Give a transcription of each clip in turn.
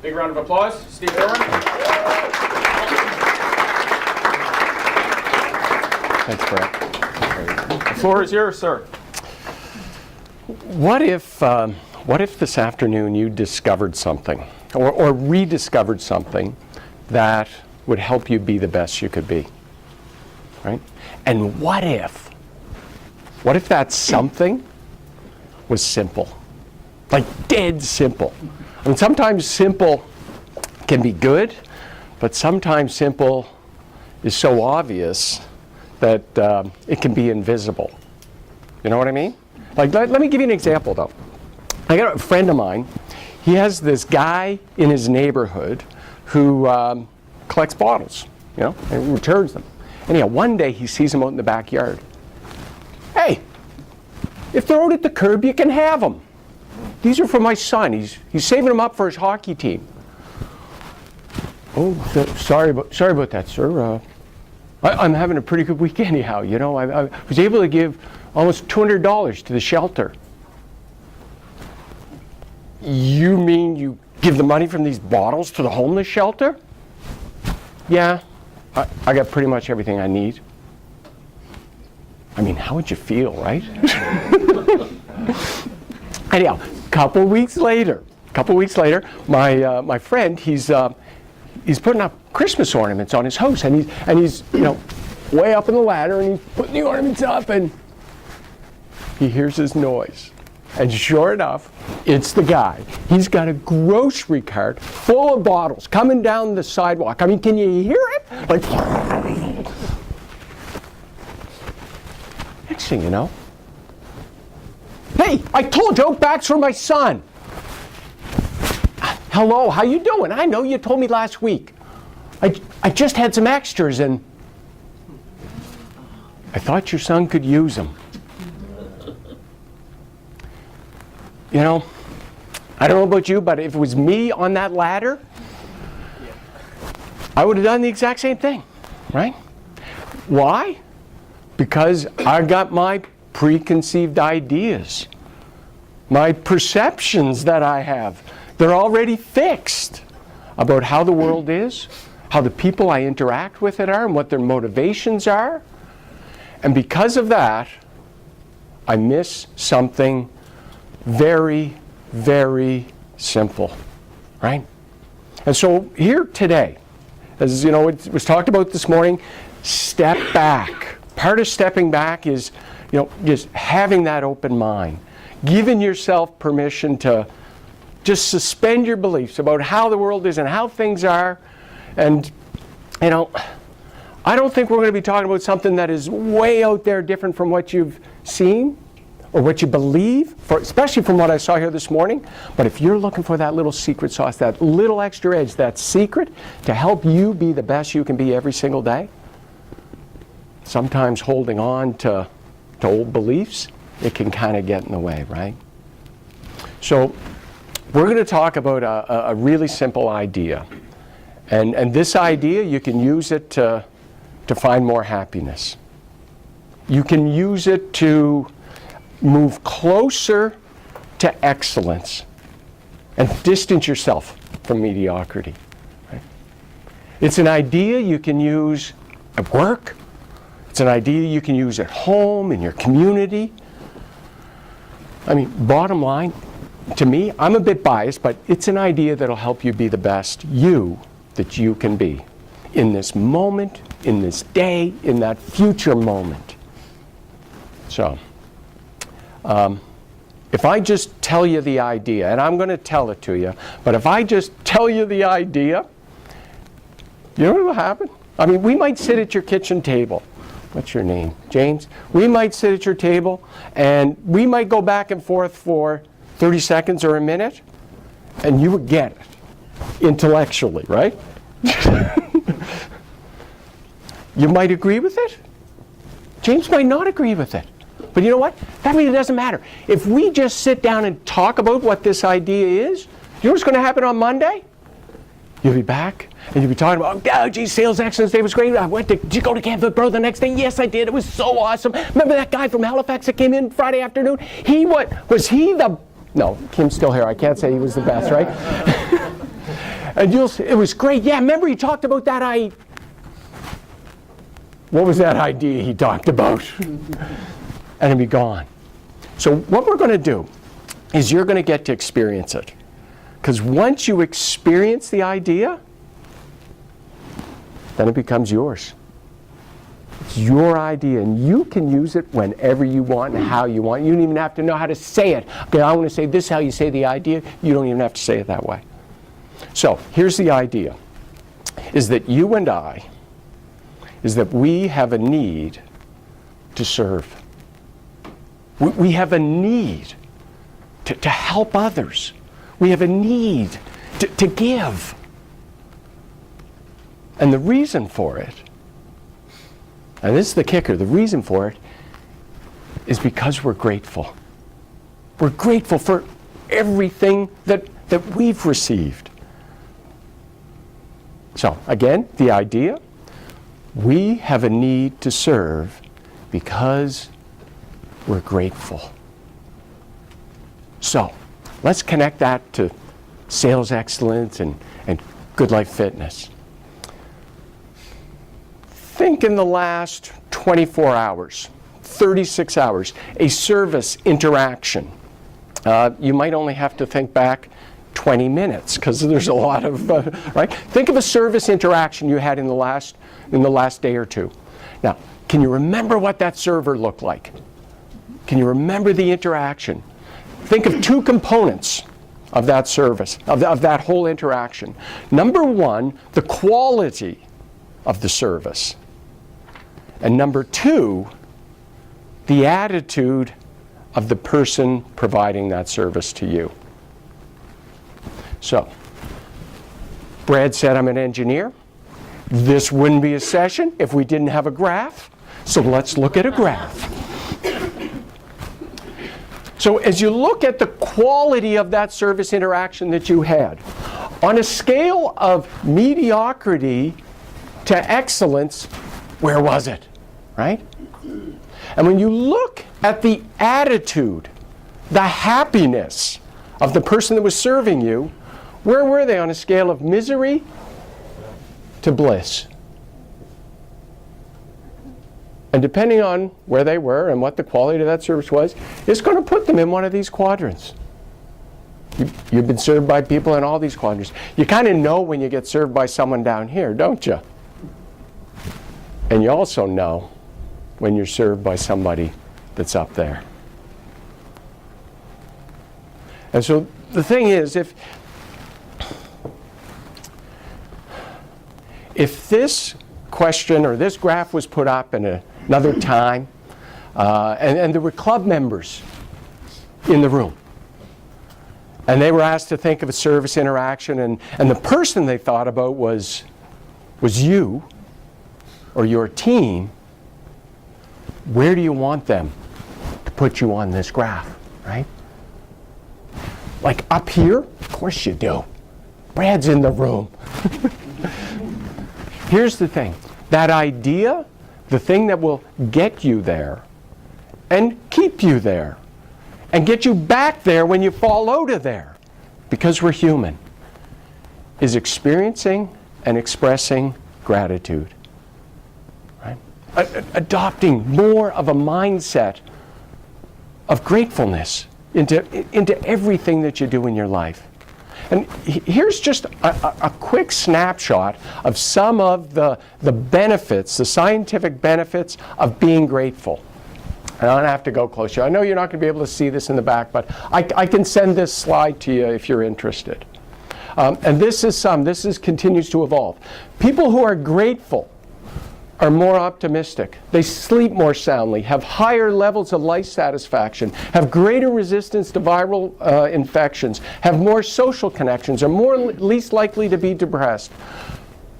Big round of applause. Steve Irwin. Thanks, Brett. The floor is yours, sir. What if this afternoon you discovered something, or rediscovered something that would help you be the best you could be, right? And what if that something was simple, like dead simple? I mean, sometimes simple can be good, but sometimes simple is so obvious that it can be invisible. You know what I mean? Like, let me give you an example, though. I got a friend of mine. He has this guy in his neighborhood who collects bottles, you know, and returns them. Anyhow, one day he sees him out in the backyard. Hey, if they're out at the curb, you can have them. These are for my son. He's saving them up for his hockey team. Oh, sorry about that, sir. I'm having a pretty good week anyhow. You know, I was able to give almost $200 to the shelter. You mean you give the money from these bottles to the homeless shelter? Yeah, I got pretty much everything I need. I mean, how would you feel, right? Anyhow, couple weeks later, my friend, he's putting up Christmas ornaments on his house, and he's you know, way up in the ladder, and he's putting the ornaments up, and he hears this noise. And sure enough, it's the guy. He's got a grocery cart full of bottles coming down the sidewalk. I mean, can you hear it? Like, next thing you know, hey, I told you, Outback's for my son. Hello, how you doing? I know you told me last week. I just had some extras, and I thought your son could use them. You know, I don't know about you, but if it was me on that ladder, I would have done the exact same thing, right? Why? Because I got my preconceived ideas, my perceptions that I have. They're already fixed about how the world is, how the people I interact with it are, and what their motivations are. And because of that, I miss something very, very simple, right? And so here today, as you know, it was talked about this morning, step back. Part of stepping back is, you know, just having that open mind, giving yourself permission to just suspend your beliefs about how the world is and how things are. And, you know, I don't think we're going to be talking about something that is way out there different from what you've seen or what you believe, especially from what I saw here this morning. But if you're looking for that little secret sauce, that little extra edge, that secret to help you be the best you can be every single day, sometimes holding on to old beliefs, it can kind of get in the way, right? So we're going to talk about a really simple idea. And this idea, you can use it to find more happiness. You can use it to move closer to excellence and distance yourself from mediocrity. Right? It's an idea you can use at work. It's an idea you can use at home, in your community. I mean, bottom line, to me, I'm a bit biased, but it's an idea that'll help you be the best you that you can be in this moment, in this day, in that future moment. So, if I just tell you the idea, and I'm going to tell it to you, but if I just tell you the idea, you know what will happen? I mean, we might sit at your kitchen table. What's your name? James? We might sit at your table, and we might go back and forth for 30 seconds or a minute, and you would get it intellectually, right? You might agree with it. James might not agree with it. But you know what? That really doesn't matter. If we just sit down and talk about what this idea is, you know what's going to happen on Monday? You'll be back, and you'll be talking about, oh, geez, Sales Excellence Day was great. Did you go to Camp Bro the next day? Yes, I did. It was so awesome. Remember that guy from Halifax that came in Friday afternoon? Was he the... No, Kim's still here. I can't say he was the best, right? And you'll say, it was great. Yeah, remember he talked about that what was that idea he talked about? And it'll be gone. So what we're going to do is you're going to get to experience it. Because once you experience the idea, then it becomes yours. It's your idea, and you can use it whenever you want and how you want. You don't even have to know how to say it. Okay, I want to say this is how you say the idea. You don't even have to say it that way. So here's the idea, is that you and I, is that we have a need to serve. We have a need to help others. We have a need to give. And the reason for it, and this is the kicker, the reason for it is because we're grateful. We're grateful for everything that we've received. So again, the idea, we have a need to serve because we're grateful. So let's connect that to sales excellence and good life fitness. Think in the last 24 hours, 36 hours, a service interaction. You might only have to think back 20 minutes because there's a lot of, right? Think of a service interaction you had in the last day or two. Now, can you remember what that server looked like? Can you remember the interaction? Think of two components of that service, of that whole interaction. Number one, the quality of the service. And number two, the attitude of the person providing that service to you. So, Brad said I'm an engineer. This wouldn't be a session if we didn't have a graph. So let's look at a graph. So as you look at the quality of that service interaction that you had, on a scale of mediocrity to excellence, where was it, right? And when you look at the attitude, the happiness of the person that was serving you, where were they on a scale of misery to bliss? And depending on where they were and what the quality of that service was, it's going to put them in one of these quadrants. You've been served by people in all these quadrants. You kind of know when you get served by someone down here, don't you? And you also know when you're served by somebody that's up there. And so the thing is, if this question or this graph was put up in another time, and there were club members in the room, and they were asked to think of a service interaction, and the person they thought about was you or your team, where do you want them to put you on this graph, right? Like up here? Of course you do. Brad's in the room. Here's the thing. That idea, the thing that will get you there and keep you there and get you back there when you fall out of there, because we're human, is experiencing and expressing gratitude. Right? Adopting more of a mindset of gratefulness into everything that you do in your life. And here's just a quick snapshot of some of the benefits, the scientific benefits of being grateful. And I don't have to go closer. I know you're not going to be able to see this in the back, but I can send this slide to you if you're interested. And this continues to evolve. People who are grateful are more optimistic. They sleep more soundly, have higher levels of life satisfaction, have greater resistance to viral infections, have more social connections, are least likely to be depressed,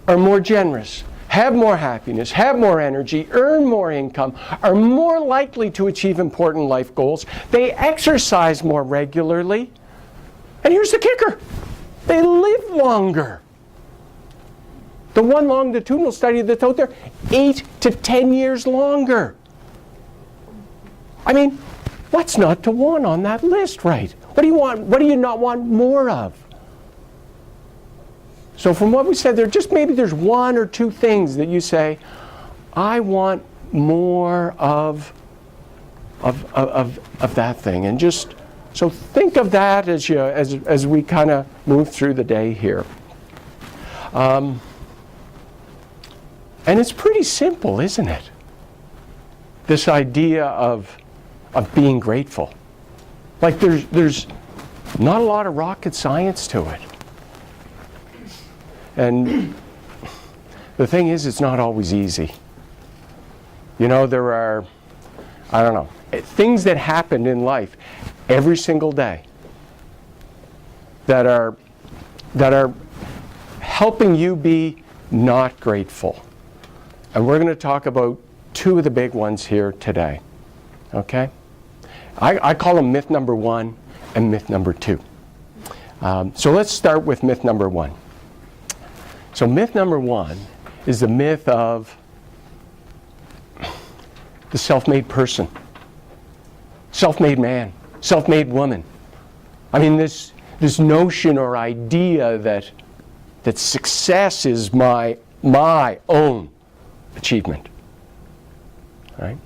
are more generous, have more happiness, have more energy, earn more income, are more likely to achieve important life goals. They exercise more regularly. And here's the kicker. They live longer. The one longitudinal study that's out there, 8 to 10 years longer. I mean, what's not to want on that list, right? What do you want? What do you not want more of? So from what we said, maybe there's one or two things that you say, I want more of that thing. And just, so think of that as we kind of move through the day here. And it's pretty simple, isn't it? This idea of being grateful. Like there's not a lot of rocket science to it. And the thing is, it's not always easy. You know, there are, I don't know, things that happen in life every single day that are helping you be not grateful. And we're going to talk about two of the big ones here today. Okay? I call them myth number 1 and myth number 2. So let's start with myth number 1. So myth number 1 is the myth of the self-made person, self-made man, self-made woman. I mean, this notion or idea that success is my own achievement. Right?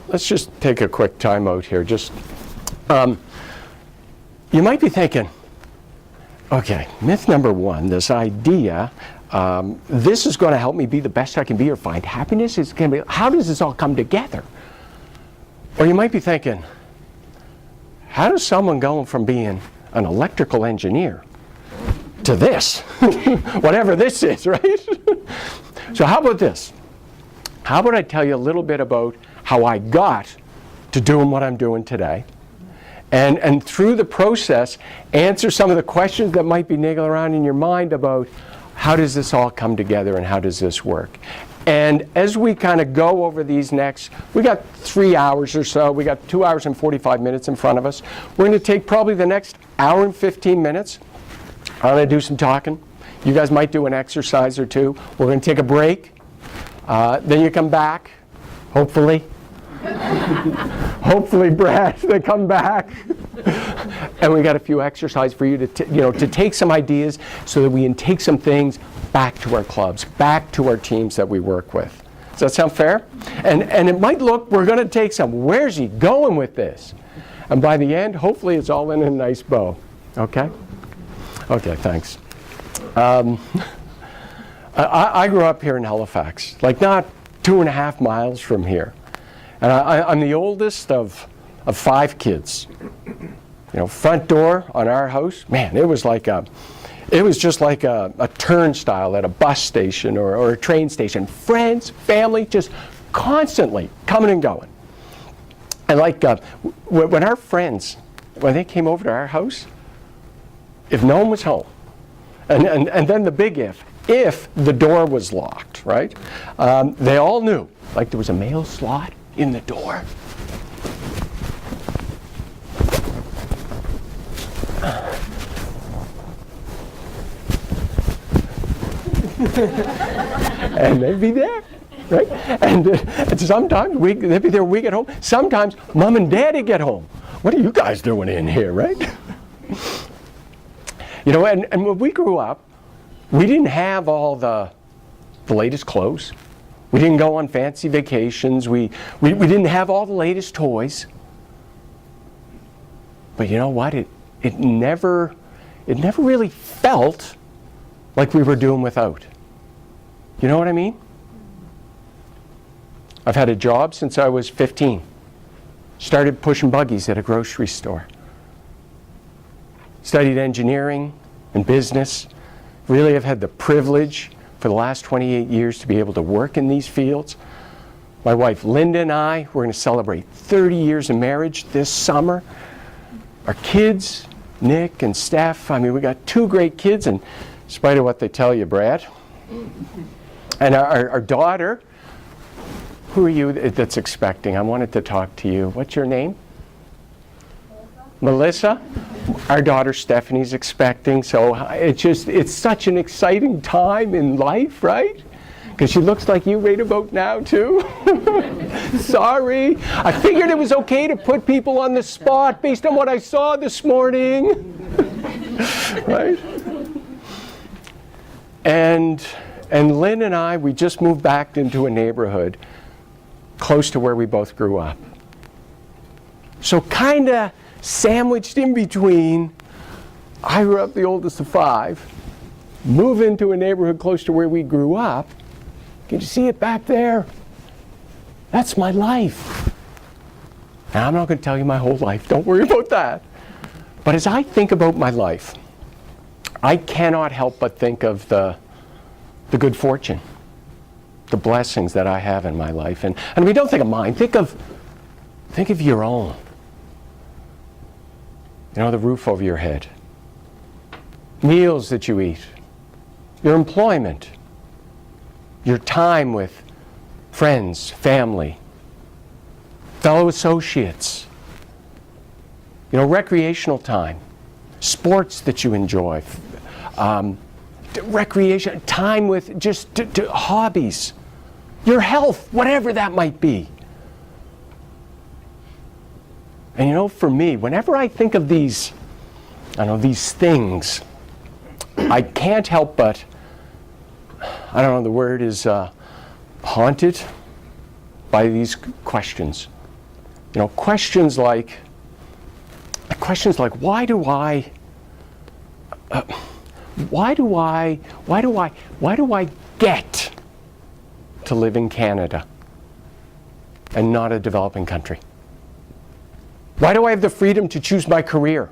Let's just take a quick time out here. You might be thinking, okay, myth number 1, this idea, this is going to help me be the best I can be or find happiness. It's going to be, how does this all come together? Or you might be thinking, how does someone go from being an electrical engineer to this? Whatever this is, right? So how about this? How about I tell you a little bit about how I got to doing what I'm doing today, and through the process, answer some of the questions that might be niggling around in your mind about how does this all come together and how does this work. And as we kind of go over these next, we got 3 hours or so, we got 2 hours and 45 minutes in front of us. We're going to take probably the next hour and 15 minutes. I'm going to do some talking. You guys might do an exercise or two. We're going to take a break. Then you come back, hopefully. Hopefully, Brad, they come back. And we got a few exercises for you to take some ideas so that we can take some things back to our clubs, back to our teams that we work with. Does that sound fair? And it might look, we're going to take some, where's he going with this? And by the end, hopefully it's all in a nice bow. Okay? Okay, thanks. I grew up here in Halifax, like not 2.5 miles from here. And I'm the oldest of 5 kids. You know, front door on our house, man, it was just like a turnstile at a bus station or a train station. Friends, family, just constantly coming and going. And like when our friends, when they came over to our house, if no one was home, and then the big if the door was locked, right? They all knew, like there was a mail slot in the door. And they'd be there, right? And sometimes they'd be there a week at home. Sometimes Mom and Daddy get home. What are you guys doing in here, right? You know, and when we grew up, we didn't have all the latest clothes. We didn't go on fancy vacations. We didn't have all the latest toys. But you know what? It never really felt like we were doing without. You know what I mean? I've had a job since I was 15. Started pushing buggies at a grocery store. Studied engineering and business. Really have had the privilege for the last 28 years to be able to work in these fields. My wife Linda and I, we're going to celebrate 30 years of marriage this summer. Our kids, Nick and Steph, I mean, we got 2 great kids, and in spite of what they tell you, Brad. And our daughter, who are you that's expecting? I wanted to talk to you. What's your name? Melissa. Our daughter Stephanie's expecting, so it's such an exciting time in life, right? Because she looks like you right about now too. Sorry. I figured it was okay to put people on the spot based on what I saw this morning. right? And Lynn and I, we just moved back into a neighborhood close to where we both grew up. So kind of sandwiched in between, I grew up the oldest of 5, move into a neighborhood close to where we grew up. Can you see it back there? That's my life. Now, I'm not going to tell you my whole life. Don't worry about that. But as I think about my life, I cannot help but think of the good fortune, the blessings that I have in my life. And we don't think of mine. Think of your own. You know, the roof over your head, meals that you eat, your employment, your time with friends, family, fellow associates, you know, recreational time, sports that you enjoy, recreation, time with just hobbies, your health, whatever that might be. And you know, for me, whenever I think of these things, I can't help but, I don't know, the word is haunted by these questions. You know, questions like why do I get to live in Canada and not a developing country? Why do I have the freedom to choose my career?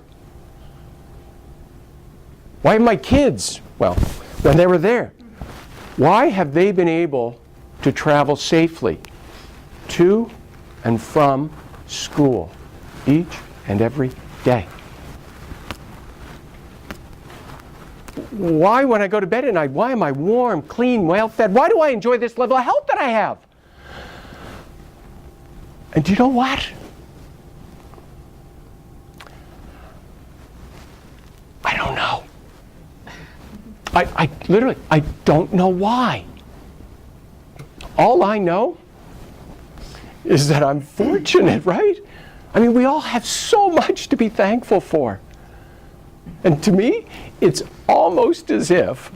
Why have my kids, well, when they were there, why have they been able to travel safely to and from school each and every day? Why, when I go to bed at night, why am I warm, clean, well-fed? Why do I enjoy this level of health that I have? And do you know what? I don't know. I literally, I don't know why. All I know is that I'm fortunate, right? I mean, we all have so much to be thankful for. And to me, it's almost as if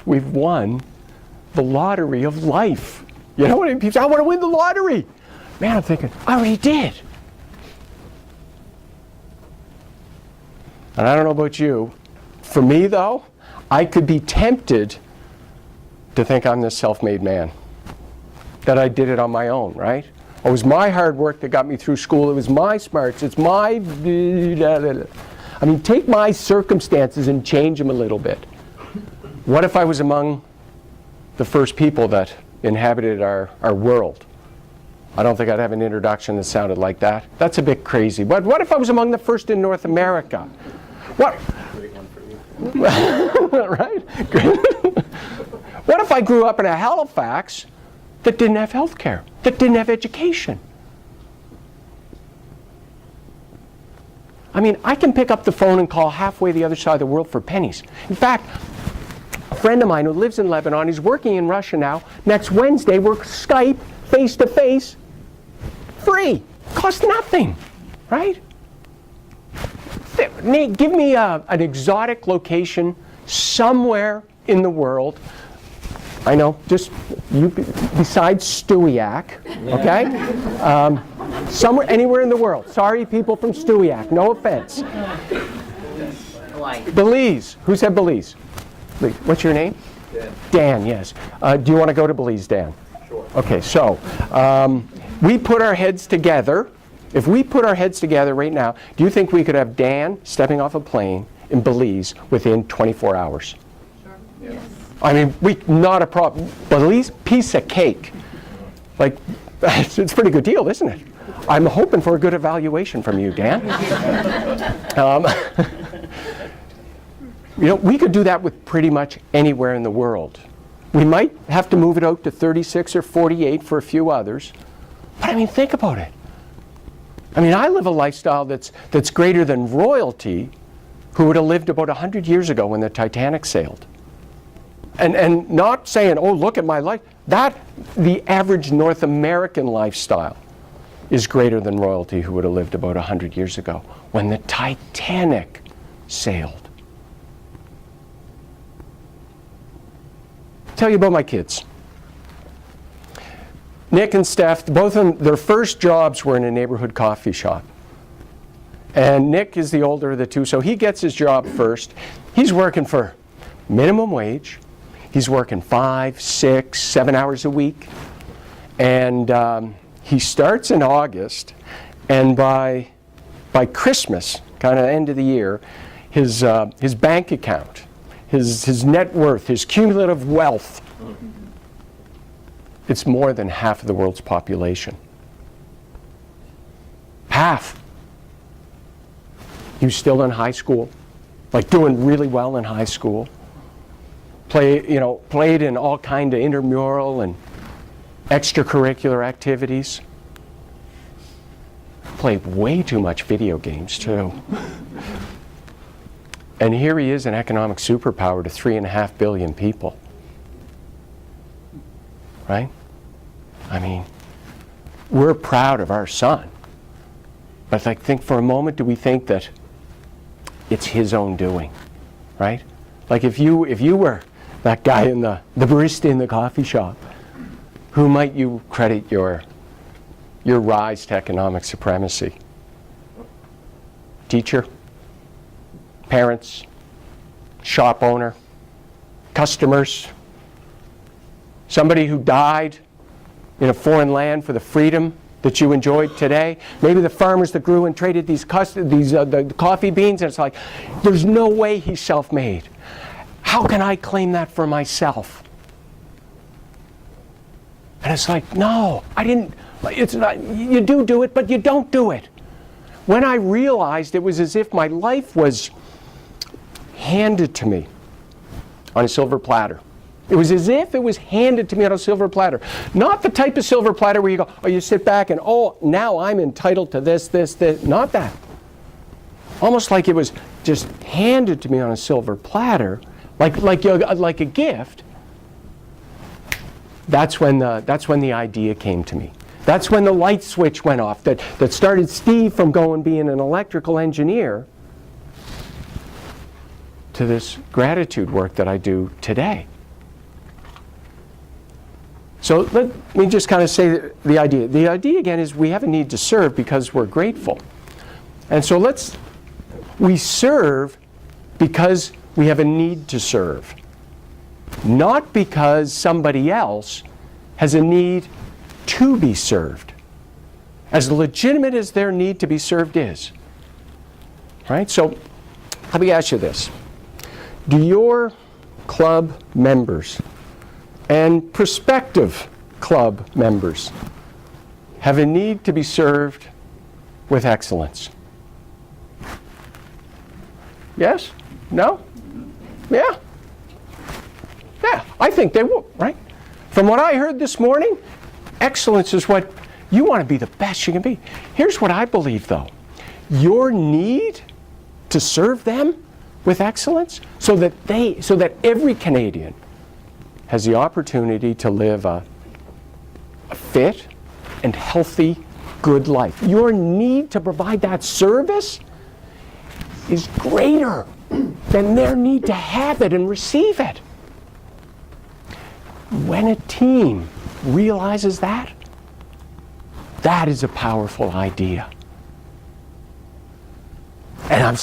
we've won the lottery of life. You know what I mean? People say, I want to win the lottery. Man, I'm thinking, I already did. And I don't know about you. For me, though, I could be tempted to think I'm this self-made man, that I did it on my own, right? It was my hard work that got me through school. It was my smarts. It's my... I mean, take my circumstances and change them a little bit. What if I was among the first people that inhabited our world? I don't think I'd have an introduction that sounded like that. That's a bit crazy. But what if I was among the first in North America? What? Great one for you. Right? What if I grew up in a Halifax that didn't have health care, that didn't have education? I mean, I can pick up the phone and call halfway the other side of the world for pennies. In fact, a friend of mine who lives in Lebanon, he's working in Russia now. Next Wednesday, we're Skype, face-to-face, free. Costs nothing, right? Give me an exotic location somewhere in the world. I know, just you besides Stewiacke, okay? Somewhere, anywhere in the world. Sorry, people from Stewiacke, no offense. Belize. Who said Belize? What's your name? Dan. Dan, yes. Do you want to go to Belize, Dan? Sure. Okay, so we put our heads together. If we put our heads together right now, do you think we could have Dan stepping off a plane in Belize within 24 hours? Sure. Yes. I mean, not a problem. Belize, piece of cake. Like, it's a pretty good deal, isn't it? I'm hoping for a good evaluation from you, Dan. You know, we could do that with pretty much anywhere in the world. We might have to move it out to 36 or 48 for a few others. But I mean, think about it. I mean, I live a lifestyle that's greater than royalty, who would have lived about 100 years ago when the Titanic sailed. And not saying, oh, look at my life. The average North American lifestyle. is greater than royalty who would have lived about 100 years ago when the Titanic sailed. Tell you about my kids. Nick and Steph, both of them, their first jobs were in a neighborhood coffee shop. And Nick is the older of the two, so he gets his job first. He's working for minimum wage. He's working 5, 6, 7 hours a week. And he starts in August, and by Christmas, kind of end of the year, his bank account, his net worth, his cumulative wealth, it's more than half of the world's population. Half. He was still in high school, like doing really well in high school. Played in all kind of intramural and extracurricular activities. Played way too much video games too. And here he is, an economic superpower to 3.5 billion people. Right? I mean, we're proud of our son. But think for a moment, do we think that it's his own doing? Right? Like if you were that guy in the barista in the coffee shop, who might you credit your rise to economic supremacy? Teacher? Parents? Shop owner? Customers? Somebody who died in a foreign land for the freedom that you enjoyed today? Maybe the farmers that grew and traded the coffee beans, and it's like, there's no way he's self-made. How can I claim that for myself? And it's like, no, I didn't. It's not. You do it, but you don't do it. When I realized it was as if my life was handed to me on a silver platter. It was as if it was handed to me on a silver platter. Not the type of silver platter where you go, oh, you sit back and, oh, now I'm entitled to this. Not that. Almost like it was just handed to me on a silver platter, like a gift. That's when the idea came to me. That's when the light switch went off that started Steve from being an electrical engineer to this gratitude work that I do today. So let me just kind of say the idea. The idea again is we have a need to serve because we're grateful. And so we serve because we have a need to serve. Not because somebody else has a need to be served. As legitimate as their need to be served is. Right? So let me ask you this. Do your club members and prospective club members have a need to be served with excellence? Yes? No? Yeah? Yeah, I think they will, right? From what I heard this morning, excellence is what you want to be the best you can be. Here's what I believe, though. Your need to serve them with excellence so that every Canadian has the opportunity to live a fit and healthy, good life. Your need to provide that service is greater than their need to have it and receive it. When a team realizes that, that is a powerful idea. And I'm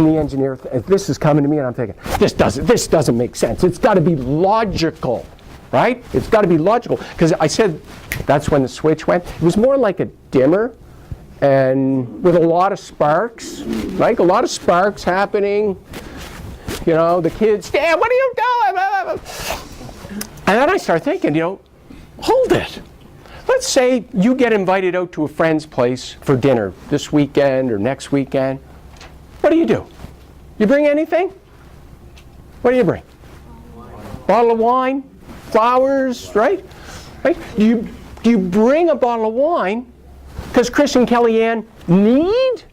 the engineer. This is coming to me and I'm thinking, this doesn't make sense. It's got to be logical, right? It's got to be logical. Because I said that's when the switch went. It was more like a dimmer and with a lot of sparks, right? A lot of sparks happening. You know, the kids, Dad, what are you doing? And then I start thinking, hold it. Let's say you get invited out to a friend's place for dinner this weekend or next weekend. What do? You bring anything? What do you bring? Bottle of wine, flowers, right? Do you bring a bottle of wine because Chris and Kellyanne need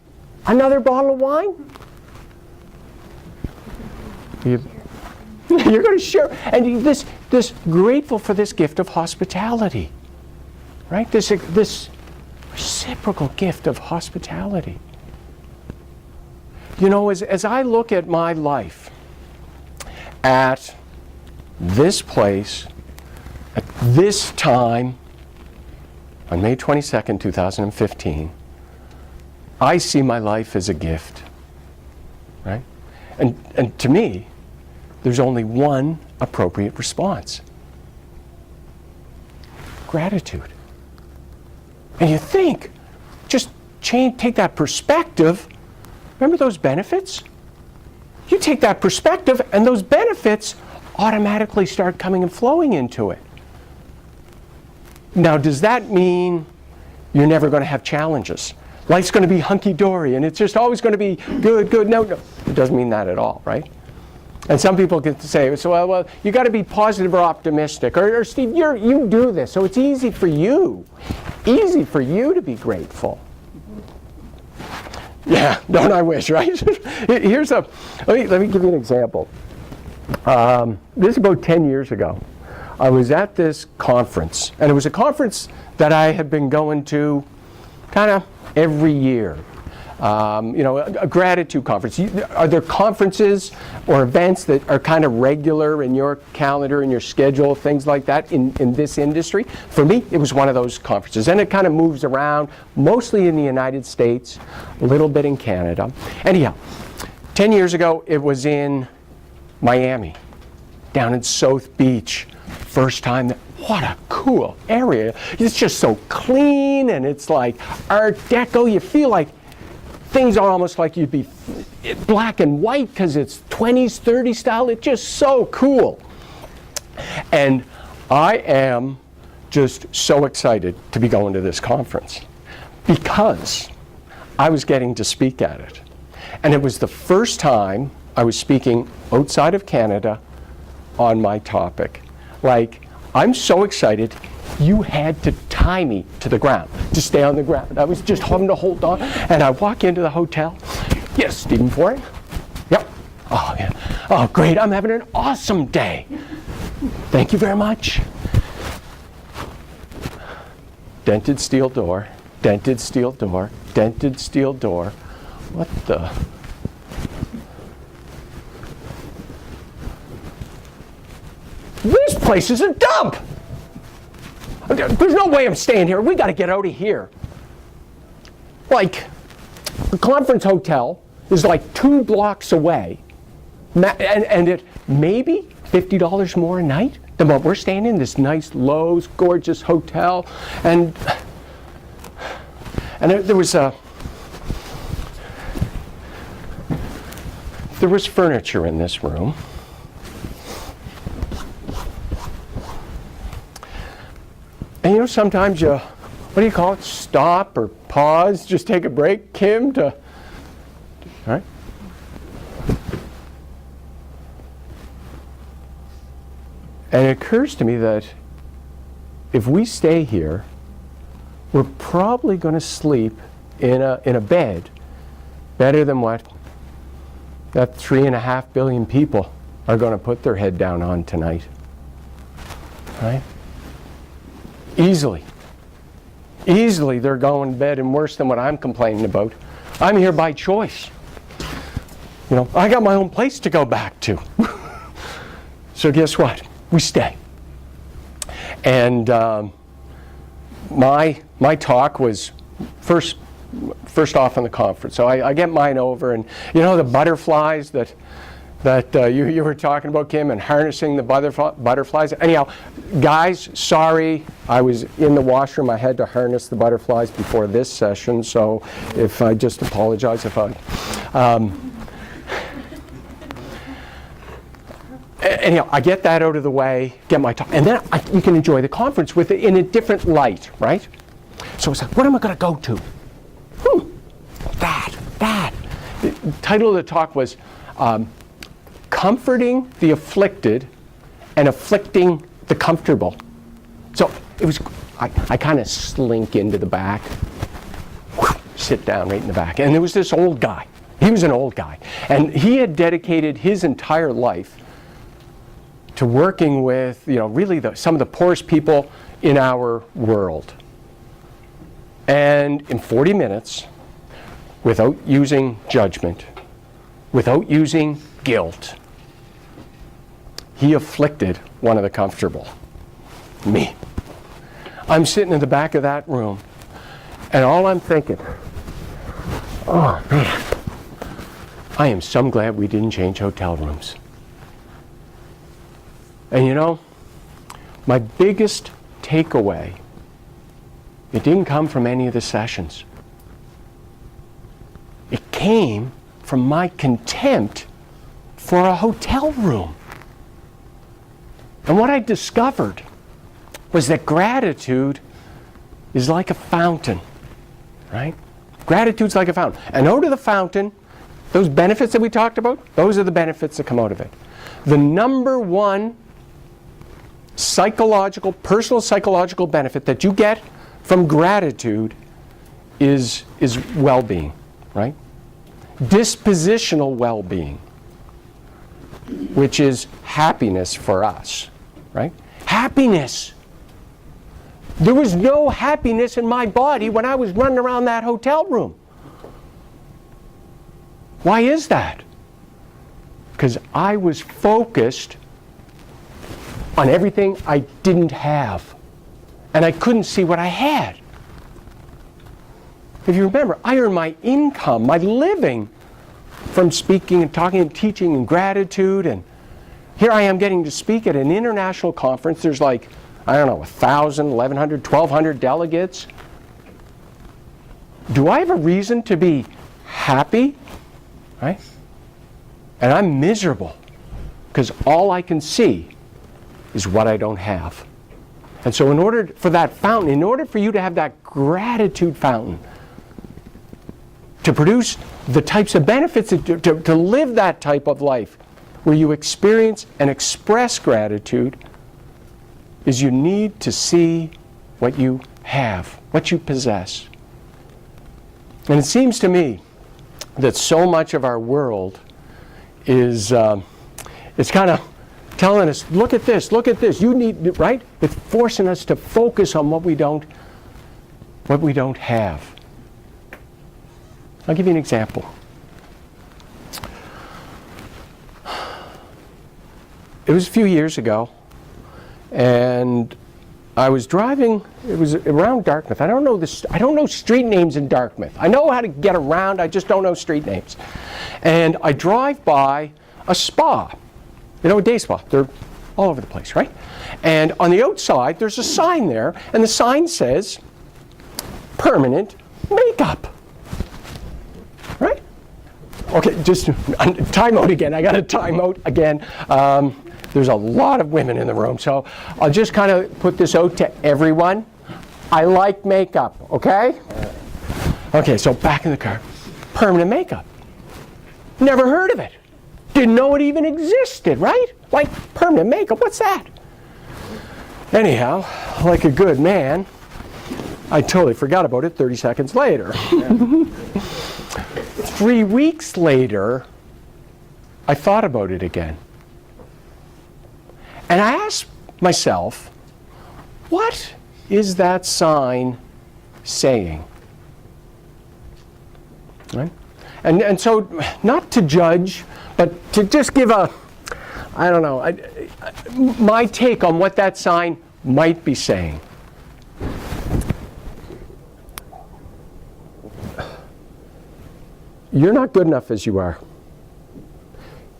another bottle of wine? You're going to share, and this grateful for this gift of hospitality, right? This reciprocal gift of hospitality. You know, as I look at my life, at this place, at this time, on May 22nd, 2015, I see my life as a gift, right? And to me, there's only one appropriate response: gratitude. And you think, just take that perspective. Remember those benefits? You take that perspective and those benefits automatically start coming and flowing into it. Now, does that mean you're never going to have challenges? Life's going to be hunky-dory and it's just always going to be good, good. No, it doesn't mean that at all, right? And some people get to say, so, well, you got to be positive or optimistic. Or Steve, you do this, so it's easy for you. Easy for you to be grateful. Yeah, don't I wish, right? Let me give you an example. This is about 10 years ago. I was at this conference, and it was a conference that I had been going to kind of every year. A gratitude conference. Are there conferences or events that are kind of regular in your calendar, in your schedule, things like that in this industry? For me, it was one of those conferences. And it kind of moves around, mostly in the United States, a little bit in Canada. Anyhow, 10 years ago, it was in Miami, down in South Beach. First time what a cool area. It's just so clean, and it's like Art Deco. You feel like things are almost like you'd be black and white because it's 20s, 30s style. It's just so cool. And I am just so excited to be going to this conference because I was getting to speak at it. And it was the first time I was speaking outside of Canada on my topic. Like, I'm so excited, you had to tie me to the ground, to stay on the ground. I was just having to hold on, and I walk into the hotel. Yes, Stephen Foreign? Yep. Oh, yeah. Oh, great, I'm having an awesome day. Thank you very much. Dented steel door, dented steel door, dented steel door. What the? This place is a dump! There's no way I'm staying here. We got to get out of here. Like, the conference hotel is like 2 blocks away. And it maybe $50 more a night than what we're staying in, this nice, Lowe's, gorgeous hotel. And there was furniture in this room. And you know, sometimes you, what do you call it, stop or pause, just take a break, Kim, all right? And it occurs to me that if we stay here, we're probably going to sleep in a bed better than what that 3.5 billion people are going to put their head down on tonight, right? Easily they're going to bed and worse than what I'm complaining about. I'm here by choice. You know, I got my own place to go back to. So guess what? We stay. And my talk was first off in the conference. So I get mine over, and you know the butterflies that you were talking about, Kim, and harnessing the butterflies. Anyhow, guys, sorry, I was in the washroom. I had to harness the butterflies before this session, so if I just apologize if I... anyhow, I get that out of the way, get my talk, and then you can enjoy the conference with it in a different light, right? So it's like, what am I going to go to? That. The title of the talk was Comforting the Afflicted and Afflicting the Comfortable. So it was, I kind of slink into the back, sit down right in the back, and there was this old guy. He was an old guy, and he had dedicated his entire life to working with, you know, really some of the poorest people in our world. And in 40 minutes, without using judgment, without using guilt, he afflicted one of the comfortable, me. I'm sitting in the back of that room, and all I'm thinking, oh man, I am so glad we didn't change hotel rooms. And you know, my biggest takeaway, it didn't come from any of the sessions. It came from my contempt for a hotel room. And what I discovered was that gratitude is like a fountain, right? Gratitude's like a fountain. And out of the fountain, those benefits that we talked about, those are the benefits that come out of it. The number one personal psychological benefit that you get from gratitude is well-being, right? Dispositional well-being, which is happiness for us, right? Happiness. There was no happiness in my body when I was running around that hotel room. Why is that? Because I was focused on everything I didn't have, and I couldn't see what I had. If you remember, I earned my income, my living, from speaking and talking and teaching and gratitude, and here I am getting to speak at an international conference. There's like, I don't know, 1,000, 1,100, 1,200 delegates. Do I have a reason to be happy? Right? And I'm miserable because all I can see is what I don't have. And so in order for that fountain, in order for you to have that gratitude fountain, to produce the types of benefits, to live that type of life where you experience and express gratitude, is you need to see what you have, what you possess. And it seems to me that so much of our world is it's kind of telling us, look at this, you need, right? It's forcing us to focus on what we don't have. I'll give you an example. It was a few years ago, and I was driving. It was around Dartmouth. I don't know street names in Dartmouth. I know how to get around. I just don't know street names. And I drive by a spa, a day spa. They're all over the place, right? And on the outside, there's a sign there, and the sign says, "Permanent makeup." Right? Okay, just time out again. I got to time out again. There's a lot of women in the room, so I'll just kind of put this out to everyone. I like makeup, okay? Okay, so back in the car. Permanent makeup. Never heard of it. Didn't know it even existed, right? Like, permanent makeup, what's that? Anyhow, like a good man, I totally forgot about it 30 seconds later. 3 weeks later, I thought about it again. And I asked myself, what is that sign saying? Right? And so, not to judge, but to just give my take on what that sign might be saying. You're not good enough as you are.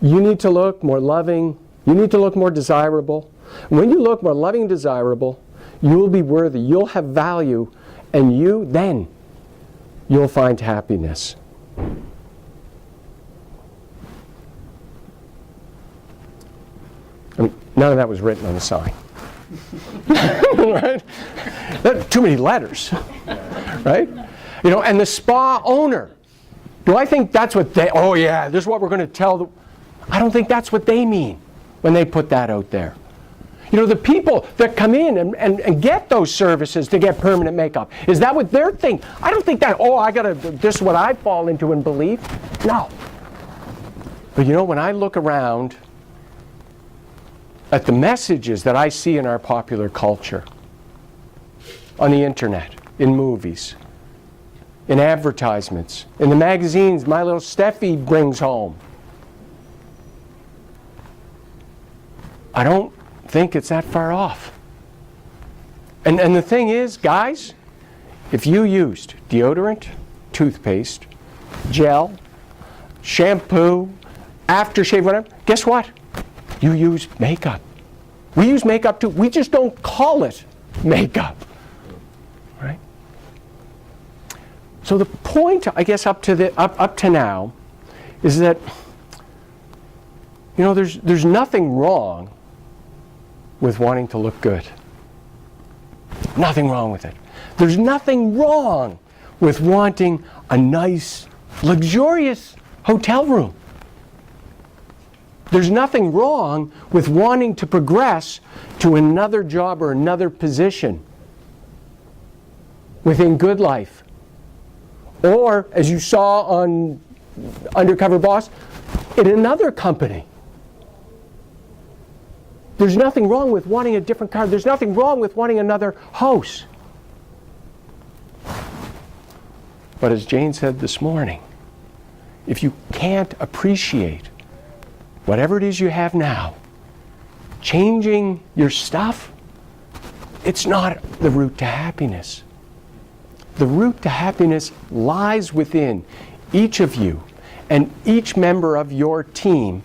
You need to look more loving. You need to look more desirable. When you look more loving and desirable, you will be worthy. You'll have value, and you'll find happiness. I mean, none of that was written on the sign. Right? Too many letters. Right? And the spa owner. Do I think that's what they, oh yeah, this is what we're going to tell I don't think that's what they mean when they put that out there. The people that come in and get those services to get permanent makeup, is that what they're thinking? I don't think that, this is what I fall into and believe. No. But when I look around at the messages that I see in our popular culture, on the internet, in movies, in advertisements, in the magazines my little Steffi brings home. I don't think it's that far off. And the thing is, guys, if you used deodorant, toothpaste, gel, shampoo, aftershave, whatever, guess what? You use makeup. We use makeup too. We just don't call it makeup. Right? So the point, I guess, up to now is that, there's nothing wrong with wanting to look good. Nothing wrong with it. There's nothing wrong with wanting a nice, luxurious hotel room. There's nothing wrong with wanting to progress to another job or another position within Good Life. Or, as you saw on Undercover Boss, in another company. There's nothing wrong with wanting a different car. There's nothing wrong with wanting another house. But as Jane said this morning, if you can't appreciate whatever it is you have now, changing your stuff, it's not the route to happiness. The route to happiness lies within each of you and each member of your team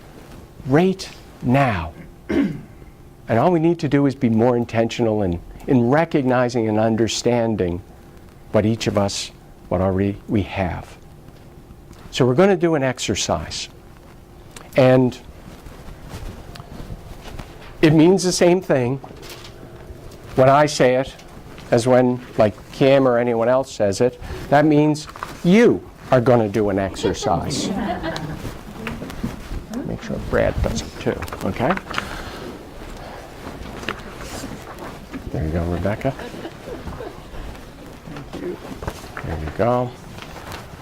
right now. And all we need to do is be more intentional in recognizing and understanding what each of us, what already we have. So we're going to do an exercise. And it means the same thing when I say it as when, like, Kim or anyone else says it. That means you are going to do an exercise. Make sure Brad does it too, okay? There you go, Rebecca. There you go.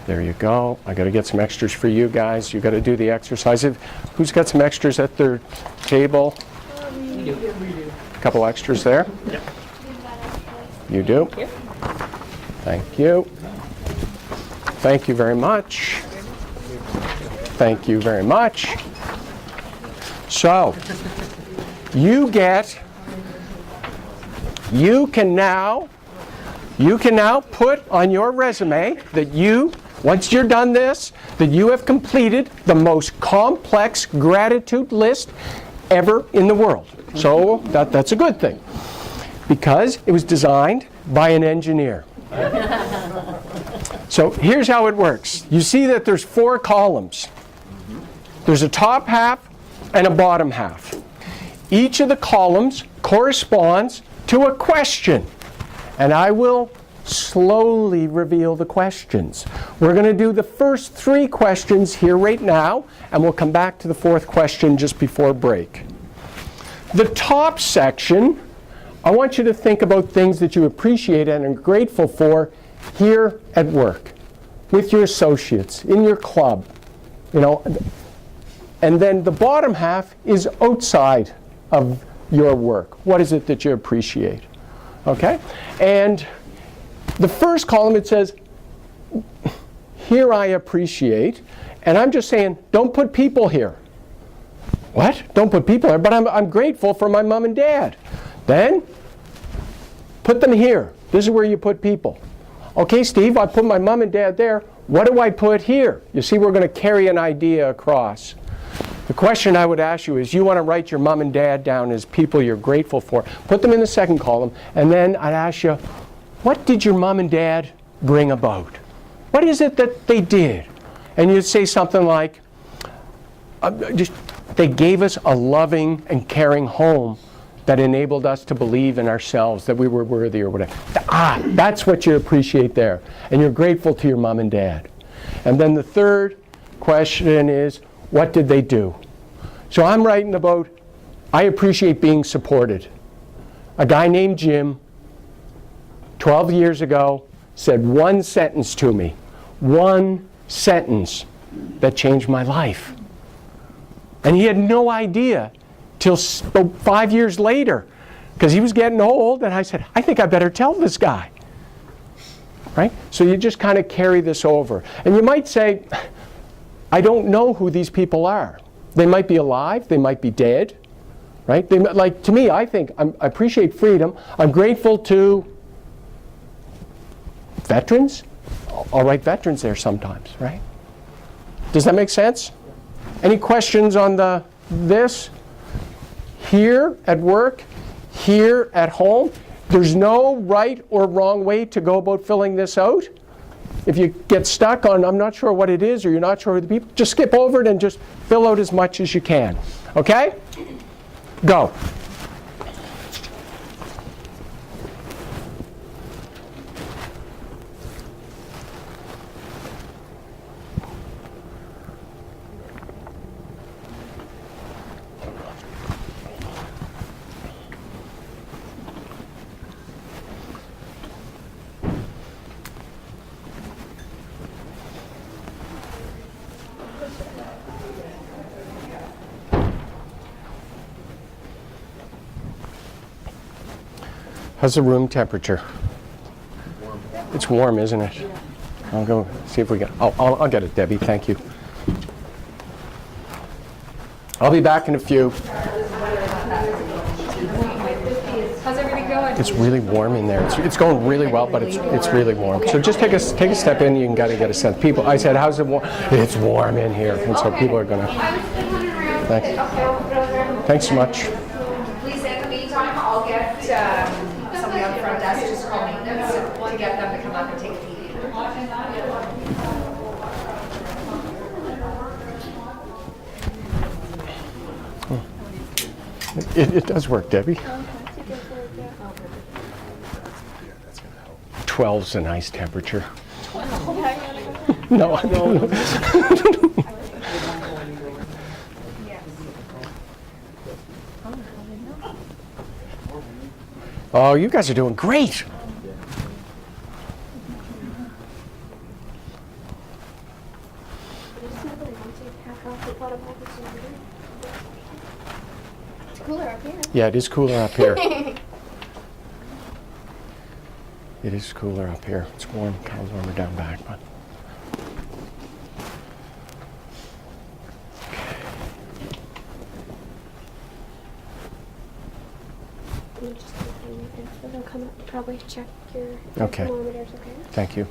There you go. I got to get some extras for you guys. You got to do the exercise. Who's got some extras at their table? We do. A couple extras there? Yep. You do? Thank you. Thank you very much. Thank you very much. So, you can now put on your resume that once you're done this, that you have completed the most complex gratitude list ever in the world. So that's a good thing, because it was designed by an engineer. So here's how it works. You see that there's 4 columns. There's a top half and a bottom half. Each of the columns corresponds to a question, and I will slowly reveal the questions. We're going to do the first 3 questions here right now, and we'll come back to the 4th question just before break. The top section, I want you to think about things that you appreciate and are grateful for here at work, with your associates, in your club, and then the bottom half is outside of your work. What is it that you appreciate? Okay? And the first column, it says, here I appreciate, and I'm just saying, don't put people here. What? Don't put people here, but I'm grateful for my mom and dad. Then, put them here. This is where you put people. Okay, Steve, I put my mom and dad there. What do I put here? You see, we're going to carry an idea across. The question I would ask you is, you want to write your mom and dad down as people you're grateful for. Put them in the second column, and then I'd ask you, what did your mom and dad bring about? What is it that they did? And you'd say something like, they gave us a loving and caring home that enabled us to believe in ourselves, that we were worthy or whatever. That's what you appreciate there. And you're grateful to your mom and dad. And then the third question is, what did they do? So I'm writing about, I appreciate being supported. A guy named Jim, 12 years ago, said one sentence to me. One sentence that changed my life. And he had no idea till 5 years later, because he was getting old, and I said, I think I better tell this guy. right? So you just kind of carry this over. And you might say, I don't know who these people are. They might be alive, they might be dead, right? Like, to me, I think I appreciate freedom. I'm grateful to veterans. I'll write veterans there sometimes, right? Does that make sense? Any questions on this? Here at work, here at home, there's no right or wrong way to go about filling this out. If you get stuck on, I'm not sure what it is, or you're not sure who the people, just skip over it and just fill out as much as you can. Okay? Go. How's the room temperature? Warm. It's warm, isn't it? I'll go see if we get. I'll get it, Debbie. Thank you. I'll be back in a few. How's everything going? It's really warm in there. It's going really well, but it's really warm. So just take a step in. You can gotta get a sense. People, I said, how's it warm? It's warm in here, and so people are gonna. Thanks. Thanks so much. Lisa, in the meantime, I'll get somebody on the front desk, just call maintenance to get them to come up and take a peek. It does work, Debbie. 12's a nice temperature. No. Oh, you guys are doing great. It's cooler up here. Yeah, it is cooler up here. It is cooler up here. It's warm, kind of warmer down back, but. I'm just gonna hang right there. So they'll come up, probably check your Okay. thermometers, okay? Thank you.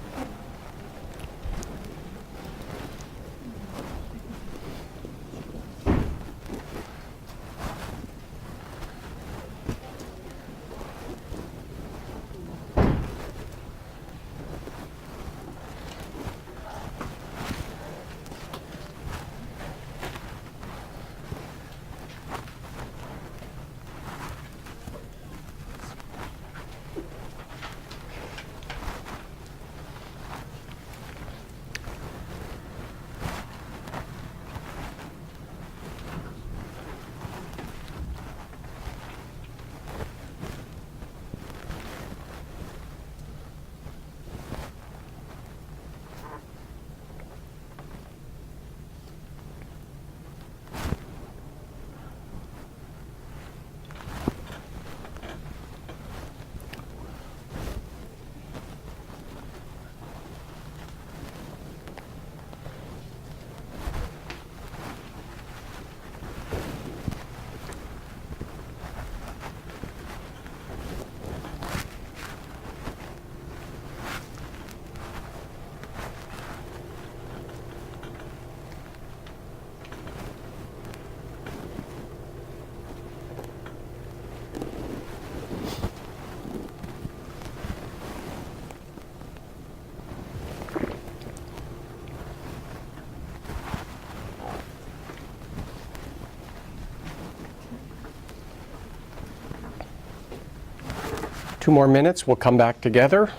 Two more minutes, we'll come back together.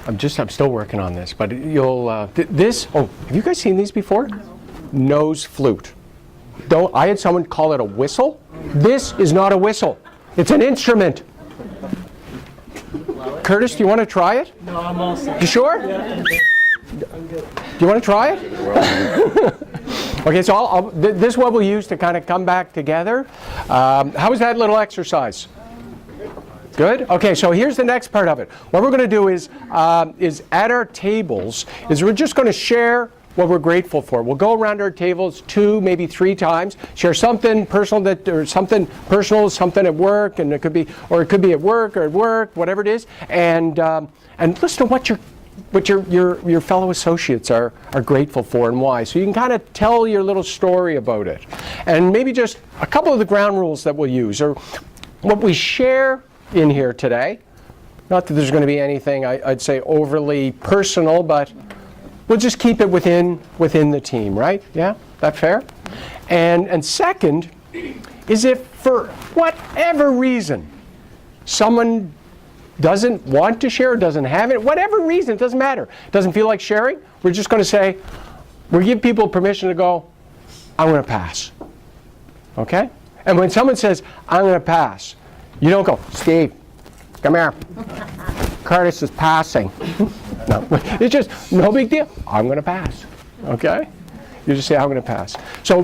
I'm still working on this, but you'll, have you guys seen these before? Nose flute. I had someone call it a whistle. This is not a whistle. It's an instrument. Curtis, do you want to try it? No, I'm all set. You sure? Yeah. Do you want to try it? Okay, so this is what we'll use to kind of come back together. How was that little exercise? Good? Okay, so here's the next part of it. What we're going to do is at our tables, we're just going to share what we're grateful for. We'll go around our tables 2, maybe 3 times, share something personal something at work, and it could be at work, whatever it is, and listen to what your fellow associates are grateful for and why. So you can kind of tell your little story about it. And maybe just a couple of the ground rules that we'll use, or what we share in here today. Not that there's going to be anything, I'd say, overly personal, but we'll just keep it within the team, right? Yeah? That fair? And second is, if for whatever reason someone doesn't want to share, doesn't have it, whatever reason, it doesn't matter, doesn't feel like sharing, we're just going to say, we give people permission to go, I'm going to pass. Okay? And when someone says, I'm going to pass, you don't go, Steve, come here. Curtis is passing. No, it's just no big deal. I'm going to pass. Okay? You just say, I'm going to pass. So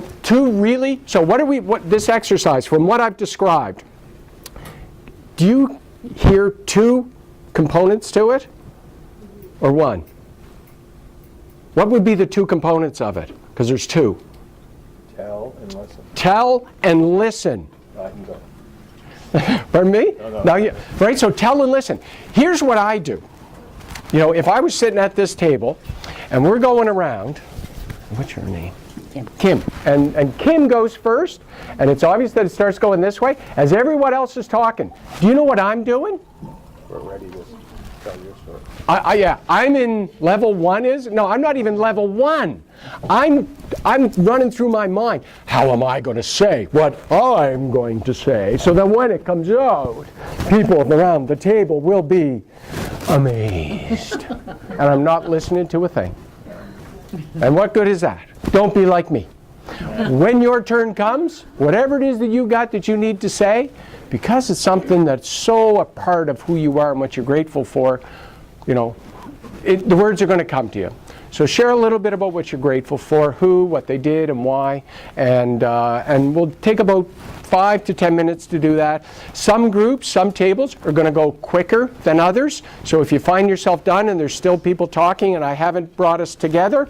what this exercise, from what I've described, do you hear 2 components to it, or 1? What would be the 2 components of it? Because there's 2. Tell and listen. Tell and listen. I can go. Pardon me? No. Now, right, so tell and listen. Here's what I do. You know, if I was sitting at this table and we're going around, what's your name? Kim. And Kim goes first, and it's obvious that it starts going this way as everyone else is talking. Do you know what I'm doing? We're ready to tell your story. I'm in level 1 No, I'm not even level 1. I'm running through my mind. How am I going to say what I'm going to say? So that when it comes out, people around the table will be amazed. And I'm not listening to a thing. And what good is that? Don't be like me. When your turn comes, whatever it is that you got that you need to say, because it's something that's so a part of who you are and what you're grateful for, you know, the words are going to come to you. So share a little bit about what you're grateful for, who, what they did, and why. And we'll take about 5 to 10 minutes to do that. Some groups, some tables are going to go quicker than others. So if you find yourself done and there's still people talking and I haven't brought us together,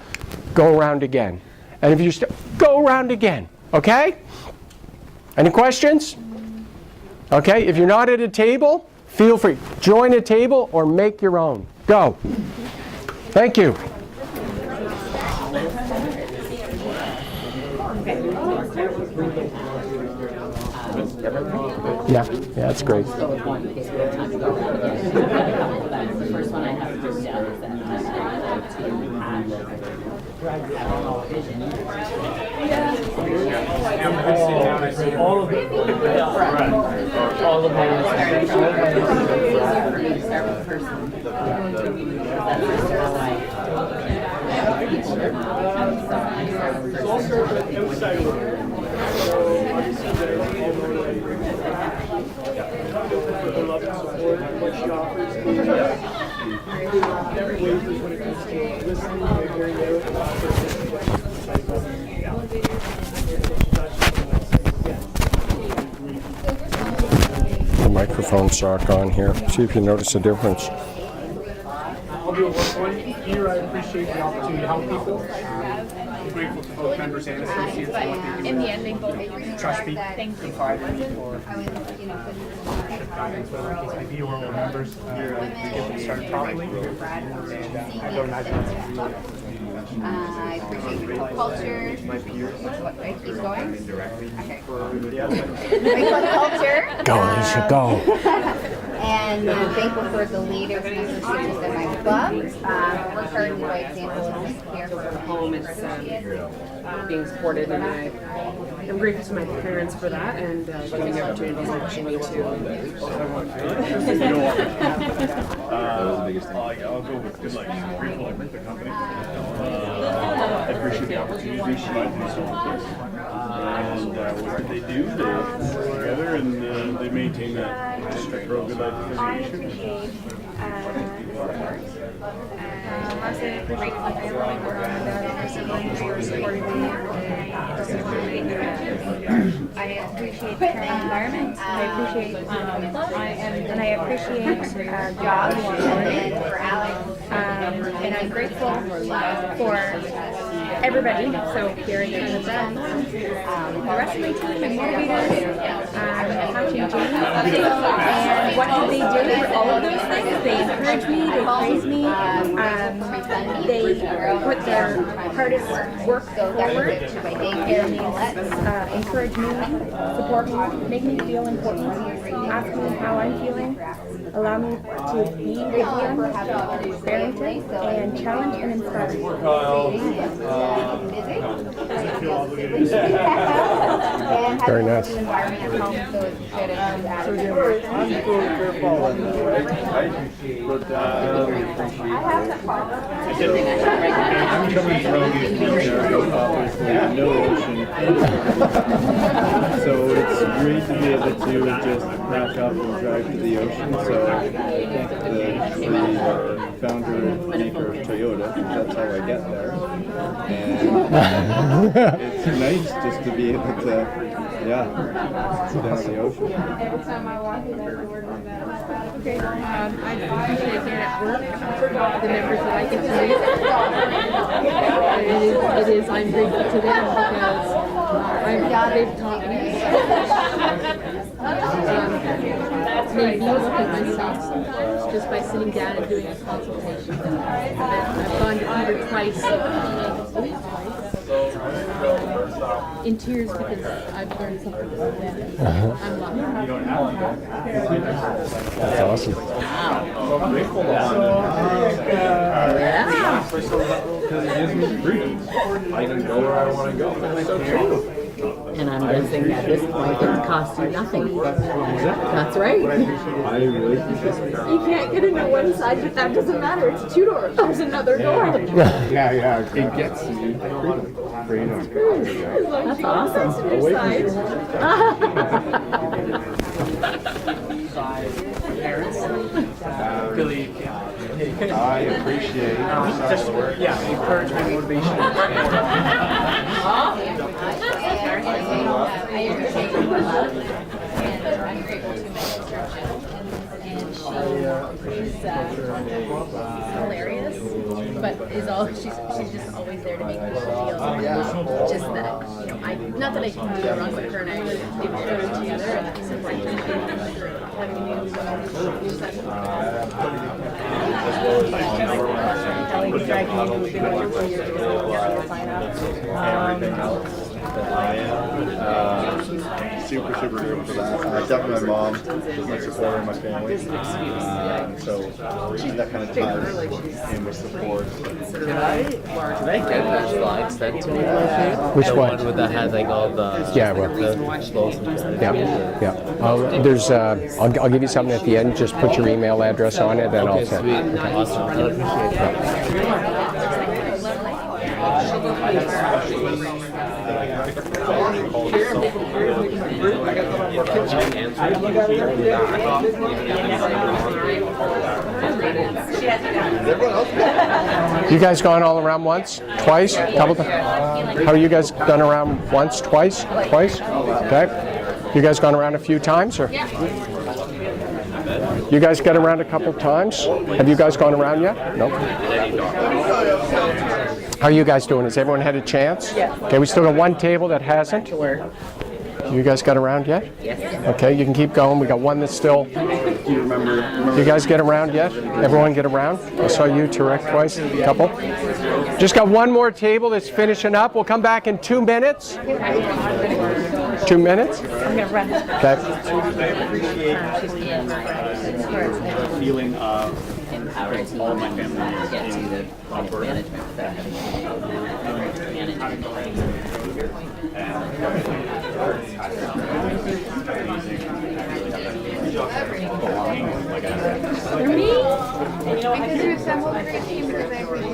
go around again. And if you go around again, okay? Any questions? Okay, if you're not at a table, feel free. Join a table or make your own. Go. Thank you. Yeah, that's great. The first one I have written down is that All of it. All of the love and support, what she offers. Every way when it comes to listening and hearing The microphone's back on here. See if you notice a difference. I'll do a work one. Here, I appreciate the opportunity to help people. I'm grateful to both members and associates for what they do. In the end, they both Trust me, Thank you. confide in me for guidance, whether it may be or we're members. We get them started properly, and I don't imagine I appreciate your culture. What, right, keep going? Okay. Grateful culture. Go, Alicia, go. And I'm thankful for the leaders and associates in my club. Work hard and by example and care for home and being supported, and I'm grateful to my parents for that and giving me opportunities like me to. That was the biggest thing. I'll go with good luck. I'm grateful I met the company. I appreciate the opportunity to provide these services. And what they do, they work together and they maintain that pro good life I affiliation. appreciate honestly, I appreciate my family, my mom and dad, my siblings for supporting me. I appreciate the current environment. I appreciate and I appreciate jobs and I'm grateful for everybody. So here in the front, the rest of my team and motivators, Coach and James, and what do they do for all of those things? They encourage me, they praise me, they put their hardest work forward and encourage me, support me, make me feel important, ask me how I'm feeling, allow me to be with them, parenting, and challenge and inspire. Very nice. I'm coming from obviously no ocean, so it's great to be able to just pack up and drive to the ocean. So I thank the founder and maker of Toyota, because that's how I get there. And it's nice just to be able to, sit down at the ocean. Every time I walk in, I have to work on that. Okay, I appreciate being at work, the members that I get to meet. I'm grateful to them because they've taught me. Maybe look at myself sometimes just by sitting down and doing a consultation. I've gone to Peter twice. In tears because I've learned something from them. I'm lucky. That's awesome. Because it gives me freedom. I can go where I want to go. That's so true. And I'm guessing at this point it costs you nothing. That's right. I really think that's You can't get into one side, but that doesn't matter. It's two doors. There's another door. Yeah, it gets me. Freedom. That's awesome. Your side. Billy, I appreciate just encouragement, motivation. I appreciate your love, and I'm grateful to my instructions. And she's hilarious, but she's just always there to make me feel just that, I not that I can do it wrong, but her and I do it together and support each other. everything else that I am. Super grateful for that. Definitely my mom, my supporter, my family. So keep that kind of ties in with support. Did I get that slide sent to me? Which the one? With that had like all the the explosives. Yeah. There's I'll give you something at the end. Just put your email address on it, and I'll send. Sweet. Awesome. I appreciate that. You guys gone all around once, twice, couple times? How are you guys done around once, twice? Okay. You guys gone around a few times, or? You guys get around a couple times? Have you guys gone around yet? No. How are you guys doing? Has everyone had a chance? Yes. Okay, we still got one table that hasn't. You guys got around yet? Yes. Okay, you can keep going. We got one that's still. Do you remember? You guys get around yet? Everyone get around? I saw you, Tarek, twice. A couple. Just got one more table that's finishing up. We'll come back in 2 minutes. 2 minutes? I'm gonna run. Okay. I appreciate the feeling of Empowering all my family get to the in project management without For me, Because you assembled a great team, because I appreciate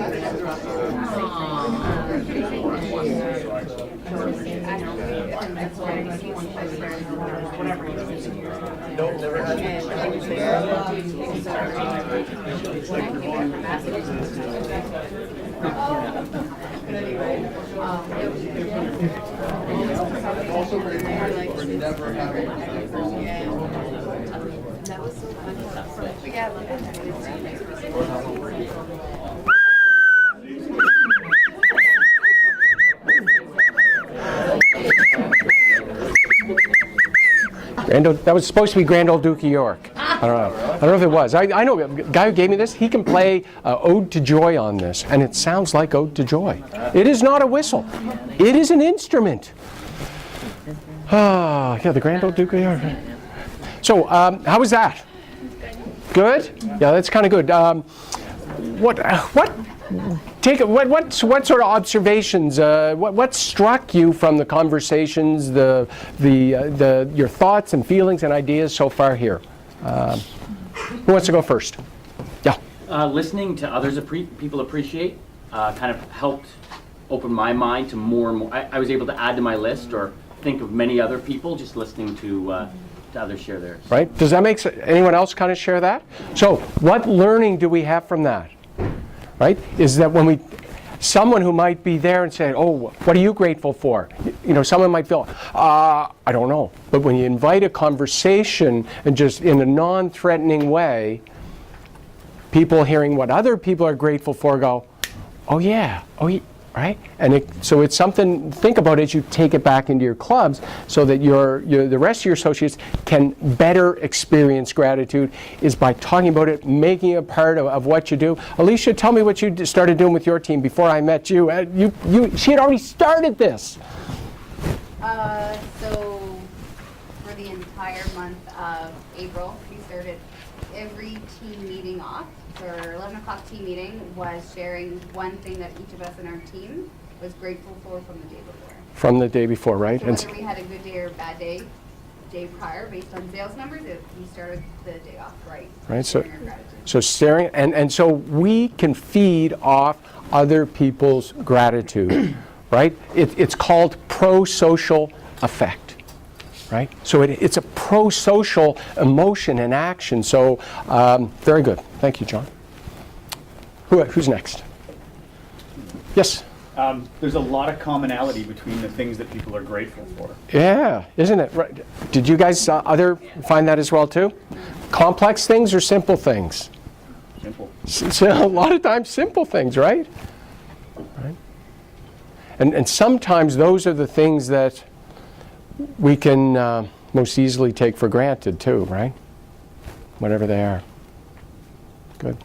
That was so fun. Yeah, That was supposed to be Grand Old Duke of York. I don't know. I don't know if it was. I know a guy who gave me this. He can play Ode to Joy on this, and it sounds like Ode to Joy. It is not a whistle. It is an instrument. Ah, yeah, the Grand Old Duke of York. So, how was that? Good? Yeah, that's kind of good. What sort of observations? What struck you from the conversations? Your thoughts and feelings and ideas so far here. Who wants to go first? Yeah. Listening to others people appreciate kind of helped open my mind to more and more. I was able to add to my list or think of many other people just listening to others share theirs. Right? Does that make sense? Anyone else kind of share that? So, what learning do we have from that? Right? Is that when someone who might be there and say, oh, what are you grateful for? Someone might feel, I don't know. But when you invite a conversation and just in a non-threatening way, people hearing what other people are grateful for go, oh yeah, right? And so it's something, think about it as you take it back into your clubs so that the rest of your associates can better experience gratitude is by talking about it, making it a part of what you do. Alicia, tell me what you started doing with your team before I met you. She had already started this. So for the entire month of April, we started every team meeting off. So our 11 o'clock team meeting was sharing one thing that each of us in our team was grateful for from the day before. From the day before, right? So whether we had a good day or a bad day, day prior, based on sales numbers, we started the day off right. Right. So staring, and so we can feed off other people's gratitude, right? It's called pro-social effect. Right? So it's a pro-social emotion and action. So very good. Thank you, John. Who's next? Yes? There's a lot of commonality between the things that people are grateful for. Yeah, isn't it? Right. Did you guys find that as well too? Complex things or simple things? Simple. So a lot of times simple things, right? Right. And sometimes those are the things that we can most easily take for granted too, right? Whatever they are. Good.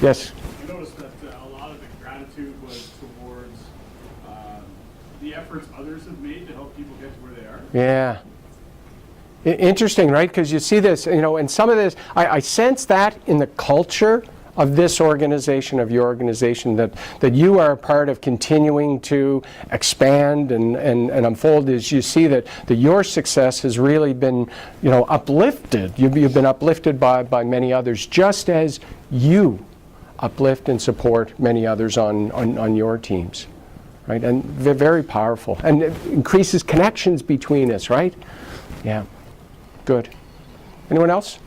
Yes? I noticed that a lot of the gratitude was towards the efforts others have made to help people get to where they are. Yeah. Interesting, right? Because you see this, and some of this, I sense that in the culture of this organization, of your organization, that you are a part of continuing to expand and unfold, is you see that your success has really been, uplifted. You've been uplifted by many others, just as you uplift and support many others on your teams, right? And they're very powerful. And it increases connections between us, right? Yeah. Good. Anyone else?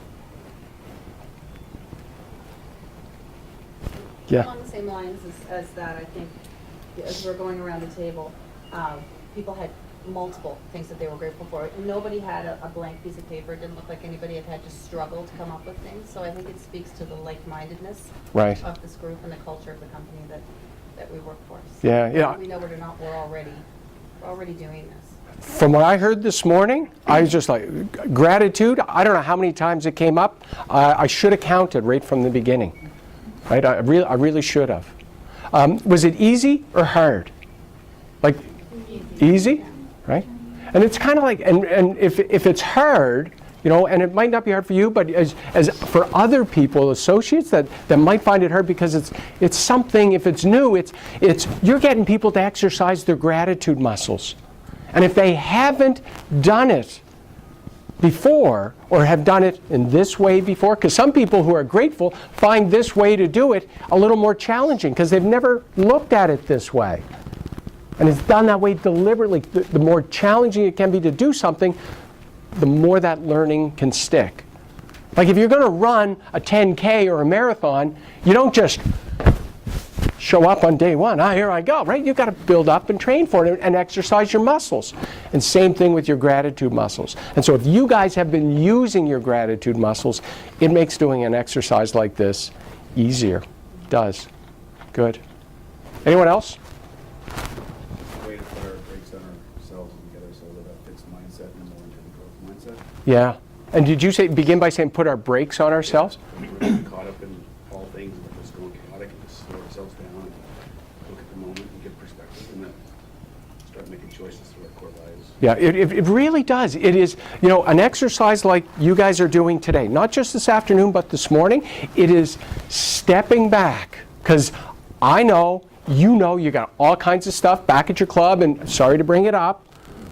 Yeah. Along the same lines as that, I think, as we're going around the table, people had multiple things that they were grateful for. Nobody had a blank piece of paper. It didn't look like anybody had to struggle to come up with things. So I think it speaks to the like-mindedness of this group and the culture of the company that we work for. So yeah. We know we're not. We're already doing this. From what I heard this morning, I was just like, gratitude, I don't know how many times it came up. I should have counted right from the beginning. Right? I really should have. Was it easy or hard? Like, easy? Right? And it's kind of like, and if it's hard, and it might not be hard for you, but as for other people, associates that might find it hard because it's something, if it's new, it's you're getting people to exercise their gratitude muscles. And if they haven't done it, before or have done it in this way before? Because some people who are grateful find this way to do it a little more challenging because they've never looked at it this way. And it's done that way deliberately. The more challenging it can be to do something, the more that learning can stick. Like if you're going to run a 10K or a marathon, you don't just show up on day one, here I go, right? You've got to build up and train for it and exercise your muscles. And same thing with your gratitude muscles. And so if you guys have been using your gratitude muscles, it makes doing an exercise like this easier. It does. Good. Anyone else? Way to put our brakes on ourselves and get ourselves with a fixed mindset and more into the growth mindset. Yeah. And did you begin by saying put our brakes on ourselves? We're caught up in all things and we're just going chaotic and just slow ourselves down and look at the moment and get perspective and then start making choices through our core values. Yeah, it really does. It is, an exercise like you guys are doing today, not just this afternoon, but this morning, it is stepping back. Because I know, you got all kinds of stuff back at your club, and sorry to bring it up,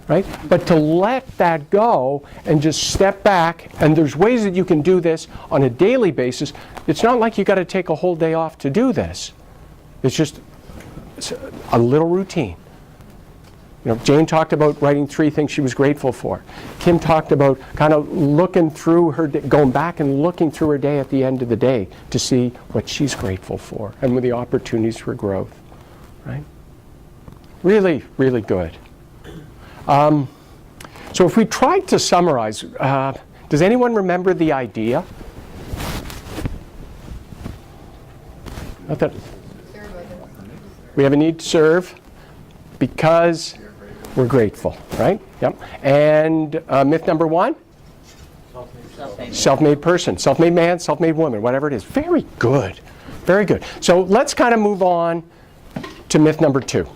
right? But to let that go and just step back, and there's ways that you can do this on a daily basis. It's not like you got to take a whole day off to do this. It's just a little routine. Jane talked about writing 3 things she was grateful for. Kim talked about kind of looking through her day, going back and looking through her day at the end of the day to see what she's grateful for and with the opportunities for growth, right? Really, really good. So if we tried to summarize, does anyone remember the idea? Not that we have a need to serve because we're grateful, right? Yep. And myth number 1? Self-made person, self-made man, self-made woman, whatever it is. Very good. Very good. So let's kind of move on to myth number 2.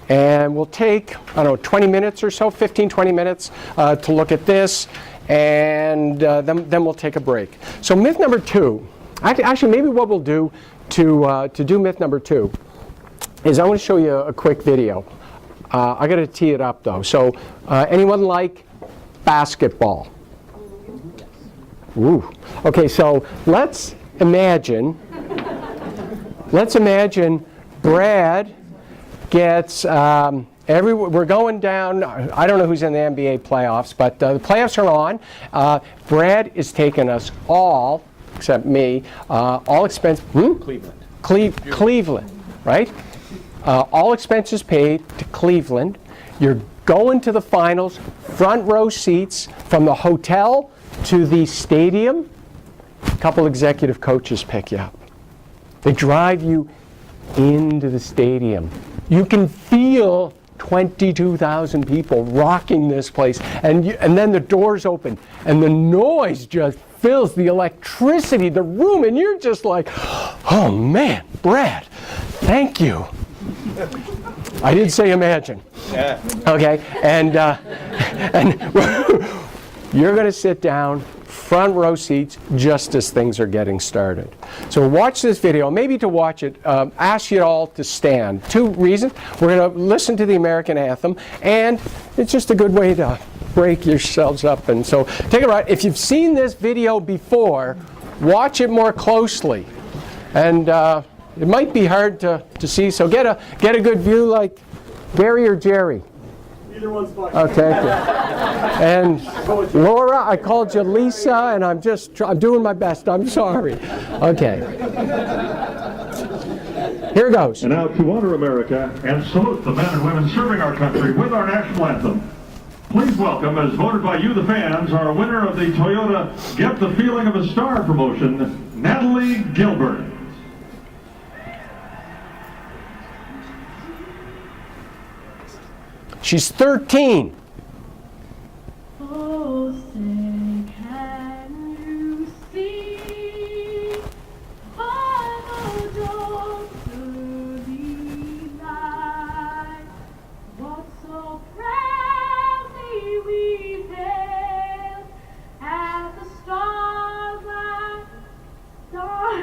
And we'll take, 20 minutes or so, 15, 20 minutes to look at this. And then we'll take a break. So myth number 2, actually maybe what we'll do to do myth number 2 is I want to show you a quick video. I got to tee it up though. So anyone like basketball? Ooh. Okay, so let's imagine Brad gets we're going down. I don't know who's in the NBA playoffs, but the playoffs are on. Brad is taking us all, except me, all expense. Cleveland, right? All expenses paid to Cleveland. You're going to the finals, front row seats from the hotel to the stadium. A couple executive coaches pick you up. They drive you into the stadium. You can feel 22,000 people rocking this place, and then the doors open, and the noise just fills the electricity, the room, and you're just like, oh man, Brad, thank you. I did say imagine. Yeah. Okay, and you're going to sit down, front row seats, just as things are getting started. So watch this video. Maybe to watch it, ask you all to stand. 2 reasons. We're going to listen to the American anthem, and it's just a good way to break yourselves up. And so take it right. If you've seen this video before, watch it more closely. And it might be hard to see, so get a good view like Gary or Jerry. Either one's fine. Okay. And Laura, I called you Lisa, and I'm doing my best. I'm sorry. Okay. Here goes. And now to honor America and salute the men and women serving our country with our national anthem. Please welcome, as voted by you, the fans, our winner of the Toyota Get the Feeling of a Star promotion, Natalie Gilbert. She's 13. Oh, say can you see by the dawn's early light what so proudly we hailed at the starlight dawn?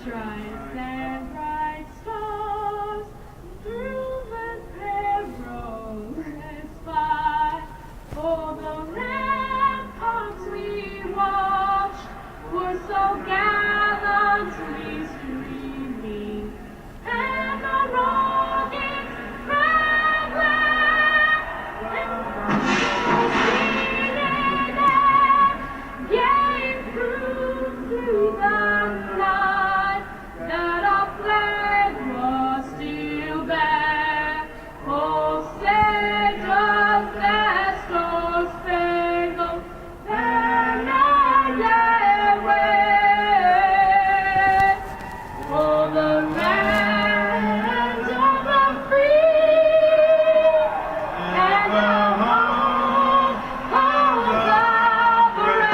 stripes and bright stars through the perilous fight. For the ramparts we watched were so gallantly streaming, and the rockets gave proof through the night that our flag was still there. Oh, say just as star-spangled banner yet wave for the land of the free and the home of the brave.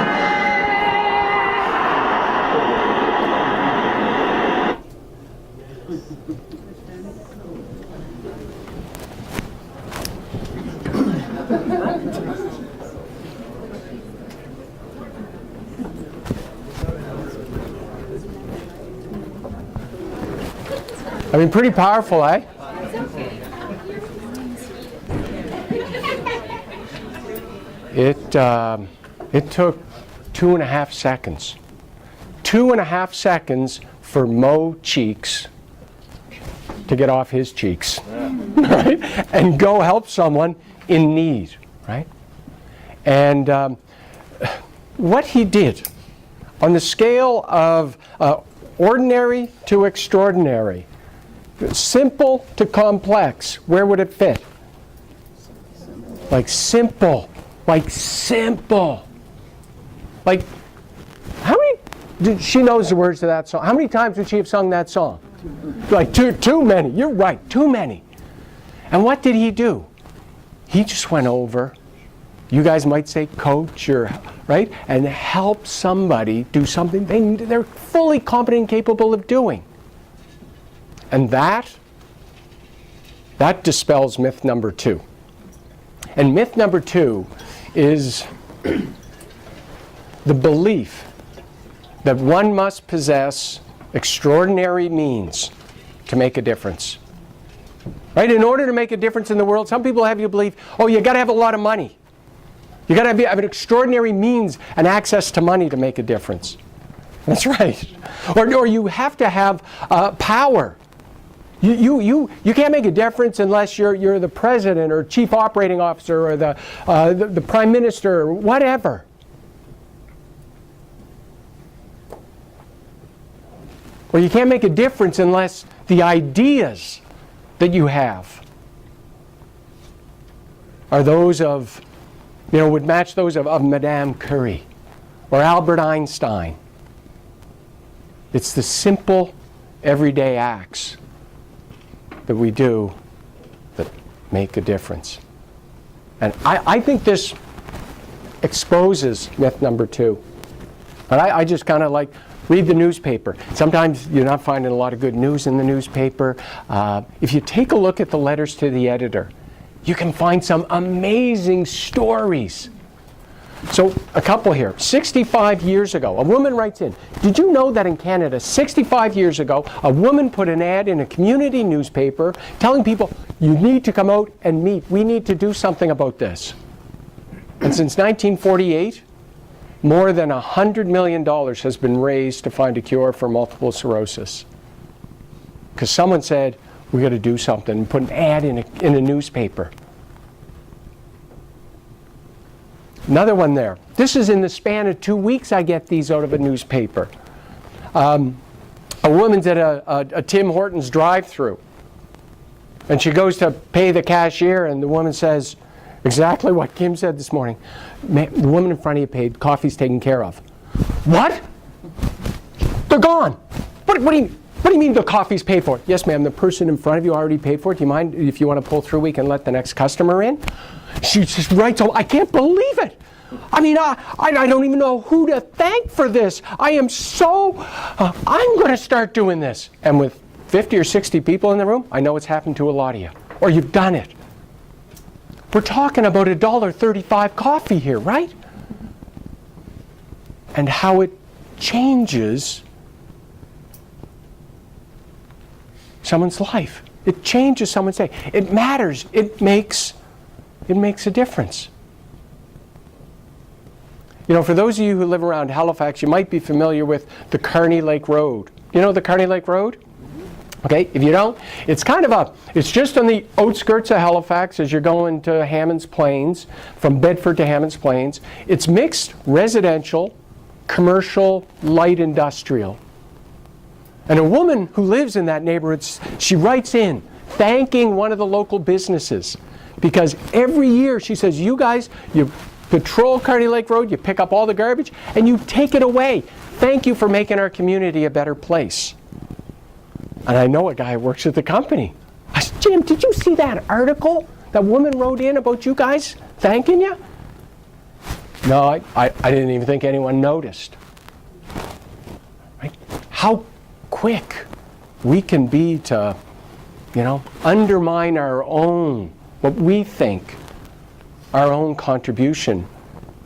I mean, pretty powerful, eh? It took 2.5 seconds. 2.5 seconds for Mo Cheeks to get off his cheeks, right? And go help someone in need, right? And what he did on the scale of ordinary to extraordinary, simple to complex, where would it fit? Like simple. Like simple. Like, how many, she knows the words to that song. How many times would she have sung that song? Like too many. You're right, too many. And what did he do? He just went over, you guys might say coach, or right, and help somebody do something they're fully competent and capable of doing. And that dispels myth number 2. And myth number 2 is the belief that one must possess extraordinary means to make a difference. Right? In order to make a difference in the world, some people have you believe, oh, you got to have a lot of money. You got to have an extraordinary means and access to money to make a difference. That's right. Or you have to have power. You can't make a difference unless you're the president or chief operating officer or the prime minister or whatever. Or you can't make a difference unless the ideas that you have are those of, would match those of Madame Curie or Albert Einstein. It's the simple, everyday acts that we do that make a difference. And I think this exposes myth number 2. But I just kind of like read the newspaper. Sometimes you're not finding a lot of good news in the newspaper. If you take a look at the letters to the editor, you can find some amazing stories. So a couple here. 65 years ago, a woman writes in, did you know that in Canada, 65 years ago, a woman put an ad in a community newspaper telling people, you need to come out and meet. We need to do something about this. And since 1948, more than $100 million has been raised to find a cure for multiple sclerosis. Because someone said, we got to do something, and put an ad in a newspaper. Another one there. This is in the span of 2 weeks I get these out of a newspaper. A woman's at a Tim Hortons drive-thru. And she goes to pay the cashier, and the woman says exactly what Kim said this morning. The woman in front of you paid, coffee's taken care of. What? They're gone. What do you mean the coffee's paid for? Yes, ma'am, the person in front of you already paid for it. Do you mind if you want to pull through, we can let the next customer in? She just writes, I can't believe it. I mean, I don't even know who to thank for this. I am so, I'm going to start doing this. And with 50 or 60 people in the room, I know it's happened to a lot of you. Or you've done it. We're talking about $1.35 coffee here, right? And how it changes someone's life. It changes someone's day. It matters. It makes a difference. You know, for those of you who live around Halifax, you might be familiar with the Kearney Lake Road. You know the Kearney Lake Road? Okay, if you don't, it's just on the outskirts of Halifax as you're going to Hammonds Plains, from Bedford to Hammonds Plains. It's mixed residential, commercial, light industrial. And a woman who lives in that neighborhood, she writes in thanking one of the local businesses because every year she says, you guys, you patrol Kearney Lake Road, you pick up all the garbage, and you take it away. Thank you for making our community a better place. And I know a guy who works at the company. I said, Jim, did you see that article that woman wrote in about you guys thanking you? No, I didn't even think anyone noticed. Right? How quick we can be to, undermine our own, what we think, our own contribution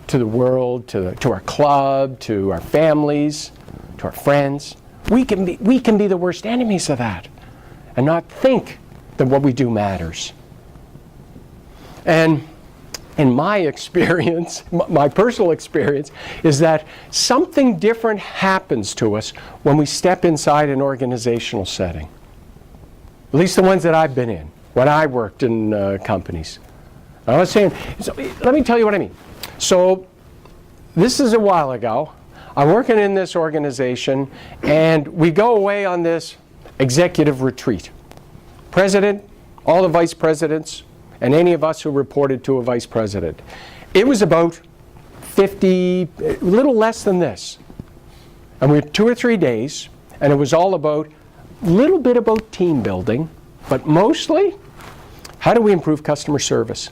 to the world, to our club, to our families, to our friends. We can be the worst enemies of that and not think that what we do matters. And in my experience, my personal experience, is that something different happens to us when we step inside an organizational setting. At least the ones that I've been in, when I worked in companies. I was saying, so let me tell you what I mean. So this is a while ago. I'm working in this organization, and we go away on this executive retreat. President, all the vice presidents, and any of us who reported to a vice president. It was about 50, a little less than this. And we had 2 or 3 days, and it was all about, a little bit about team building, but mostly, how do we improve customer service?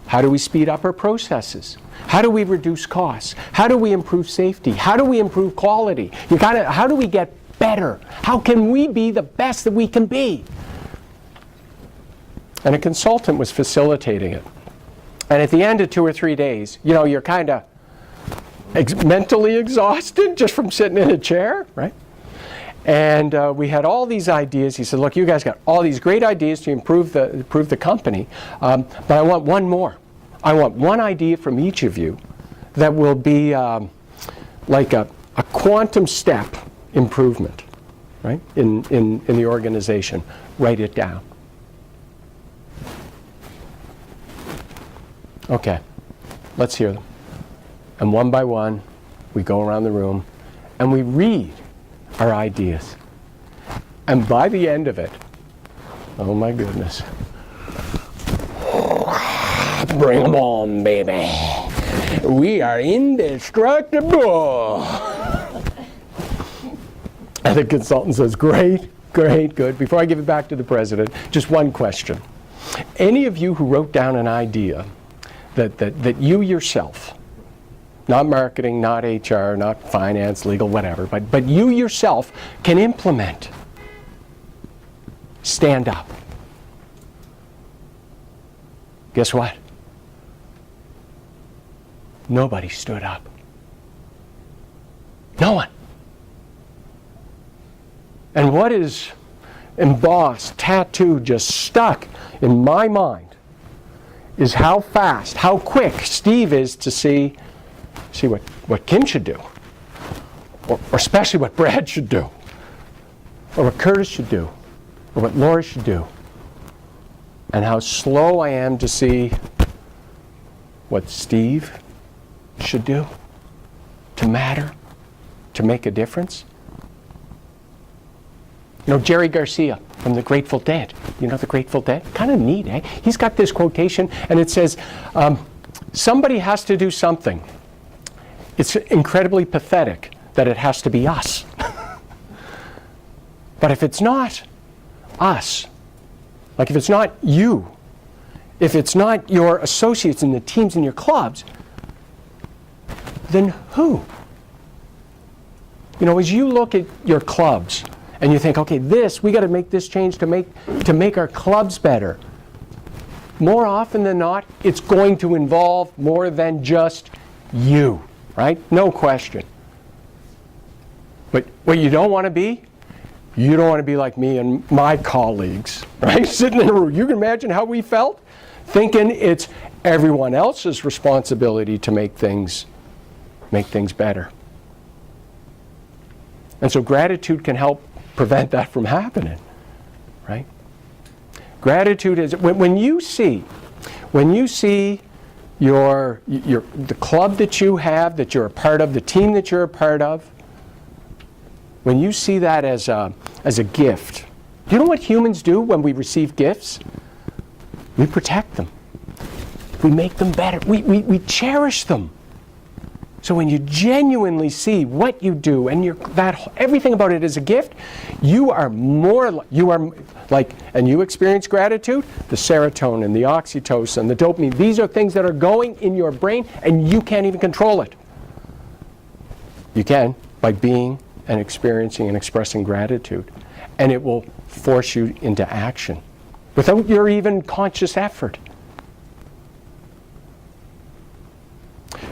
How do we speed up our processes? How do we reduce costs? How do we improve safety? How do we improve quality? How do we get better? How can we be the best that we can be? And a consultant was facilitating it. And at the end of 2 or 3 days, you're kind of mentally exhausted just from sitting in a chair, right? And we had all these ideas. He said, look, you guys got all these great ideas to improve the company, but I want one more. I want one idea from each of you that will be like a quantum step improvement, right, in the organization. Write it down. Okay, let's hear them. And one by one, we go around the room and we read our ideas. And by the end of it, oh my goodness, bring them on, baby. We are indestructible. And the consultant says, great, good. Before I give it back to the president, just one question. Any of you who wrote down an idea that you yourself, not marketing, not HR, not finance, legal, whatever, but you yourself can implement, stand up. Guess what? Nobody stood up. No one. And what is embossed, tattooed, just stuck in my mind is how fast, how quick Steve is to see what Kim should do, or especially what Brad should do, or what Curtis should do, or what Laura should do, and how slow I am to see what Steve should do to matter, to make a difference. Jerry Garcia from the Grateful Dead. The Grateful Dead? Kind of neat, eh? He's got this quotation, and it says, somebody has to do something. It's incredibly pathetic that it has to be us. But if it's not us, like if it's not you, if it's not your associates in the teams in your clubs, then who? As you look at your clubs, and you think, okay, we got to make this change to make our clubs better. More often than not, it's going to involve more than just you, right? No question. But what you don't want to be, You don't want to be like me and my colleagues, right? Sitting in a room. You can imagine how we felt? Thinking it's everyone else's responsibility to make things better. And so gratitude can help prevent that from happening, right? Gratitude is, when you see the club that you have, that you're a part of, the team that you're a part of, when you see that as a gift, do you know what humans do when we receive gifts? We protect them. We make them better. We cherish them. So when you genuinely see what you do and everything about it is a gift, you are like, and you experience gratitude, the serotonin, the oxytocin, the dopamine, these are things that are going in your brain and you can't even control it. You can by being and experiencing and expressing gratitude. And it will force you into action without your even conscious effort.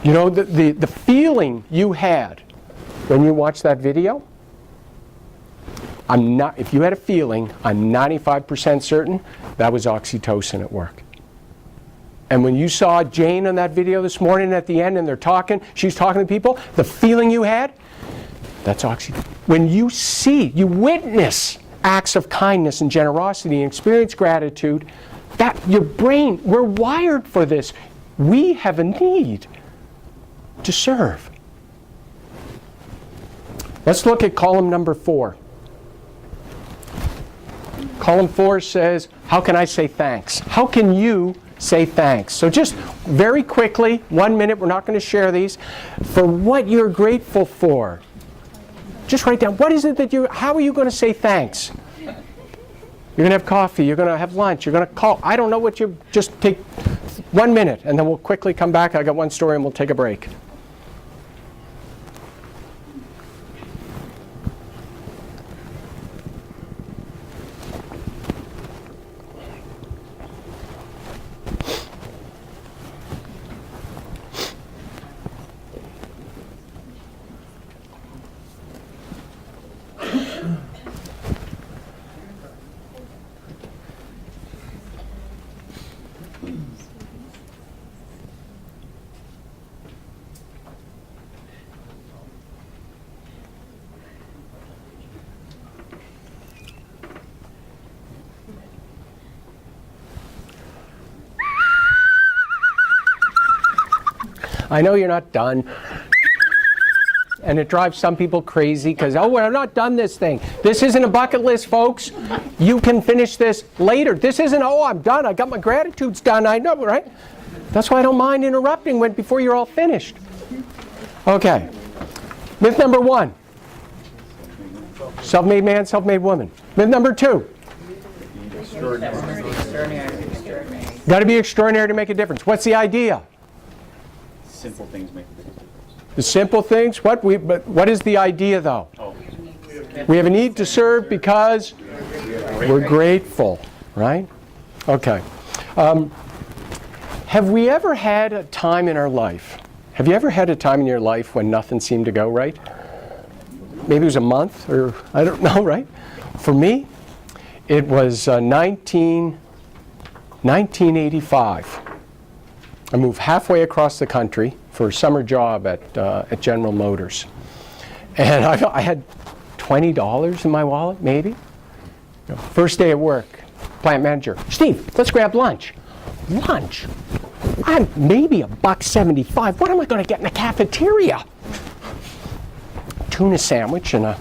You know, the feeling you had when you watched that video, if you had a feeling, I'm 95% certain that was oxytocin at work. And when you saw Jane on that video this morning at the end and she's talking to people, the feeling you had, that's oxytocin. When you witness acts of kindness and generosity and experience gratitude, that your brain, we're wired for this. We have a need to serve. Let's look at column number 4. Column 4 says, how can I say thanks? How can you say thanks? So just very quickly, 1 minute, we're not going to share these, for what you're grateful for. Just write down, what is it how are you going to say thanks? You're going to have coffee, you're going to have lunch, you're going to call, I don't know what just take 1 minute, and then we'll quickly come back. I got one story and we'll take a break. I know you're not done. And it drives some people crazy because, oh, we're not done this thing. This isn't a bucket list, folks. You can finish this later. This isn't, oh, I'm done. I got my gratitudes done. I know, right? That's why I don't mind interrupting before you're all finished. Okay. Myth number 1. Self-made man, self-made woman. Myth number 2. Got to be extraordinary to make a difference. What's the idea? Simple things make a big difference. The simple things? But what is the idea, though? Oh. We have a need to serve because we're grateful, right? Okay. Have we ever had a time in our life? Have you ever had a time in your life when nothing seemed to go right? Maybe it was a month, or I don't know, right? For me, it was 1985. I moved halfway across the country for a summer job at General Motors. And I had $20 in my wallet, maybe. First day at work, plant manager, Steve, let's grab lunch. Lunch? I'm maybe $1.75. What am I going to get in the cafeteria? Tuna sandwich and a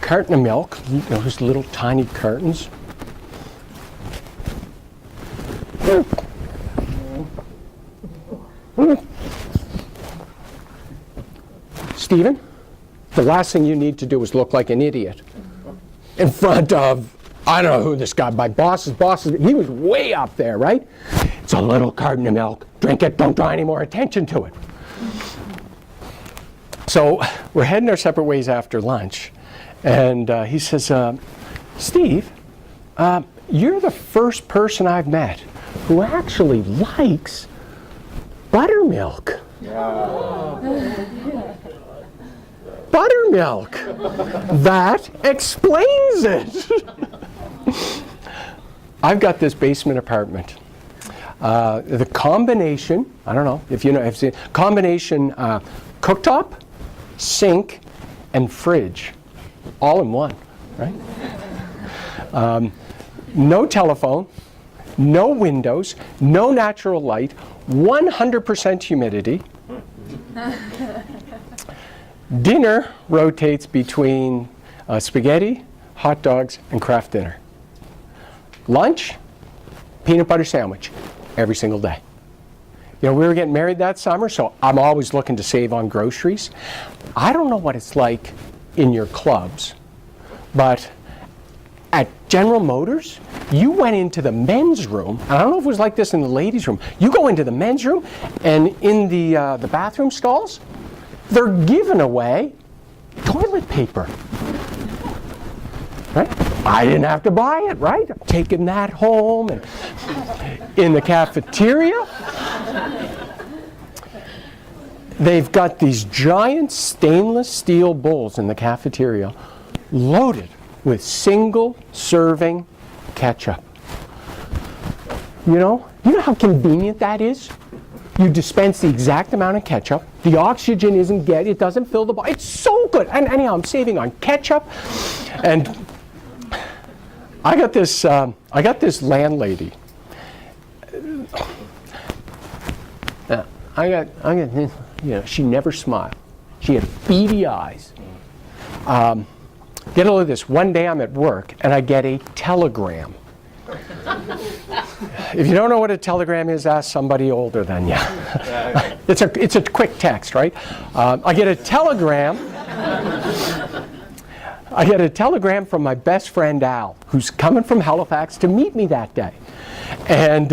carton of milk, those little tiny cartons. Stephen, the last thing you need to do is look like an idiot in front of, I don't know who this guy, my boss's boss, he was way up there, right? It's a little carton of milk. Drink it, don't draw any more attention to it. So we're heading our separate ways after lunch. And he says, Steve, you're the first person I've met who actually likes buttermilk. buttermilk. That explains it. I've got this basement apartment. The combination, I don't know if you know, I've seen combination cooktop, sink, and fridge, all in one, right? No telephone, no windows, no natural light, 100% humidity. Dinner rotates between spaghetti, hot dogs, and Kraft dinner. Lunch, peanut butter sandwich, every single day. You know, we were getting married that summer, so I'm always looking to save on groceries. I don't know what it's like in your clubs, but at General Motors, you went into the men's room, and I don't know if it was like this in the ladies' room. You go into the men's room, and in the bathroom stalls, they're giving away toilet paper. Right? I didn't have to buy it, right? I'm taking that home. And in the cafeteria, they've got these giant stainless steel bowls in the cafeteria loaded with single-serving ketchup. You know how convenient that is? You dispense the exact amount of ketchup. The oxygen it doesn't fill the bottle. It's so good. And anyhow, I'm saving on ketchup. And I got this landlady. She never smiled. She had beady eyes. Get a load of this. One day I'm at work and I get a telegram. If you don't know what a telegram is, ask somebody older than you. It's a quick text, right? I get a telegram. I get a telegram from my best friend Al, who's coming from Halifax to meet me that day. And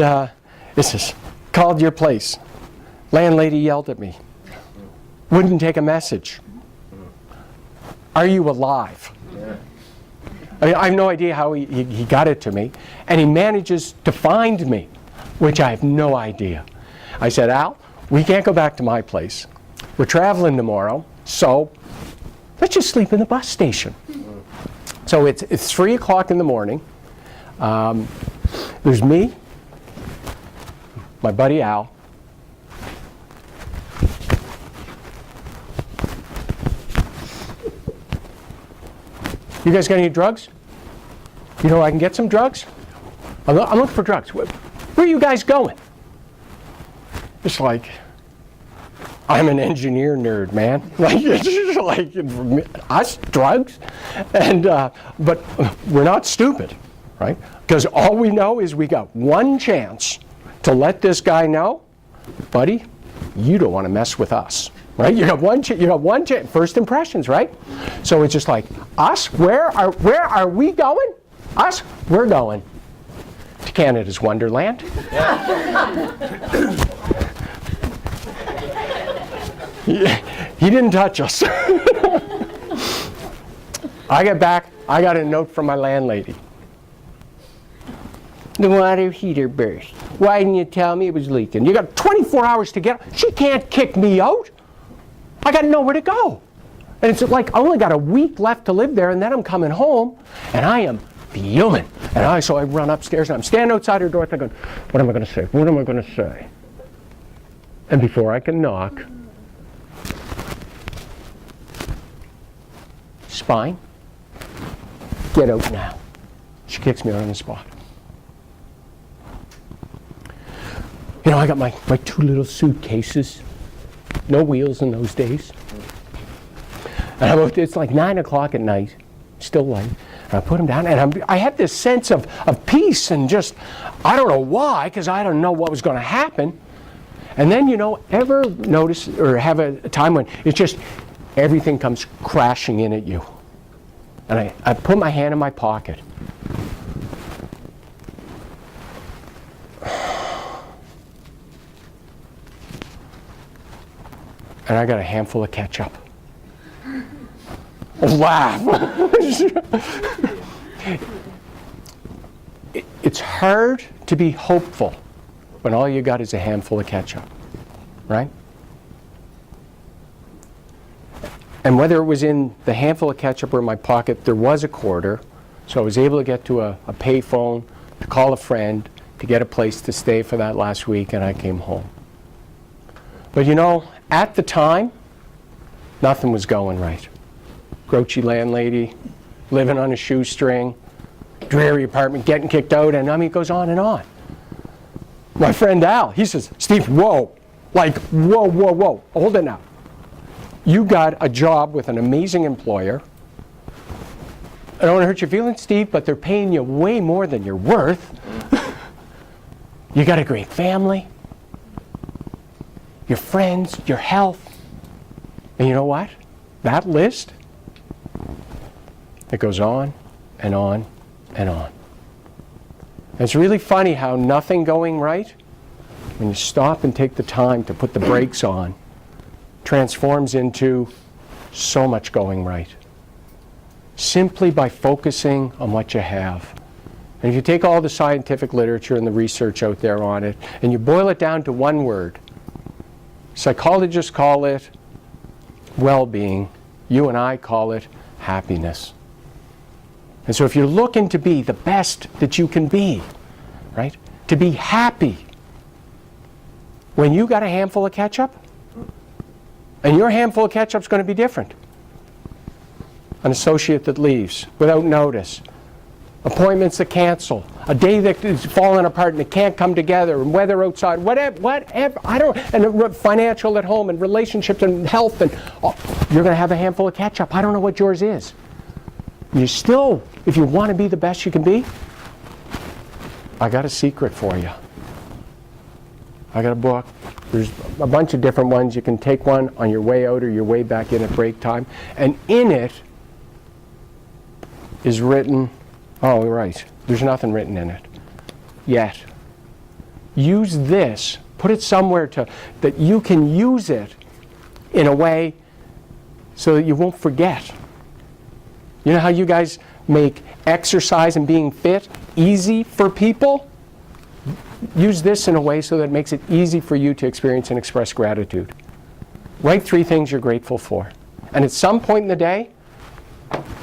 it says, called your place. Landlady yelled at me. Wouldn't take a message. Are you alive? I have no idea how he got it to me. And he manages to find me, which I have no idea. I said, Al, we can't go back to my place. We're traveling tomorrow, so let's just sleep in the bus station. So it's 3 o'clock in the morning. There's me, my buddy Al. You guys got any drugs? You know I can get some drugs? I'm looking for drugs. Where are you guys going? It's like, I'm an engineer nerd, man. Like us, drugs? And, but we're not stupid, right? Because all we know is we got one chance to let this guy know, buddy, you don't want to mess with us. Right? You got one chance, first impressions, right? So it's just like, us, where are we going? Us, we're going to Canada's Wonderland. He didn't touch us. I get back, I got a note from my landlady. The water heater burst. Why didn't you tell me it was leaking? You got 24 hours to get out. She can't kick me out. I got nowhere to go. And it's like I only got a week left to live there, and then I'm coming home, and I am fuming. And so I run upstairs, and I'm standing outside her door thinking, what am I going to say? What am I going to say? And before I can knock, Spine, get out now. She kicks me out on the spot. You know, I got my 2 little suitcases. No wheels in those days. And it's like 9 o'clock at night, still light. And I put them down, and I had this sense of peace and just, I don't know why, because I don't know what was going to happen. And then, ever notice or have a time when it's just everything comes crashing in at you. And I put my hand in my pocket. And I got a handful of ketchup. Laugh. It's hard to be hopeful when all you got is a handful of ketchup, right? And whether it was in the handful of ketchup or in my pocket, there was a quarter. So I was able to get to a pay phone, to call a friend, to get a place to stay for that last week, and I came home. But you know, at the time, nothing was going right. Grouchy landlady, living on a shoestring, dreary apartment, getting kicked out, and I mean, it goes on and on. My friend Al, he says, Steve, whoa, like, whoa, whoa, whoa, hold it now. You got a job with an amazing employer. I don't want to hurt your feelings, Steve, but they're paying you way more than you're worth. You got a great family, your friends, your health. And you know what? That list, it goes on and on and on. And it's really funny how nothing going right, when you stop and take the time to put the brakes on, transforms into so much going right. Simply by focusing on what you have. And if you take all the scientific literature and the research out there on it, and you boil it down to one word, psychologists call it well-being, you and I call it happiness. And so if you're looking to be the best that you can be, right, to be happy, when you got a handful of ketchup, and your handful of ketchup's going to be different. An associate that leaves without notice, appointments that cancel, a day that is falling apart and it can't come together, and weather outside, whatever, I don't, and financial at home, and relationships, and health, and you're going to have a handful of ketchup. I don't know what yours is. You still, if you want to be the best you can be, I got a secret for you. I got a book. There's a bunch of different ones. You can take one on your way out or your way back in at break time. And in it is written, oh, right, there's nothing written in it yet. Use this, put it somewhere that you can use it in a way so that you won't forget. You know how you guys make exercise and being fit easy for people? Use this in a way so that it makes it easy for you to experience and express gratitude. Write 3 things you're grateful for. And at some point in the day,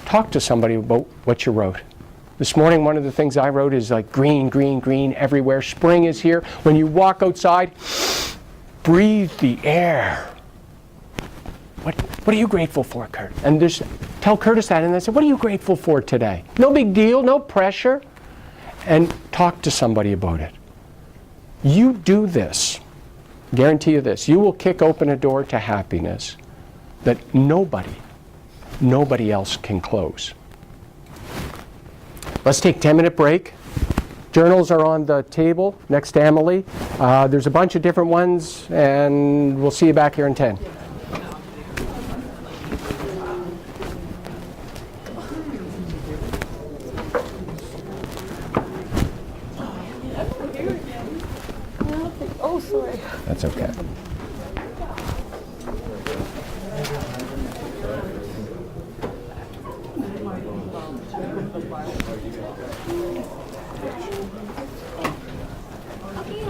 talk to somebody about what you wrote. This morning, one of the things I wrote is like green, green, green everywhere. Spring is here. When you walk outside, breathe the air. What are you grateful for, Kurt? And just tell Curtis that, and then say, what are you grateful for today? No big deal, no pressure. And talk to somebody about it. You do this, guarantee you this, you will kick open a door to happiness that nobody else can close. Let's take a 10-minute break. Journals are on the table next to Emily. There's a bunch of different ones, and we'll see you back here in 10. Oh, sorry. That's okay.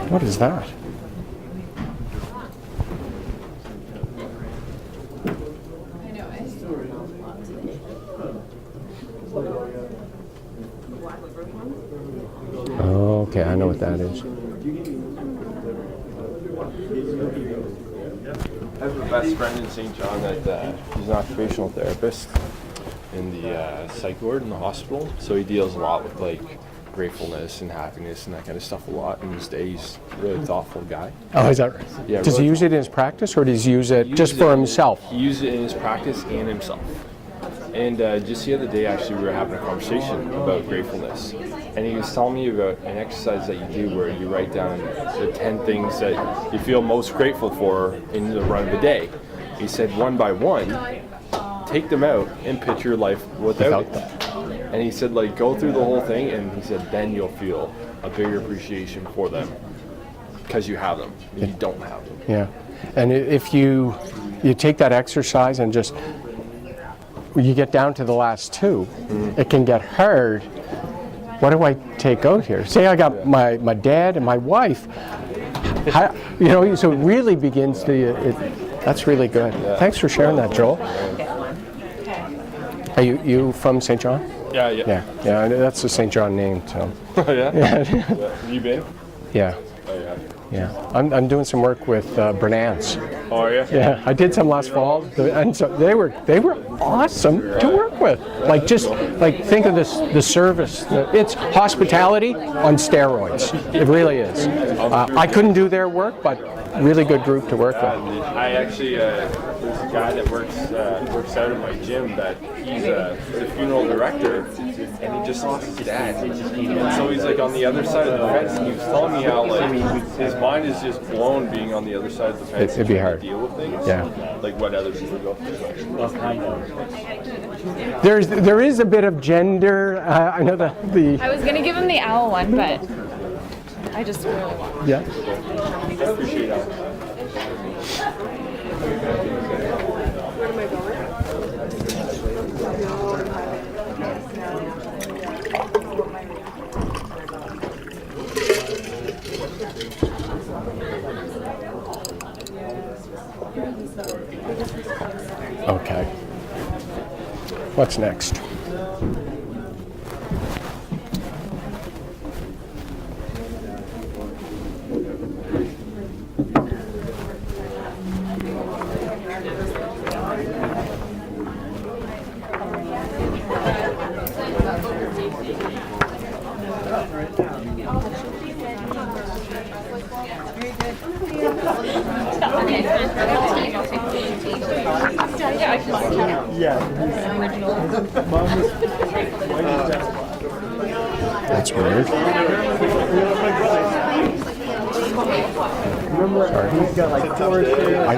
What is that? Oh, okay, I know what that is. I have a best friend in St. John that he's an occupational therapist in the psych ward in the hospital. So he deals a lot with like gratefulness and happiness and that kind of stuff a lot in his day. He's a really thoughtful guy. Oh, is that right? Yeah. Does he use it in his practice, or does he use it just for himself? He uses it in his practice and himself. And just the other day, actually, we were having a conversation about gratefulness. And he was telling me about an exercise that you do where you write down the 10 things that you feel most grateful for in the run of the day. He said one by one, take them out and picture your life without it. And he said, like, go through the whole thing, and he said, then you'll feel a bigger appreciation for them because you have them, and you don't have them. Yeah. And if you take that exercise and just, you get down to the last 2, it can get hard. What do I take out here? Say I got my dad and my wife. So it really begins to, that's really good. Yeah. Thanks for sharing that, Joel. Are you from St. John? Yeah, yeah. Yeah, that's the St. John name, so. Oh, yeah? Yeah. Have you been? Yeah. Oh, yeah. Yeah, I'm doing some work with Bernan's. Oh, are you? Yeah, I did some last fall, and so they were awesome to work with. Like think of this, the service. It's hospitality on steroids. It really is. I couldn't do their work, but really good group to work with. I actually, there's a guy that works out in my gym that he's a funeral director, and he just lost his dad. And so he's like on the other side of the fence, and he was telling me how like his mind is just blown being on the other side of the fence. It'd be hard. To deal with things. Yeah. Like what other people go through. Well, kind of. There is a bit of gender. I know the. I was gonna give him the owl one, but I just really want. Yeah. I appreciate that. Where am I going? Okay. What's next? That's weird.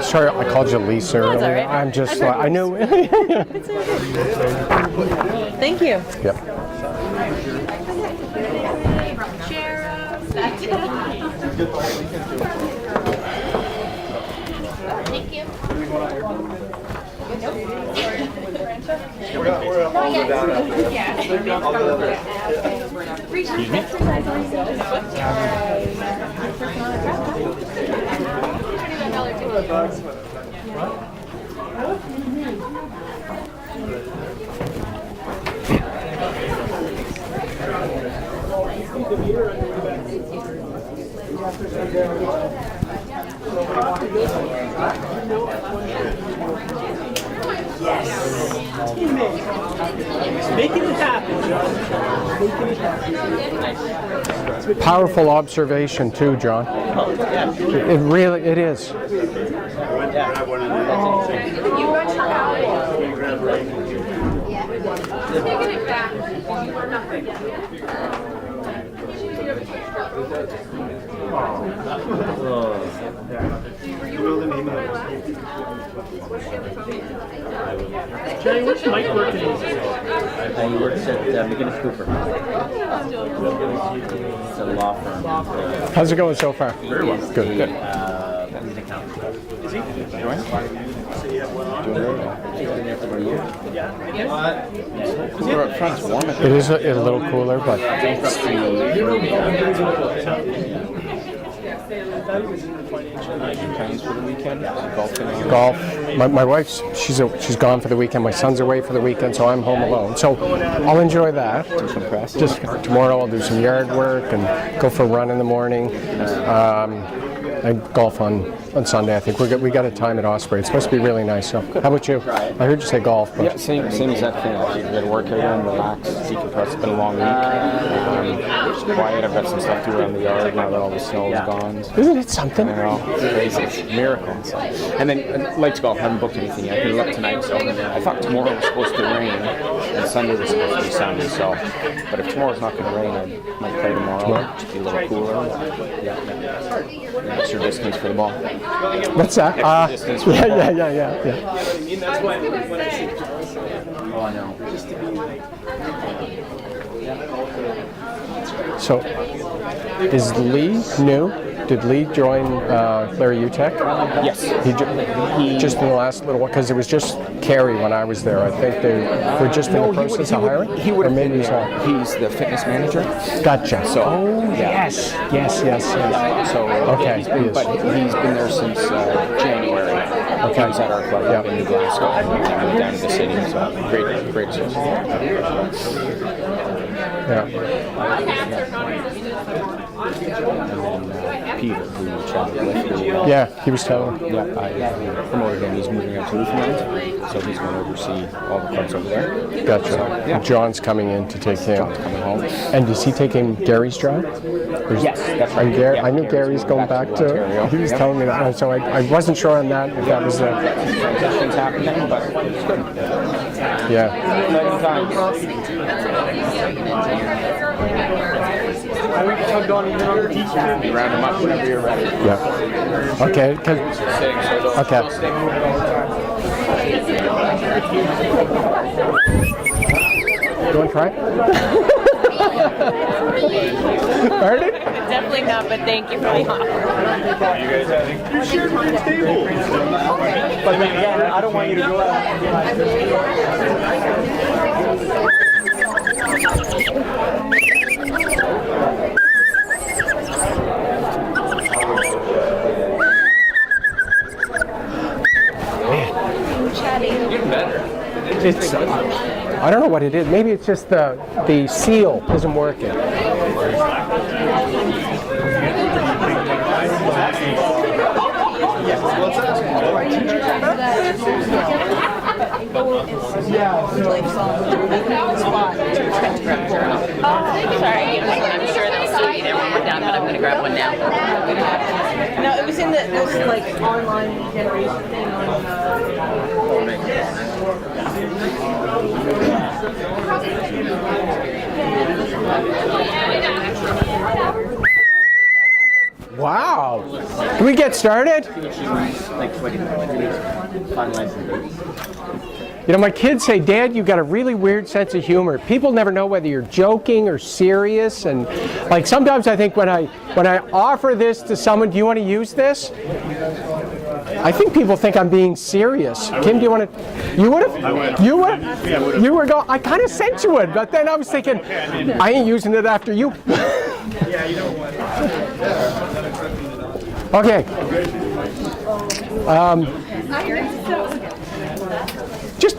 Sorry, I called you Lisa earlier. all right. I'm just like, I know. Thank you. Yep. Thank you. Excuse me? Making it happen. Powerful observation too, John. It really, it is. Taking it back. Jerry, which mic work is I worked at McGinnis Cooper. It's a law firm. How's it going so far? Very well. Good, good. He's an accountant. Is he? He's been there for about a year. Cooler up front's warm. It is a little cooler, but Plans for the weekend? Golfing? golf. My wife's she's gone for the weekend. My son's away for the weekend, so I'm home alone. So I'll enjoy that. Just tomorrow I'll do some yard work and go for a run in the morning. I golf on Sunday. I think we got a time at Osprey. It's supposed to be really nice. So how about you? I heard you say golf. But Yeah, same exact thing. Actually, got to work out and relax, decompress. It's been a long week. It's quiet. I've got some stuff to do around the yard now that all the snow is gone. Isn't it something? You know, it's crazy. It's a miracle. So. And then I'd like to golf. I haven't booked anything yet. We're up tonight, so I thought tomorrow was supposed to rain and Sunday was supposed to be sunny. So, but if tomorrow's not going to rain, I might play tomorrow. Just be a little cooler. Yeah. Extra distance for the ball. What's that? Distance for the ball. Yeah. That's why when I say Oh, I know. just to be like, So is Lee new? Did Lee join Larry UTech? Yes. He just in the last little while, because it was just Carrie when I was there. I think they were just in the process of hiring. He would or have maybe been he's there. not. He's the fitness manager. Gotcha. So, yes. So Okay, he's been, he is. but he's been there since January. Okay. He's at our club up in Glasgow. I moved down to the city, so great associate. Yeah. And then Peter, who traveled with really well. Yeah, he was telling me. Yeah, I promoted him. He's moving out to Newfoundland, so he's going to oversee all the clubs over there. Gotcha. So, yeah. John's coming in to take him. John's coming home. And is he taking Gary's job? Yes, that's right. And I knew Gary's going back to. Ontario. He was telling me that, so I wasn't sure on that if that was the. Transition's happening, but it's good. Yeah. Exciting times. I think it's how Don even on the teacher. You round them up whenever you're ready. Yeah. Okay. Okay. You want to try? Pardon? Definitely not, but thank you for the offer. You guys having? You're sharing my table. But then again, I don't want you to go out. Getting better. It's. I don't know what it is. Maybe it's just the seal isn't working. Sorry, I'm sure they'll still eat everyone down, but I'm going to grab one now. No, it was in this like online generation thing on Wow. Can we get started? You know, my kids say, Dad, you've got a really weird sense of humor. People never know whether you're joking or serious. And like sometimes I think when I offer this to someone, do you want to use this? I think people think I'm being serious. Kim, do you want to? You would have? I would. You would? You were going, I kind of sent you would, but then I was thinking, I ain't using it after you. Yeah, you know what? Okay. Just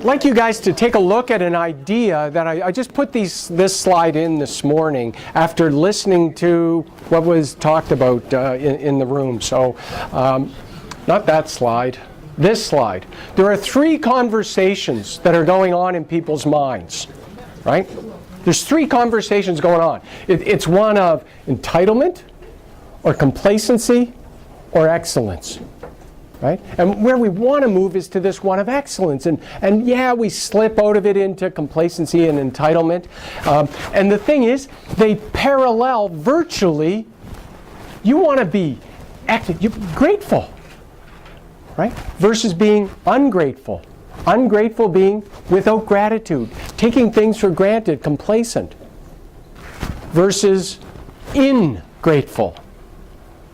like you guys to take a look at an idea that I just put this slide in this morning after listening to what was talked about in the room. So not that slide, this slide. There are 3 conversations that are going on in people's minds, right? There's 3 conversations going on. It's one of entitlement or complacency or excellence. Right? And where we want to move is to this one of excellence. And yeah, we slip out of it into complacency and entitlement. And the thing is, they parallel virtually. You want to be grateful, right? Versus being ungrateful. Ungrateful being without gratitude, taking things for granted, complacent. Versus ingrateful,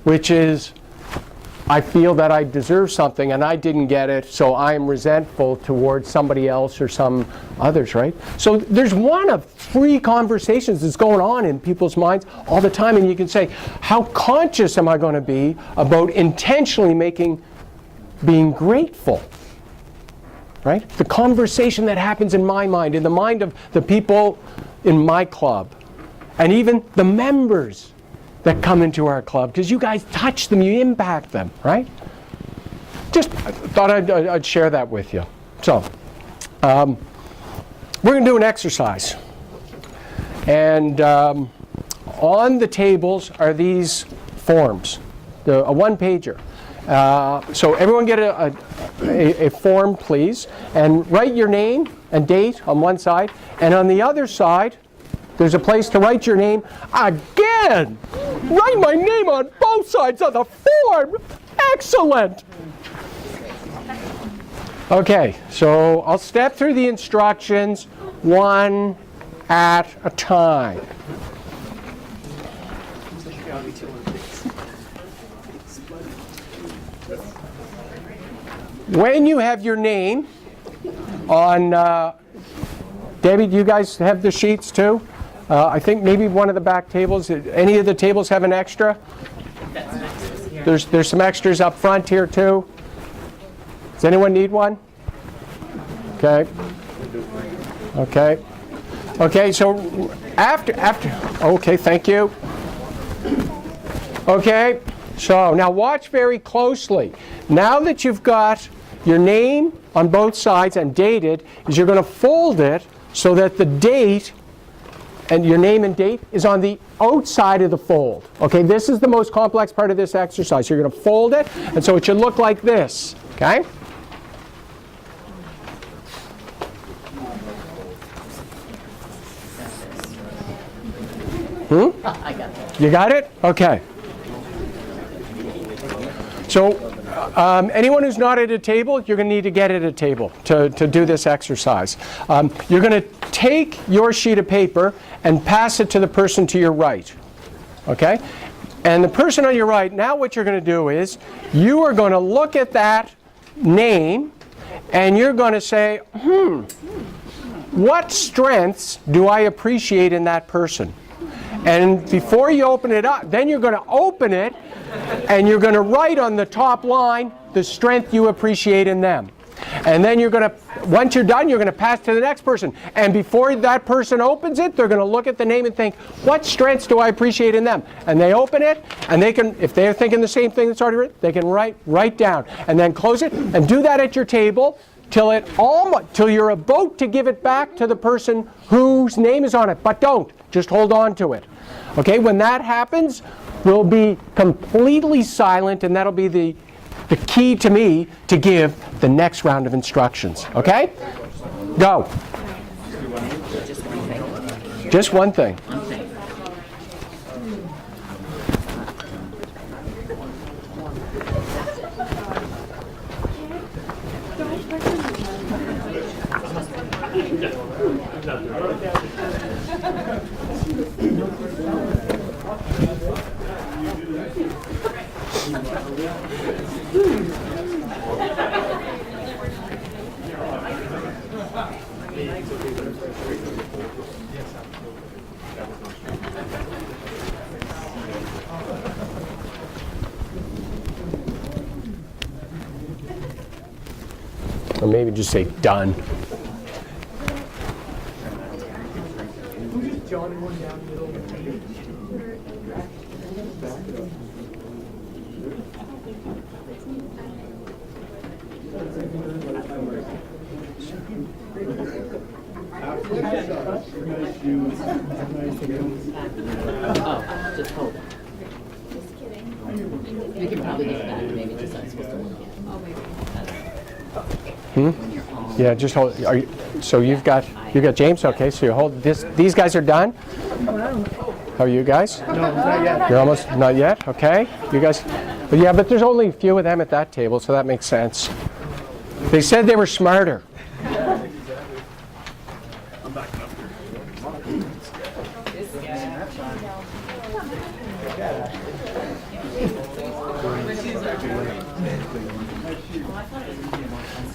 which is I feel that I deserve something and I didn't get it, so I am resentful towards somebody else or some others, right? So there's one of 3 conversations that's going on in people's minds all the time, and you can say, how conscious am I going to be about intentionally being grateful, right? The conversation that happens in my mind, in the mind of the people in my club, and even the members that come into our club, because you guys touch them, you impact them, right? Just thought I'd share that with you. So, we're going to do an exercise. And on the tables are these forms, a one-pager. So everyone get a form, please, and write your name and date on one side, and on the other side, there's a place to write your name again. Write my name on both sides of the form. Excellent. Okay, so I'll step through the instructions one at a time. When you have your name on, Debbie, do you guys have the sheets too? I think maybe one of the back tables, any of the tables have an extra? There's some extras up front here too. Does anyone need one? Okay. Okay. Okay, so okay, thank you. Okay, so now watch very closely. Now that you've got your name on both sides and dated, is you're going to fold it so that the date and your name and date is on the outside of the fold. Okay, this is the most complex part of this exercise. You're going to fold it, and so it should look like this. Okay? I got that. You got it? Okay. So anyone who's not at a table, you're going to need to get at a table to do this exercise. You're going to take your sheet of paper and pass it to the person to your right. Okay? And the person on your right, now what you're going to do is you are going to look at that name and you're going to say, what strengths do I appreciate in that person? And before you open it up, then you're going to open it and you're going to write on the top line the strength you appreciate in them. And then you're going to, once you're done, you're going to pass to the next person. And before that person opens it, they're going to look at the name and think, what strengths do I appreciate in them? And they open it, and they can, if they're thinking the same thing that's already written, they can write down. And then close it, and do that at your table till you're about to give it back to the person whose name is on it. But don't. Just hold on to it. Okay, when that happens, we'll be completely silent, and that'll be the key to me to give the next round of instructions. Okay? Go. Just one thing. Or maybe just say done. Oh, just hold it. Just kidding. You can probably get that. Maybe just not supposed to look at. Yeah, just hold. So you got James. Okay, so you hold this. These guys are done. How are you guys? No, not yet. You're almost not yet. Okay, you guys. But yeah, but there's only a few of them at that table, so that makes sense. They said they were smarter.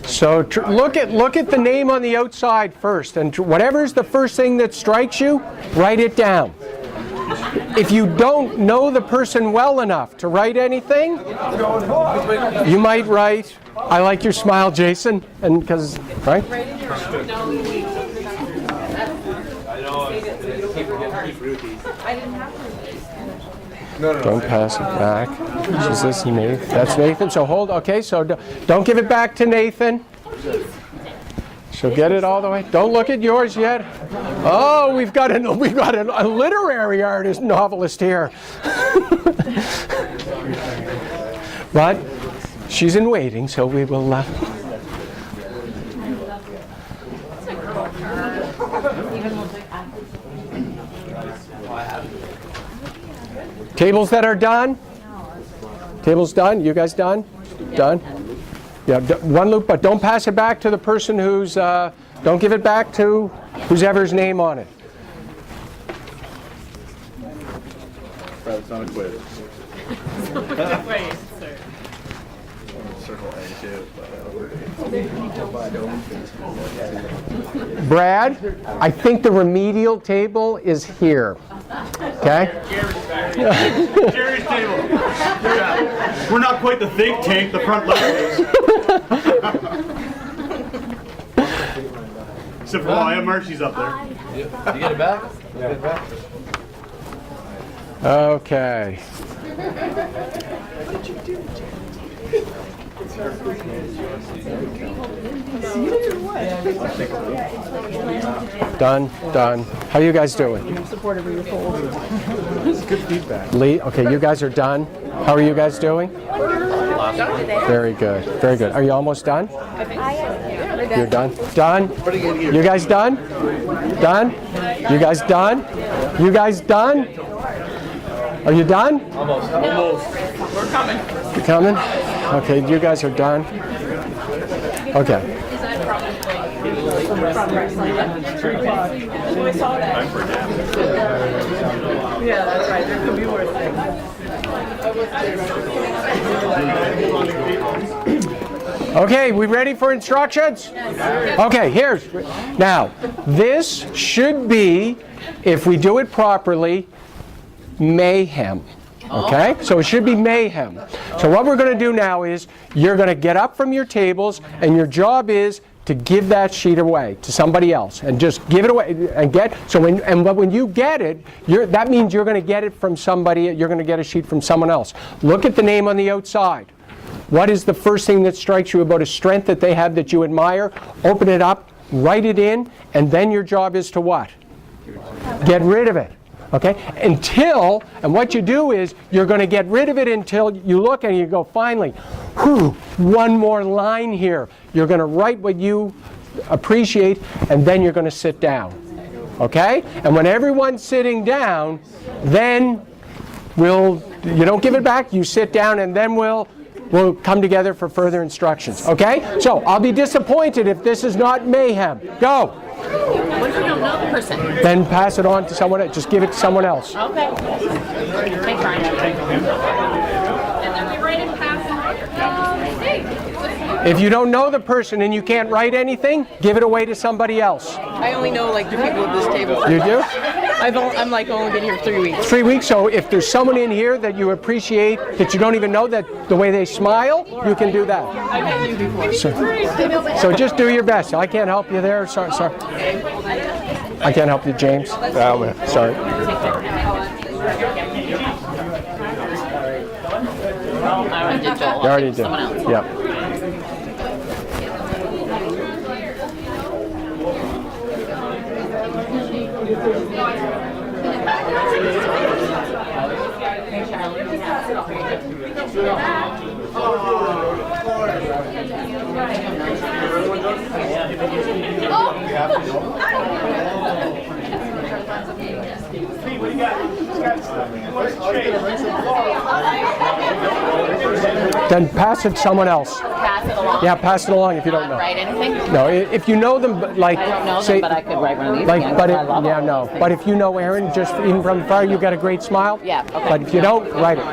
So look at the name on the outside first, and whatever's the first thing that strikes you, write it down. If you don't know the person well enough to write anything, you might write, "I like your smile, Jason," and because right. Don't pass it back. Is this Nathan? That's Nathan. So hold. Okay. So don't give it back to Nathan. She'll get it all the way. Don't look at yours yet. Oh, we've got a literary artist, novelist here. But she's in waiting, so we will. Tables that are done? Tables done? You guys done? Done? Yeah, one loop, but don't pass it back to the person who's, don't give it back to whoever's name on it. It's not a quiz. Circle A too. Brad, I think the remedial table is here. Okay? Jerry's table. Yeah. We're not quite the think tank, the front level. Except for, I have Marcy's up there. You get it back? Yeah. Get it back. Okay. Done, done. How you guys doing? Supportive of your poll. It's good feedback. Lee, okay, you guys are done. How are you guys doing? Very good, very good. Are you almost done? You're done? Done? You guys done? Done? You guys done? You guys done? Are you done? Almost. Almost. We're coming. You coming? Okay, you guys are done. Okay. Yeah, that's right. There could be worse things. Okay, we ready for instructions? Okay, here's, now, this should be, if we do it properly, mayhem. Okay? So it should be mayhem. So what we're going to do now is, you're going to get up from your tables, and your job is to give that sheet away to somebody else, and just give it away and get. So when you get it, that means you're going to get it from somebody. You're going to get a sheet from someone else. Look at the name on the outside. What is the first thing that strikes you about a strength that they have that you admire? Open it up, write it in, and then your job is to what? Get rid of it. Okay? Until, and what you do is, you're going to get rid of it until you look and you go, finally, whew, one more line here. You're going to write what you appreciate, and then you're going to sit down. Okay? And when everyone's sitting down, then you don't give it back, you sit down, and then we'll come together for further instructions. Okay? So, I'll be disappointed if this is not mayhem. Go! What if you don't know the person? Then pass it on to someone else. Just give it to someone else. Okay. Thanks, Ryan. And then we write and pass. If you don't know the person and you can't write anything, give it away to somebody else. I only know like the people at this table. You do? I'm like only been here 3 weeks. 3 weeks, so if there's someone in here that you appreciate, that you don't even know, that the way they smile, you can do that. I've met you before. So just do your best. I can't help you there. Sorry. I can't help you, James. Sorry. I already did Joel. You already did. Someone else. Yeah. Then pass it to someone else. Pass it along. Yeah, pass it along if you don't know. Write anything? No, if you know them, like I don't know say, them, but I could write one of these. like, again, but 'cause I love all no. these things. But if you know Aaron, just even from far, you got a great smile. Yeah. Okay. But if you don't, write it.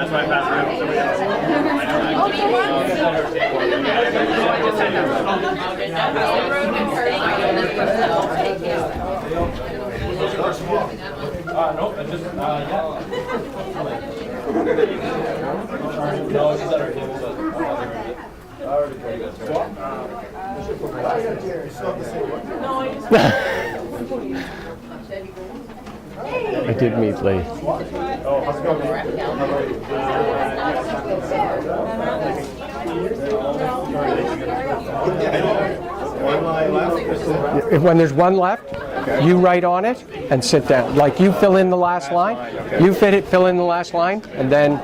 That's why I passed around to somebody else. Nope, I just, No, she's at her table, but I already told you I did meet Lee. Oh, how's it When there's one left, you write on it and sit down. Like you fill in the last line, you fill in the last line, and then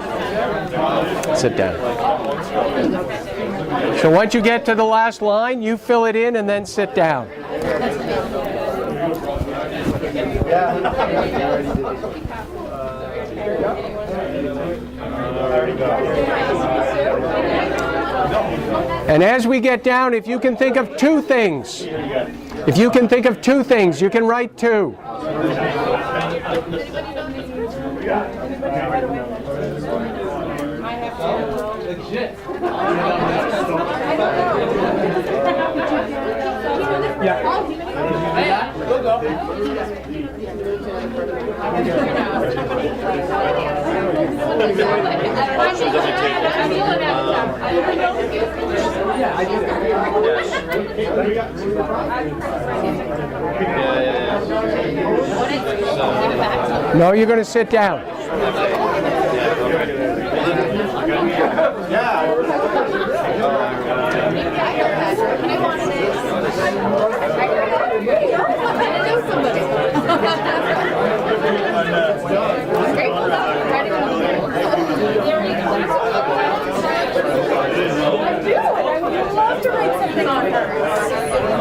sit down. So once you get to the last line, you fill it in and then sit down. And as we get down, if you can think of two things, you can write two. No, you're going to sit down.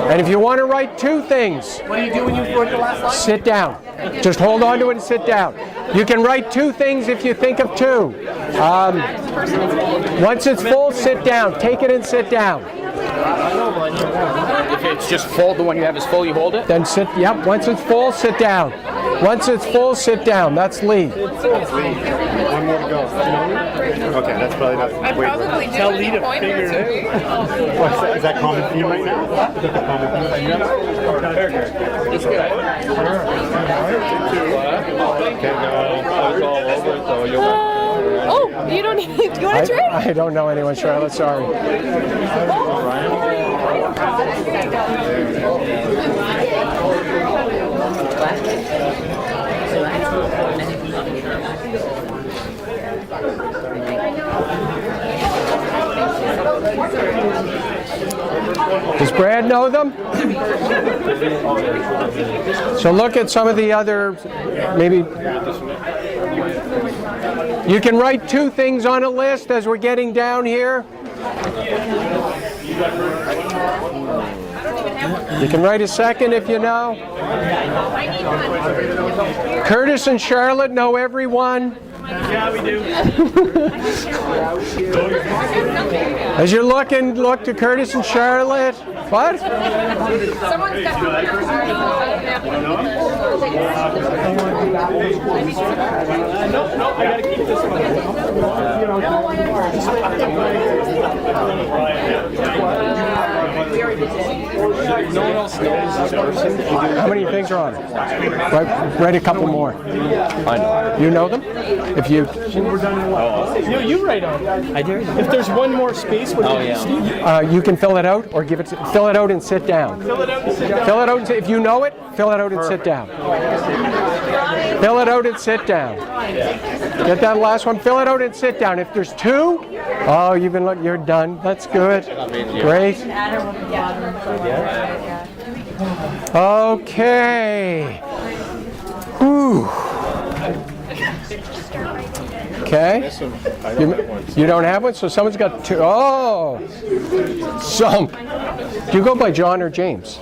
And if you want to write two things, What do you do when you write the last line? sit down. Just hold on to it and sit down. You can write two things if you think of two. Once it's full, sit down. Take it and sit down. If it's just full, the one you have is full, you hold it? Then sit, yep, once it's full, sit down. Once it's full, sit down. That's Lee. One more to go. Okay, that's probably not. I probably Tell do Lee to figure it out. Is that common theme right now? Is that the common theme right now? It's good. Oh, you don't need, do you want to try? I don't know anyone, Charlotte, sorry. Does Brad know them? So look at some of the other, maybe. You can write two things on a list as we're getting down here. You can write a second if you know. Curtis and Charlotte know everyone. Yeah, we do. As you're looking, look to Curtis and Charlotte. What? Someone's got No, I gotta keep this one. No one else knows this person. How many things are on it? Write a couple more. I know. You know them? If you. No, you write on it. I do. If there's one more space, what do you do? You can fill it out or fill it out and sit down. Fill it out and sit down. Fill it out and if you know it, fill it out and sit down. Fill it out and sit down. Get that last one, fill it out and sit down. If there's two, oh, you're done. That's good. Great. Okay. Whew. Okay. You don't have one, so someone's got two. Oh, some. Do you go by John or James?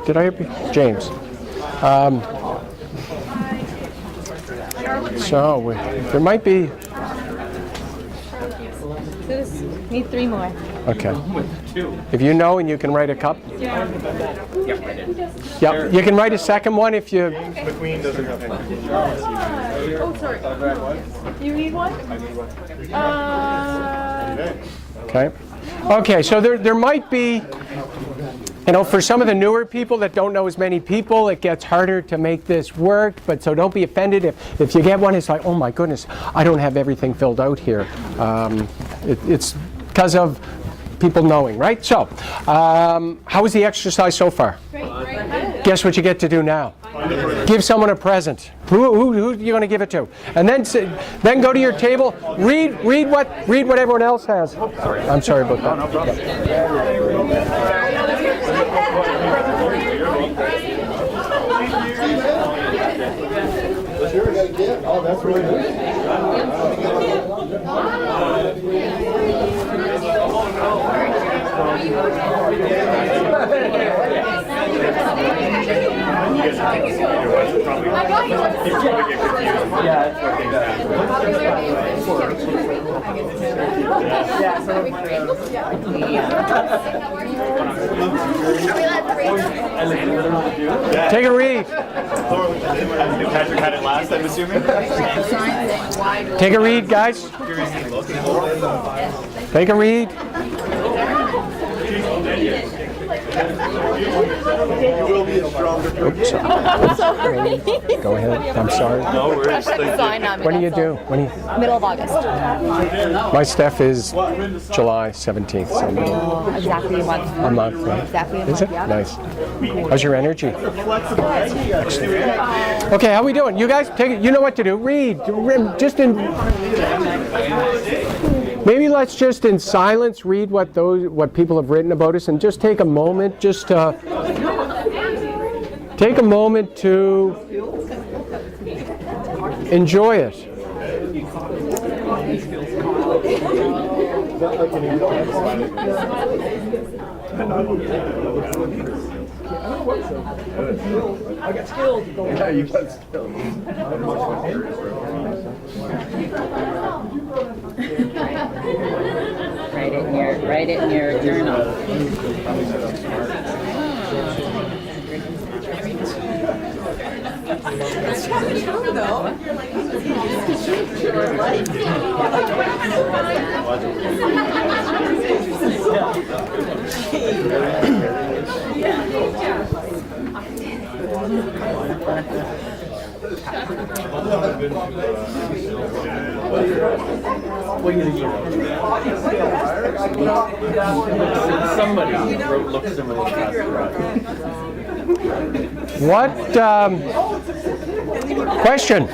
Did I hear James? So there might be. Need 3 more. Okay. If you know and you can write a cup. Yeah, I did. Yep. You can write a second one if you. The queen doesn't have any. Oh, sorry. You need one? Okay. Okay, so there might be, you know, for some of the newer people that don't know as many people, it gets harder to make this work, but so don't be offended if you get one, it's like, oh my goodness, I don't have everything filled out here. It's because of people knowing, right? So, how was the exercise so far? Great. Guess what you get to do now? Give someone a present. Who are you going to give it to? And then go to your table. Read what everyone else has. I'm sorry about that. Oh, that's really good. Take a read. Patrick had it last, I'm assuming. Take a read, guys. Take a read. You will be a stronger. Oops. Sorry. Go ahead. I'm sorry. No worries. When do you do? Middle of August. My stuff is July 17th. So Exactly a month. a month, right? Exactly a Is month, it? yeah. Nice. How's your energy? Okay, how we doing? You guys, take it. You know what to do. Read. Just in. Maybe let's just in silence read what people have written about us, and just take a moment, just to take a moment to enjoy it. I got skilled. Yeah, you got skilled. Write it in your journal. Somebody wrote look similar to What question?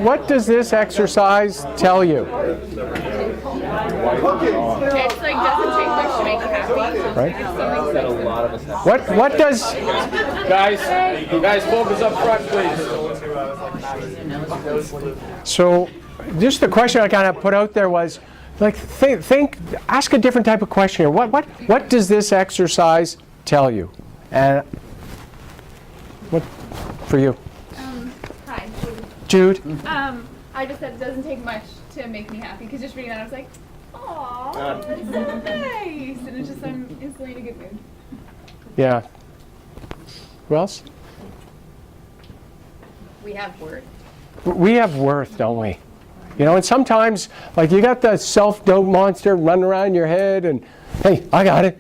What does this exercise tell you? It's like doesn't take much to make you happy. Right? That a lot of us have. What does Guys, focus up front, please. so? Just the question I kind of put out there was, like, ask a different type of question here. What does this exercise tell you? And what for you? Hi. Jude? I just said it doesn't take much to make me happy, because just reading that I was like, aw, that's so nice. And it's just, I'm instantly in a good mood. Yeah. Who else? We have worth. We have worth, don't we? You know, and sometimes, like, you got the self-doubt monster running around your head, and hey, I got it.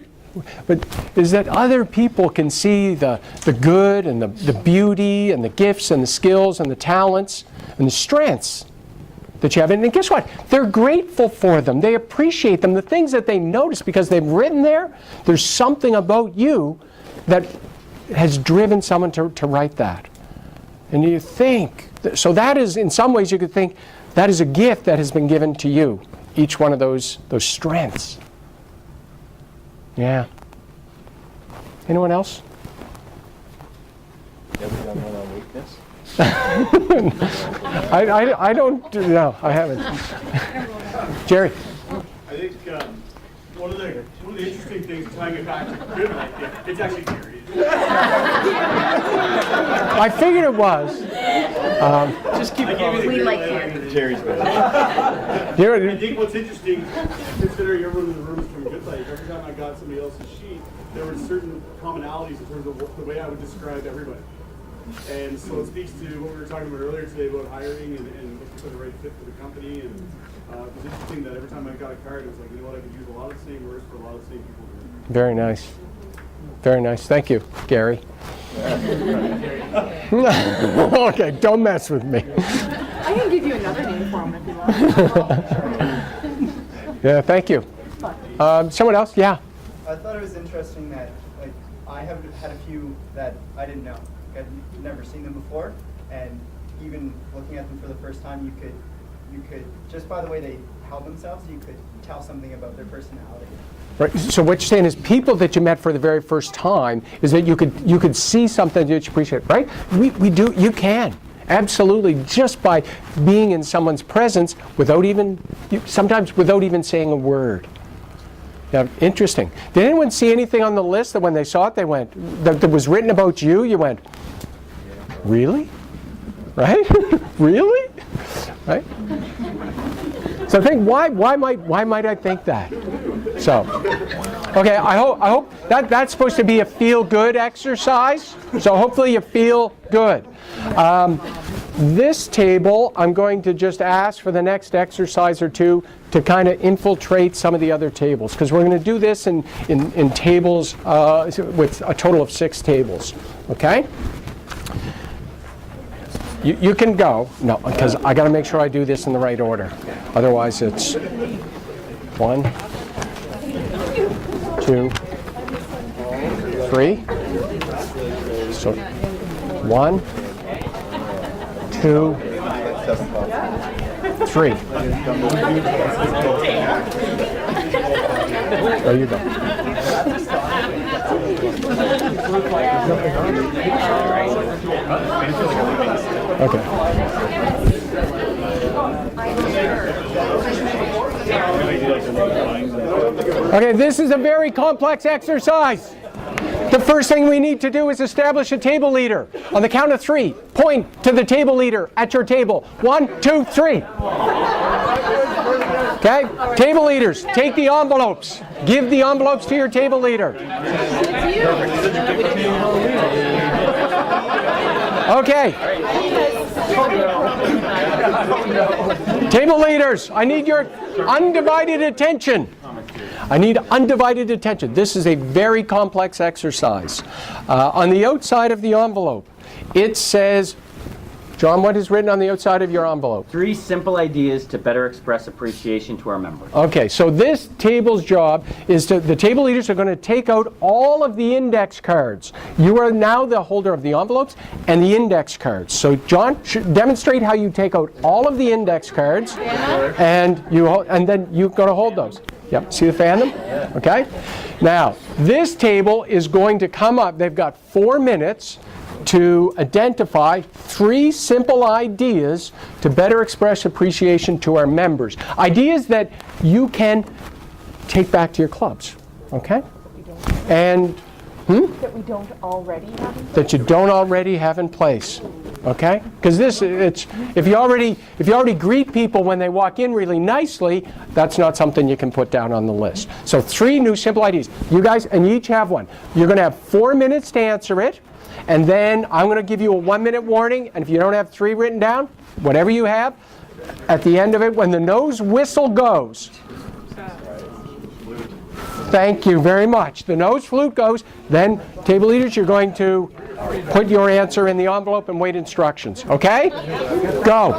But is that other people can see the good and the beauty and the gifts and the skills and the talents and the strengths that you have. And guess what? They're grateful for them. They appreciate them. The things that they notice because they've written there's something about you that has driven someone to write that. And you think, so that is, in some ways you could think, that is a gift that has been given to you, each one of those strengths. Yeah. Anyone else? You ever done one on weakness? I don't, no, I haven't. Jerry? I think one of the interesting things, tying it back to the good idea, it's actually Gary. I figured it was. Just keep it. We like candy. Jerry's better. I think what's interesting, considering everyone in the room is from Good Life, every time I got somebody else's sheet, there were certain commonalities in terms of the way I would describe everybody. And so it speaks to what we were talking about earlier today about hiring and looking for the right fit for the company. And it was interesting that every time I got a card, it was like, you know what, I could use a lot of the same words for a lot of the same people. Very nice. Very nice. Thank you, Gary. Okay, don't mess with me. I can give you another name for him if you want. Yeah, thank you. Someone else? Yeah. I thought it was interesting that, like, I have had a few that I didn't know. I'd never seen them before, and even looking at them for the first time, you could just by the way they held themselves, you could tell something about their personality. Right. So what you're saying is people that you met for the very first time is that you could see something that you appreciate, right? We do. You can. Absolutely, just by being in someone's presence sometimes without even saying a word. Now, interesting. Did anyone see anything on the list that when they saw it, they went, that was written about you, you went, really? Right? Really? Right? So think, why might I think that? So, okay, I hope that's supposed to be a feel-good exercise. So hopefully you feel good. This table, I'm going to just ask for the next exercise or two to kind of infiltrate some of the other tables, because we're going to do this in tables with a total of 6 tables. Okay? You can go. No, because I got to make sure I do this in the right order. Otherwise, it's 1, 2, 3. So 1, 2, 3. There you go. Okay. Okay, this is a very complex exercise. The first thing we need to do is establish a table leader. On the count of 3, point to the table leader at your table. 1, 2, 3. Okay, table leaders, take the envelopes. Give the envelopes to your table leader. Okay. Table leaders, I need your undivided attention. I need undivided attention. This is a very complex exercise. On the outside of the envelope, it says, John, what is written on the outside of your envelope? 3 simple ideas to better express appreciation to our members. Okay, so this table's job is the table leaders are going to take out all of the index cards. You are now the holder of the envelopes and the index cards. So John, demonstrate how you take out all of the index cards and then you're going to hold those. Yep, see the fandom? Okay? Now, this table is going to come up, they've got 4 minutes to identify 3 simple ideas to better express appreciation to our members. Ideas that you can take back to your clubs, okay? And that we don't already have in place? that you don't already have in place, okay? Because if you already greet people when they walk in really nicely, that's not something you can put down on the list. So 3 new simple ideas. You guys, and you each have one. You're going to have 4 minutes to answer it. And then I'm going to give you a 1-minute warning, and if you don't have 3 written down, whatever you have, at the end of it, when the nose whistle goes, thank you very much. The nose flute goes, then table leaders, you're going to put your answer in the envelope and wait instructions. Okay? Go.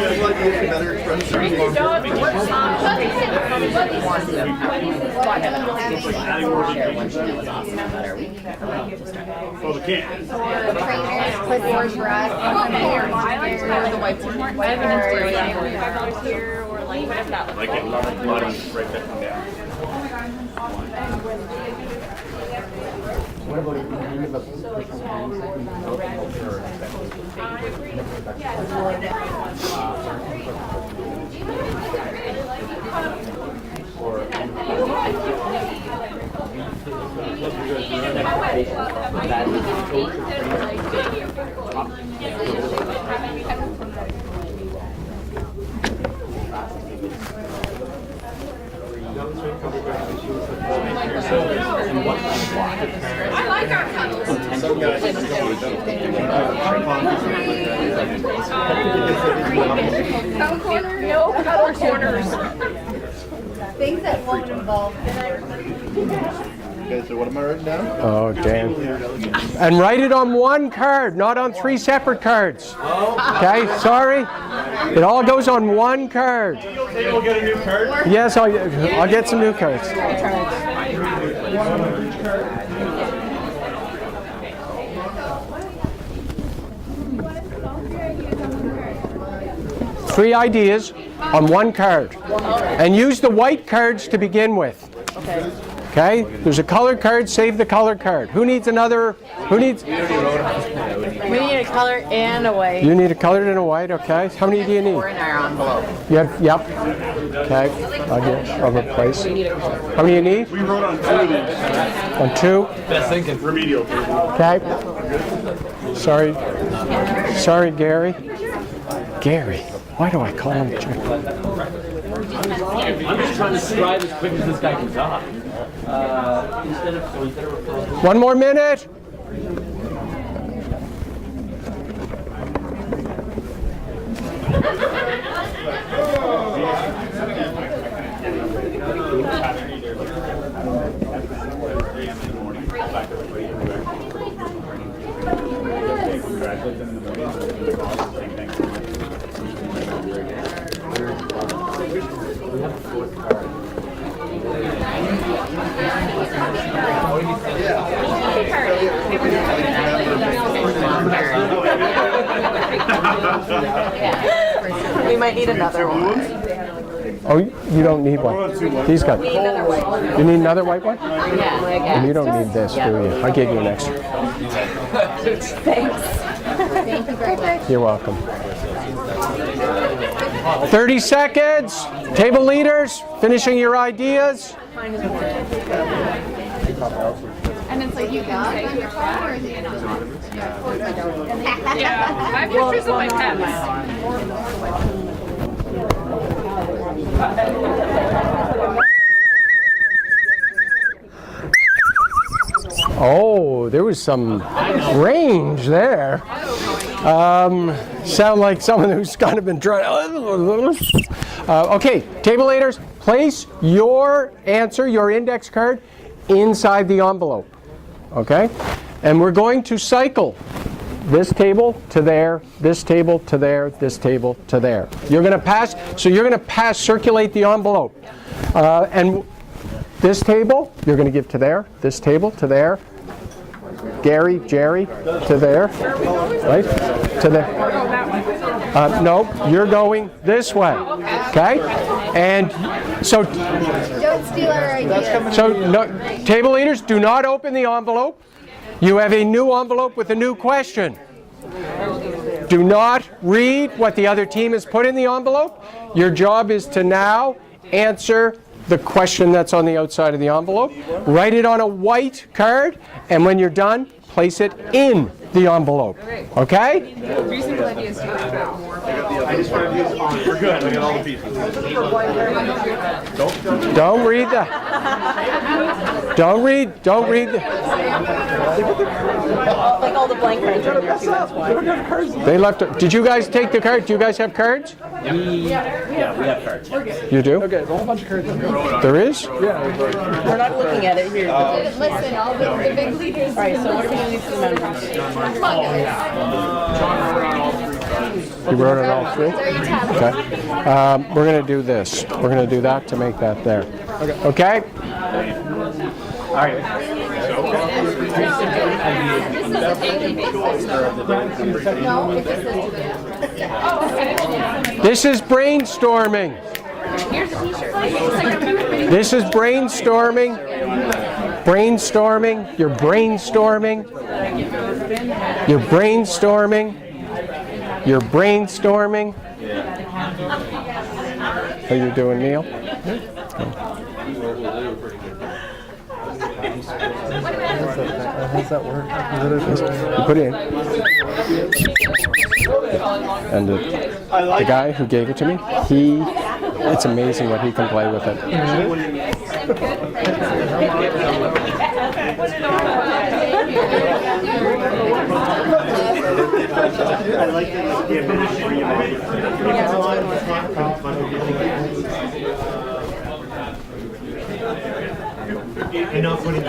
To better express Oh, the can. Clipboard for us. Like it, right that one down. What about if you kind of a personal I like our cuddles. Some guys Cuddle corner? No, cuddle corners. Things that won't involve. Okay, so what am I writing down? Oh, damn. And write it on one card, not on 3 separate cards. Okay, sorry? It all goes on one card. We'll get a new card? Yes, I'll get some new cards. 3 ideas on one card. And use the white cards to begin with. Okay? There's a colored card, save the colored card. Who needs another? Who needs? We need a color and a white. You need a colored and a white, okay. How many do you need? 4 in our envelope. Yep. Okay. I'll replace. How many do you need? We wrote on 2 of these. On 2? Best thinking. Remedial. Okay. Sorry, Gary. Gary. Why do I call him Gary? I'm just trying to strive as quick as this guy can talk. Instead of 1 more minute. We might need another one. Oh, you don't need one. He's got. We need another white one. You need another white one? Yeah, I guess. And you don't need this, do you? I gave you an extra. Thanks. Thank you very much. You're welcome. 30 seconds. Table leaders, finishing your ideas. And it's like you can say your phone or is it anonymous? Yeah, I have pictures of my pets. Oh, there was some range there. Sound like someone who's kind of been trying. Okay, table leaders, place your answer, your index card, inside the envelope. Okay? And we're going to cycle this table to there, this table to there, this table to there. You're going to pass, so you're going to circulate the envelope. And this table, you're going to give to there, this table to there, Jerry, to there, right? To there. No, you're going this way, okay? And so, Don't steal our ideas. so no, table leaders, do not open the envelope. You have a new envelope with a new question. Do not read what the other team has put in the envelope. Your job is to now answer the question that's on the outside of the envelope. Write it on a white card, and when you're done, place it in the envelope. Okay? Reasonable ideas to have more. I just read these. We're good. We got all the pieces. Don't read that. Don't read the. Like all the blank cards are in there too, that's why. They left. Did you guys take the card? Do you guys have cards? Yeah, we have cards. You do? Okay, there's a whole bunch of cards. There is? We're not looking at it here. Listen, all the big leaders. All right, so what are we going to do for the members? You wrote it all 3? Okay. We're going to do this. We're going to do that to make that there. Okay? All right. This is brainstorming. Here's a t-shirt. Like, This is brainstorming. Brainstorming. You're brainstorming. You're brainstorming. You're brainstorming. How you doing, Neil? How's that work? You put it in. And the guy who gave it to me, it's amazing what he can play with it. I like the administrative. And not putting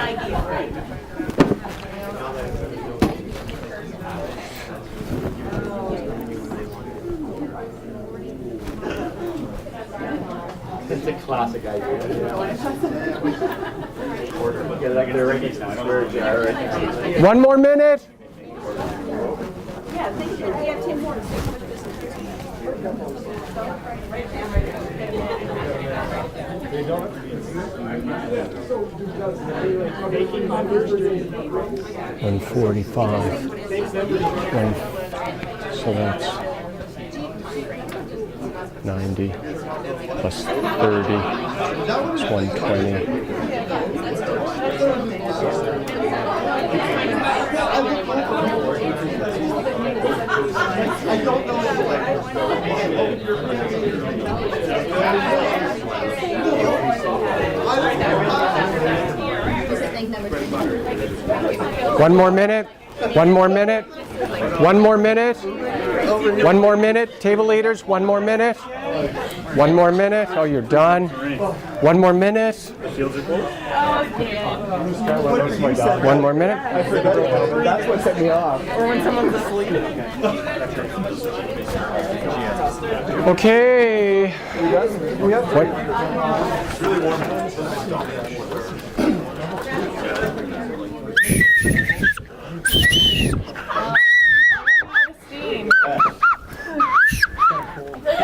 It's a classic idea. Yeah, I get it right next now. One more minute. Yeah, thank you. We have 10 more. 145. So that's 90 plus 30. It's 120. One more minute. One more minute. One more minute. One more minute. Table leaders, one more minute. One more minute. Oh, you're done. One more minute. One more minute. That's what set me off. Or when someone's asleep. Okay. What? Really warm.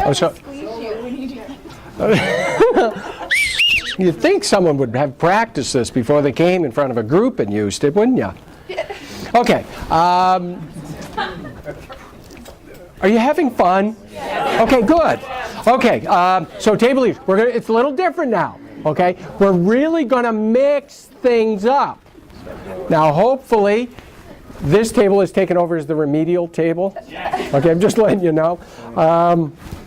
Oh, so you'd think someone would have practiced this before they came in front of a group and used it, wouldn't you? Okay. Are you having fun? Okay, good. Okay, so table leaders, it's a little different now. Okay, we're really going to mix things up. Now, hopefully, this table is taken over as the remedial table. Okay, I'm just letting you know.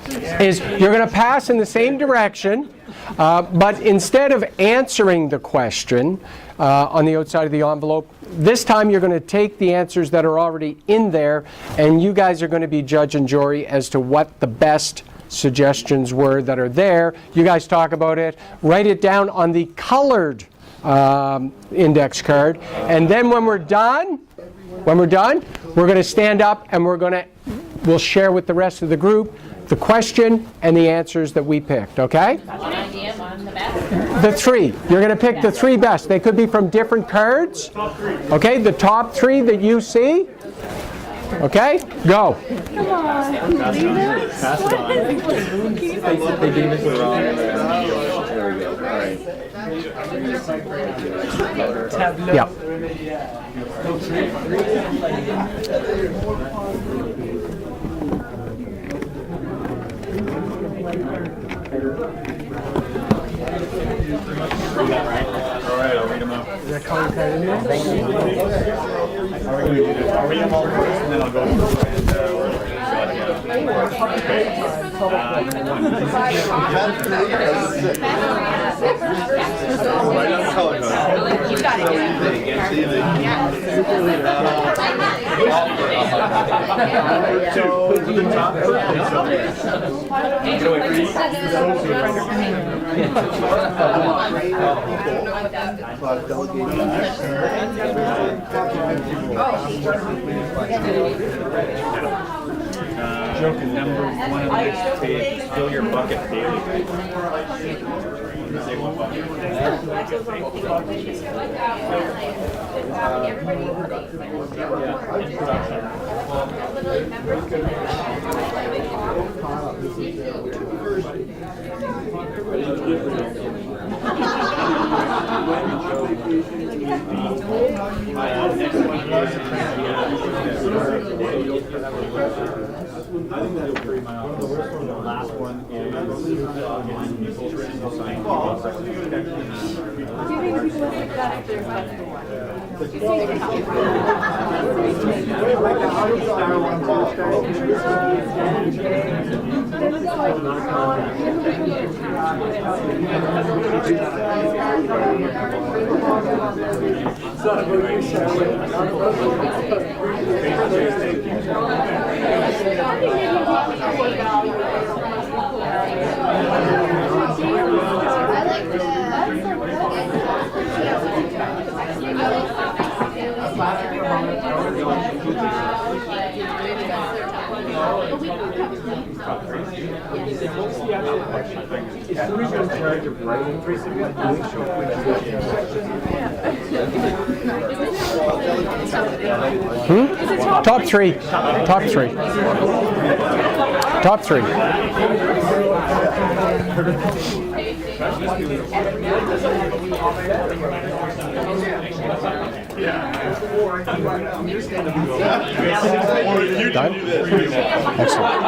You're going to pass in the same direction, but instead of answering the question on the outside of the envelope, this time you're going to take the answers that are already in there, and you guys are going to be judge and jury as to what the best suggestions were that are there. You guys talk about it, write it down on the colored index card, and then when we're done, we're going to stand up and we'll share with the rest of the group the question and the answers that we picked, okay? The three. You're going to pick the three best. They could be from different cards. Okay, the top three that you see. Okay, go. Come on. Pass it on. They gave us the wrong. There we go. All right. Yeah. All right, I'll read them out. Is that color card in there? Thank you. How are we going to do this? I'll read them all first, and then I'll go through and You got Number one on the next page is fill your bucket daily. Say one bucket. I think that's pretty my office. The last one is Do you think people will pick that if there's less than one? Top three. Top three. Top three. Done? Excellent.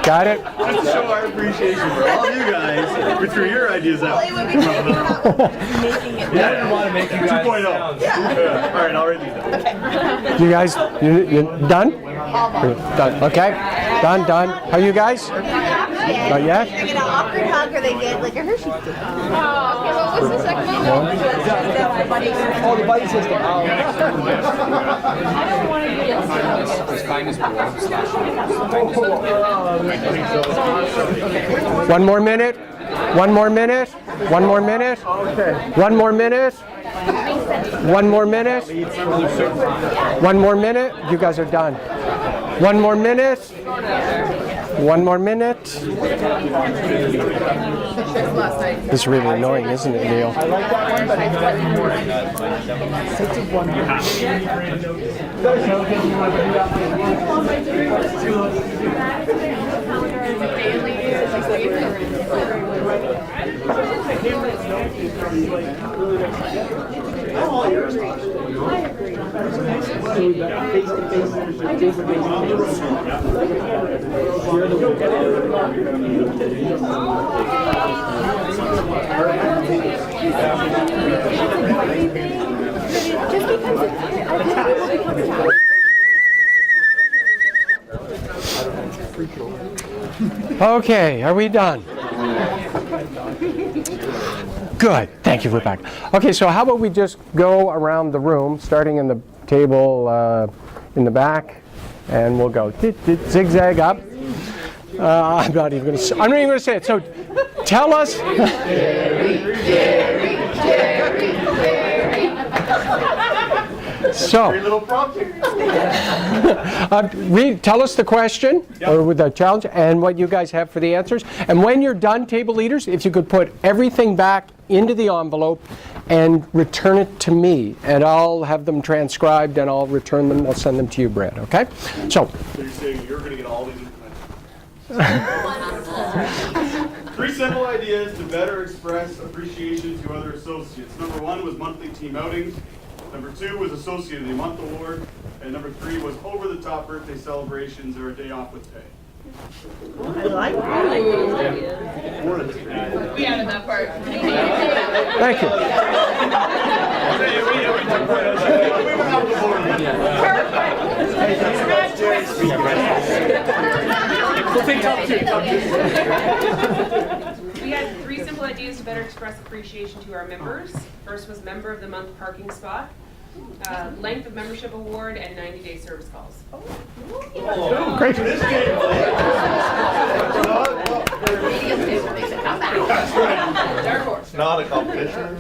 Got it? Just to show our appreciation for all of you guys, which were your ideas out. Yeah, I didn't want to make you guys 2.0. sound Yeah. All right, I'll write these down. You guys, you done? Done. Okay. Done. How you guys? Not yet? They get an awkward hug or they get like a Hershey stick. Okay, what was the second one? Oh, the buddy system. I don't want to get His kindness One more minute. One more minute. One more minute. One more minute. One more minute. One more minute. You guys are done. One more minute. One more minute. This is really annoying, isn't it, Neil? I like that one, but Okay, are we done? Good. Thank you, Rebecca. Okay, so how about we just go around the room, starting in the table in the back, and we'll go zigzag up. I'm not even going to say it. So tell us. So, tell us the question or with the challenge and what you guys have for the answers. And when you're done, table leaders, if you could put everything back into the envelope and return it to me, and I'll have them transcribed and I'll return them. I'll send them to you, Brad. Okay? So you're saying you're going to get all these? Three simple ideas to better express appreciation to other associates. Number 1 was monthly team outings. Number 2 was Associate of the Month Award. And number 3 was over-the-top birthday celebrations or a day off with pay. I like that. We added that part. thank you. We'll take top two. We had 3 simple ideas to better express appreciation to our members. First was Member of the Month parking spot, length of membership award, and 90-day service calls. Great. Not a competition.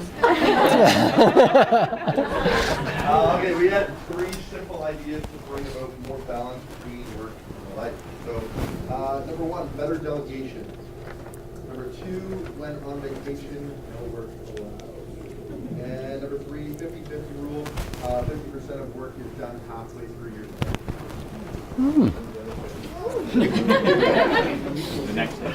Okay, we had 3 simple ideas to bring about more balance between work and life. So, number 1, better delegation. Number 2, when on vacation, no work allowed. And number 3, 50-50 rule. 50% of work is done halfway through your day. The next day.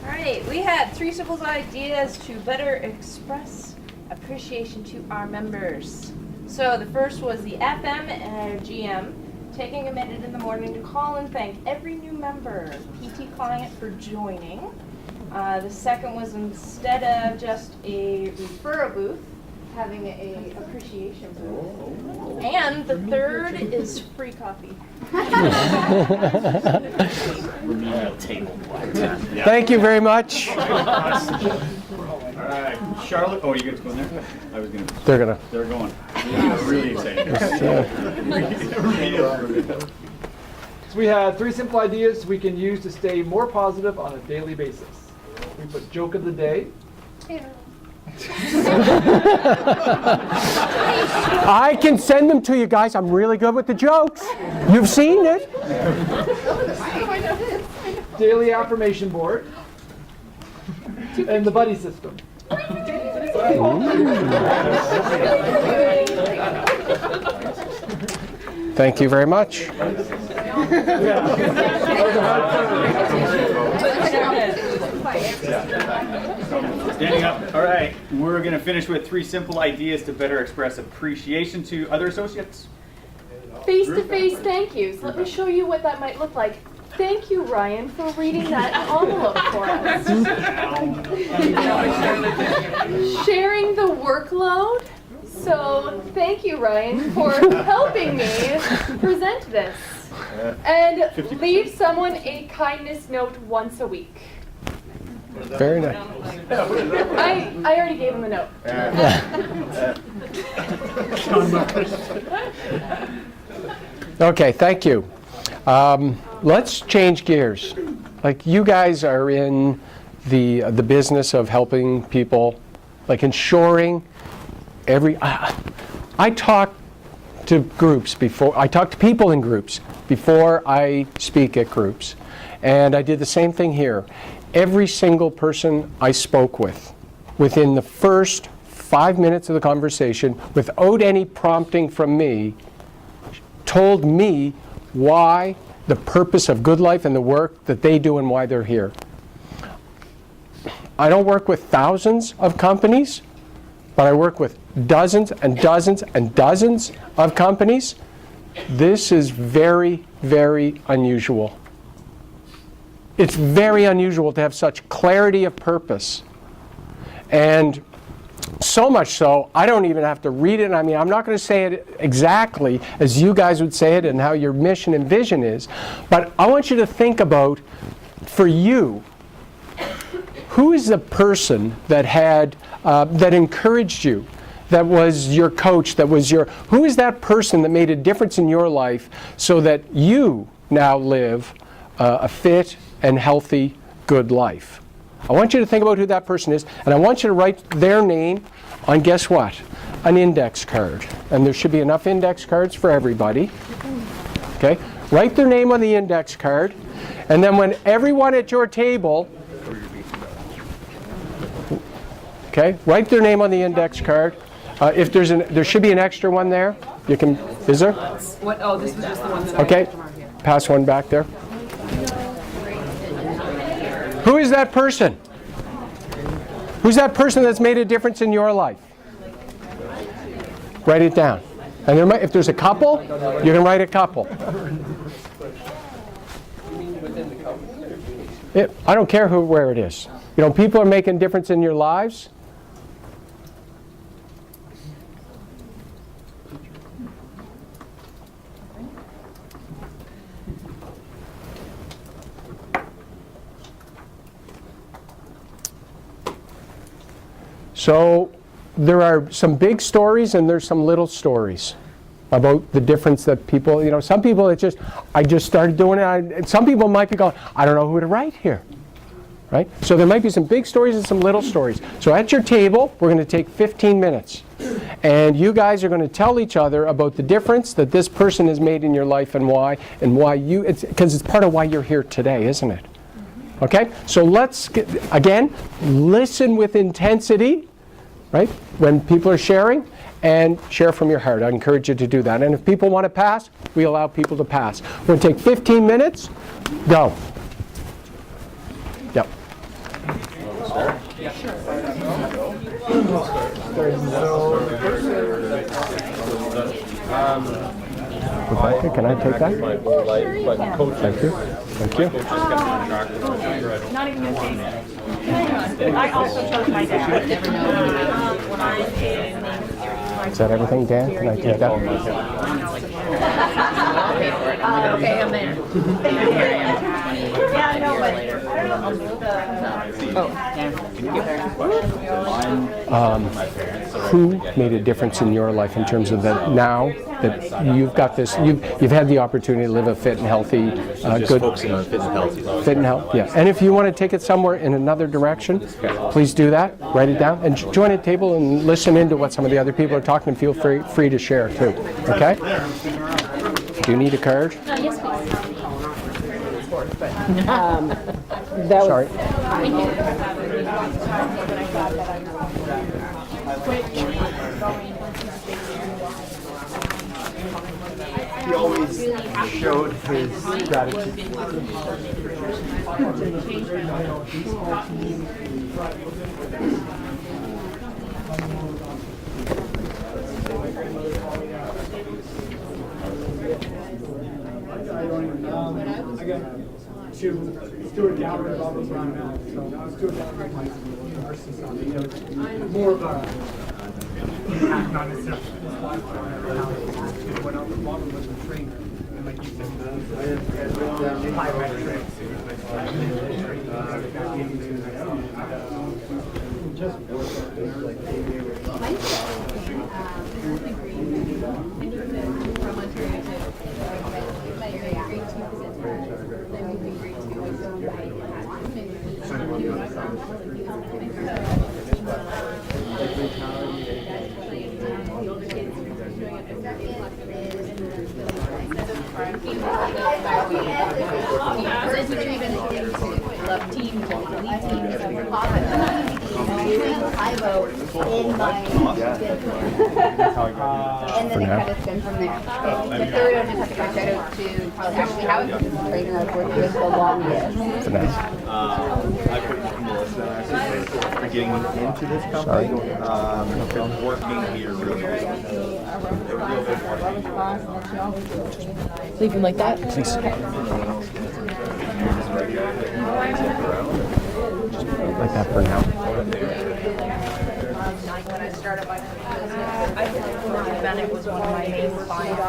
All right, we had 3 simple ideas to better express appreciation to our members. So the first was the FM and GM taking a minute in the morning to call and thank every new member, PT client for joining. The second was instead of just a referral booth, having a appreciation booth. And the third is free coffee. Thank you very much. All right, Charlotte. Oh, you get to go in there? I was going to. They're going. Really excited. So we had 3 simple ideas we can use to stay more positive on a daily basis. We put joke of the day. I can send them to you guys. I'm really good with the jokes. You've seen it. Daily affirmation board. And the buddy system. Thank you very much. Standing up. All right, we're going to finish with 3 simple ideas to better express appreciation to other associates. Face-to-face thank yous. Let me show you what that might look like. Thank you, Ryan, for reading that envelope for us. Sharing the workload. So thank you, Ryan, for helping me present this. And leave someone a kindness note once a week. Very nice. I already gave him a note. Okay, thank you. Let's change gears. Like, you guys are in the business of helping people, like ensuring I talk to groups before, I talk to people in groups before I speak at groups. And I did the same thing here. Every single person I spoke with, within the first 5 minutes of the conversation, without any prompting from me, told me why, the purpose of Good Life and the work that they do and why they're here. I don't work with thousands of companies, but I work with dozens and dozens and dozens of companies. This is very, very unusual. It's very unusual to have such clarity of purpose. And so much so, I don't even have to read it. I mean, I'm not going to say it exactly as you guys would say it and how your mission and vision is. But I want you to think about, for you, who is the person that had, that encouraged you, that was your coach, that was your, who is that person that made a difference in your life so that you now live a fit and healthy, good life? I want you to think about who that person is, and I want you to write their name on, guess what? An index card. And there should be enough index cards for everybody. Okay? Write their name on the index card, and then when everyone at your table, okay, write their name on the index card. If there's there should be an extra one there. You can, is there? What? Oh, this was just the one that Okay, pass one back there. Who is that person? Who's that person that's made a difference in your life? Write it down. And there might, if there's a couple, you can write a couple. I don't care where it is. You know, people are making a difference in your lives. So there are some big stories and there's some little stories about the difference that people, you know, some people it's just, I just started doing it. And some people might be going, I don't know who to write here, right? So there might be some big stories and some little stories. So at your table, we're going to take 15 minutes. And you guys are going to tell each other about the difference that this person has made in your life and why you, because it's part of why you're here today, isn't it? Okay? So let's, again, listen with intensity. right? When people are sharing, and share from your heart. I encourage you to do that. And if people want to pass, we allow people to pass. We're going to take 15 minutes. Go. Yep. Rebecca, can I take that? Thank you. Thank you. Not even your face. I also chose my dad. When I was in Is that everything, Dan? Can I take that? Okay, I'm there. Yeah, no, but Who made a difference in your life in terms of that now that you've got this, you've had the opportunity to live a fit and healthy, good, focusing on fit and healthy. fit and health, yeah. And if you want to take it somewhere in another direction, please do that. Write it down and join a table and listen into what some of the other people are talking. And feel free to share too. Okay? Do you need a card? Yes, please. That Sorry. He always showed his gratitude. I got to Stuart Gallagher about those around now. So Stuart Gallagher is more of a impact, not necessarily his life, but went out the bottom was a trainer. And like you said, 5 metrics. Love teams and elite teams. I vote in my and then it kind of spin from there. The third, I just have to give a shout out to probably Ashley Howe, the trainer I've worked with the longest. I put Melissa actually for getting into this company. Been working here really Leave him like that? Please. Like that for now. When I started my business, Bennett was one of my main clients.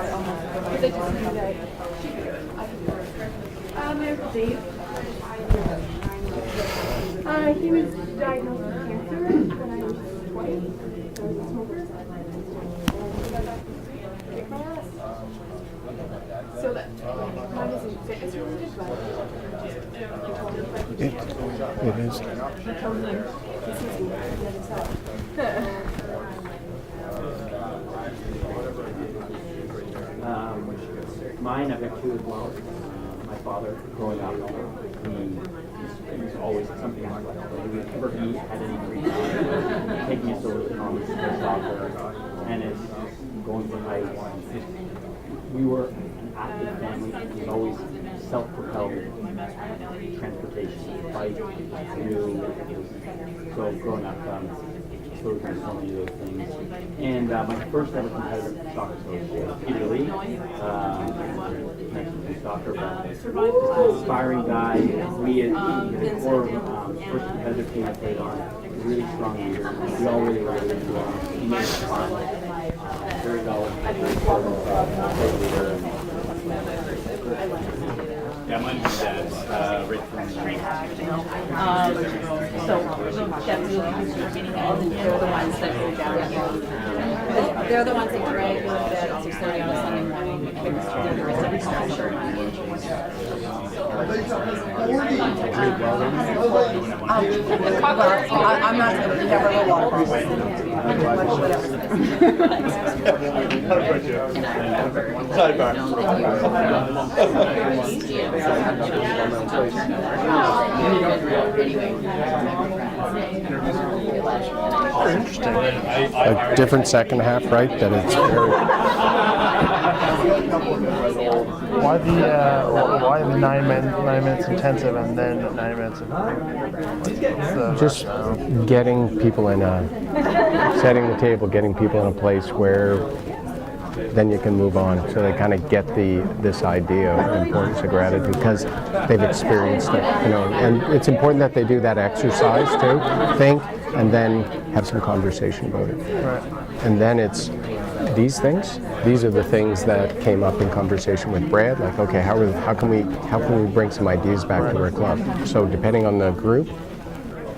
He was diagnosed with cancer when I was 20. I was a smoker. So that mine isn't fitness related, but It is. he told me this is the other side. Mine, I've got two as well. My father, growing up, he was always something like that. Whenever he had any free time, taking us over to the commons to play soccer, tennis, going for hikes. We were an active family. It was always self-propelled transportation, bike, canoe. So growing up, exposed to so many of those things. And my first ever competitive soccer coach was Peter Lee. Mexican soccer, but inspiring guy. We had the core first competitive team I played on. Really strong leader. We all really related to him. He made it fun. Very knowledgeable, very leader. Yeah, mine was dad's, right from So that's really they're the ones that go down. They're the ones that drag you to bed at 6:30 on a Sunday morning. I'm not never a water person. A different second half, right? That it's very. Why the 9 minutes intensive and then 9 minutes of Just getting people setting the table, getting people in a place where then you can move on, so they kind of get this idea of the importance of gratitude because they've experienced it, and it's important that they do that exercise too, think, and then have some conversation about it. Right. And then it's these are the things that came up in conversation with Brad, like, okay, how can we bring some ideas back to our club? So depending on the group,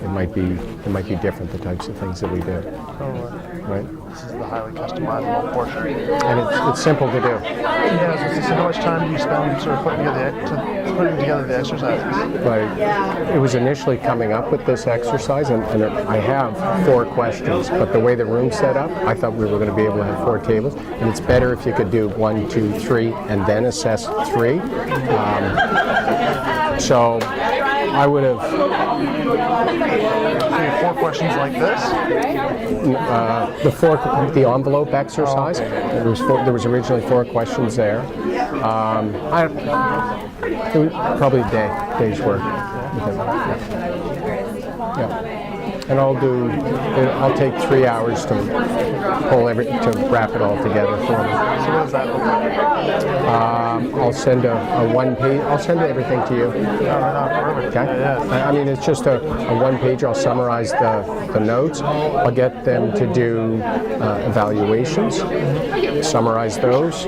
it might be different, the types of things that we do. Right? This is the highly customizable portion. And it's simple to do. Yeah, so how much time do you spend sort of putting together the exercises? Right. It was initially coming up with this exercise, and I have 4 questions, but the way the room's set up, I thought we were going to be able to have 4 tables, and it's better if you could do 1, 2, 3, and then assess 3. So I would have... 4 questions like this? The envelope exercise. There was originally 4 questions there. It was probably a day's work. Yeah. And I'll take 3 hours to wrap it all together for them. So what does that look like? I'll send a 1-page. I'll send everything to you. Perfect. Okay. I mean, it's just a 1-page. I'll summarize the notes. I'll get them to do evaluations. Summarize those,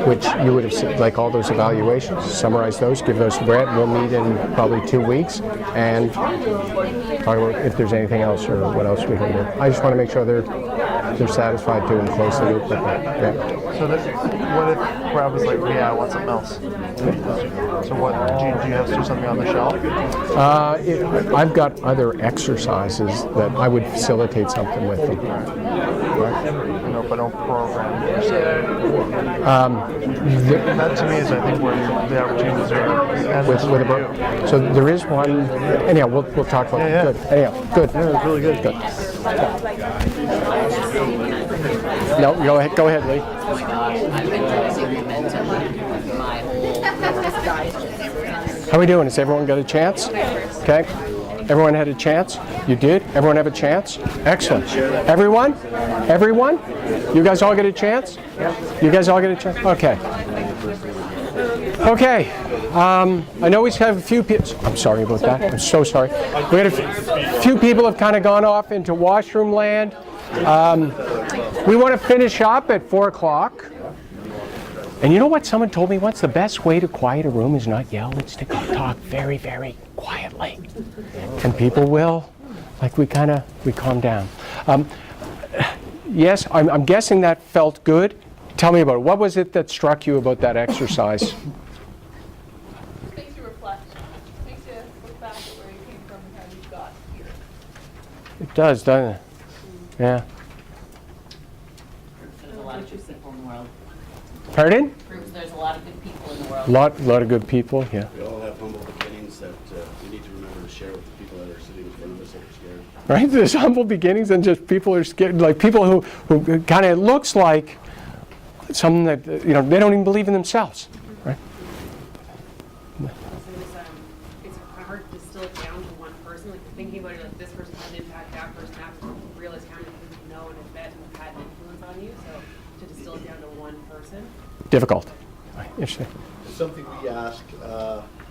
which you would have seen, like all those evaluations. Summarize those. Give those to Brad. We'll meet in probably 2 weeks and talk about if there's anything else or what else we can do. I just want to make sure they're satisfied too and close the loop with that. Yeah. So what if Brad was like, yeah, I want something else? So what, do you have to do something on the shelf? I've got other exercises that I would facilitate something with them. Right? But don't program per se. That to me is, I think, where the opportunities are. So there is one. Anyhow, we'll talk about it. Yeah. Good. Anyhow, good. Yeah, it's really good. Good. No, go ahead, Lee. How are we doing? Has everyone got a chance? Okay. Everyone had a chance? You did? Everyone have a chance? Excellent. Everyone? Everyone? You guys all get a chance? You guys all get a chance? Okay. Okay. I know we have a few people. I'm sorry about that. I'm so sorry. We had a few people have kind of gone off into washroom land. We want to finish up at 4 o'clock. And you know what someone told me once? The best way to quiet a room is not yell, it's to talk very, very quietly. And people will, like we calm down. Yes, I'm guessing that felt good. Tell me about it. What was it that struck you about that exercise? Makes you reflect. Makes you look back at where you came from and how you got here. It does, doesn't it? Yeah. There's a lot of good people in the world. Pardon? Proves there's a lot of good people in the world. Lot of good people, yeah. We all have humble beginnings that we need to remember to share with the people that are sitting in front of us that are scared. Right? There's humble beginnings and just people are scared, like people who kind of looks like something that, they don't even believe in themselves, right? It's hard to distill it down to one person. Like thinking about it, like this person had an impact, that person, realize how many people you know and have met and have had an influence on you. So to distill it down to one person. Difficult. Interesting. It's something we ask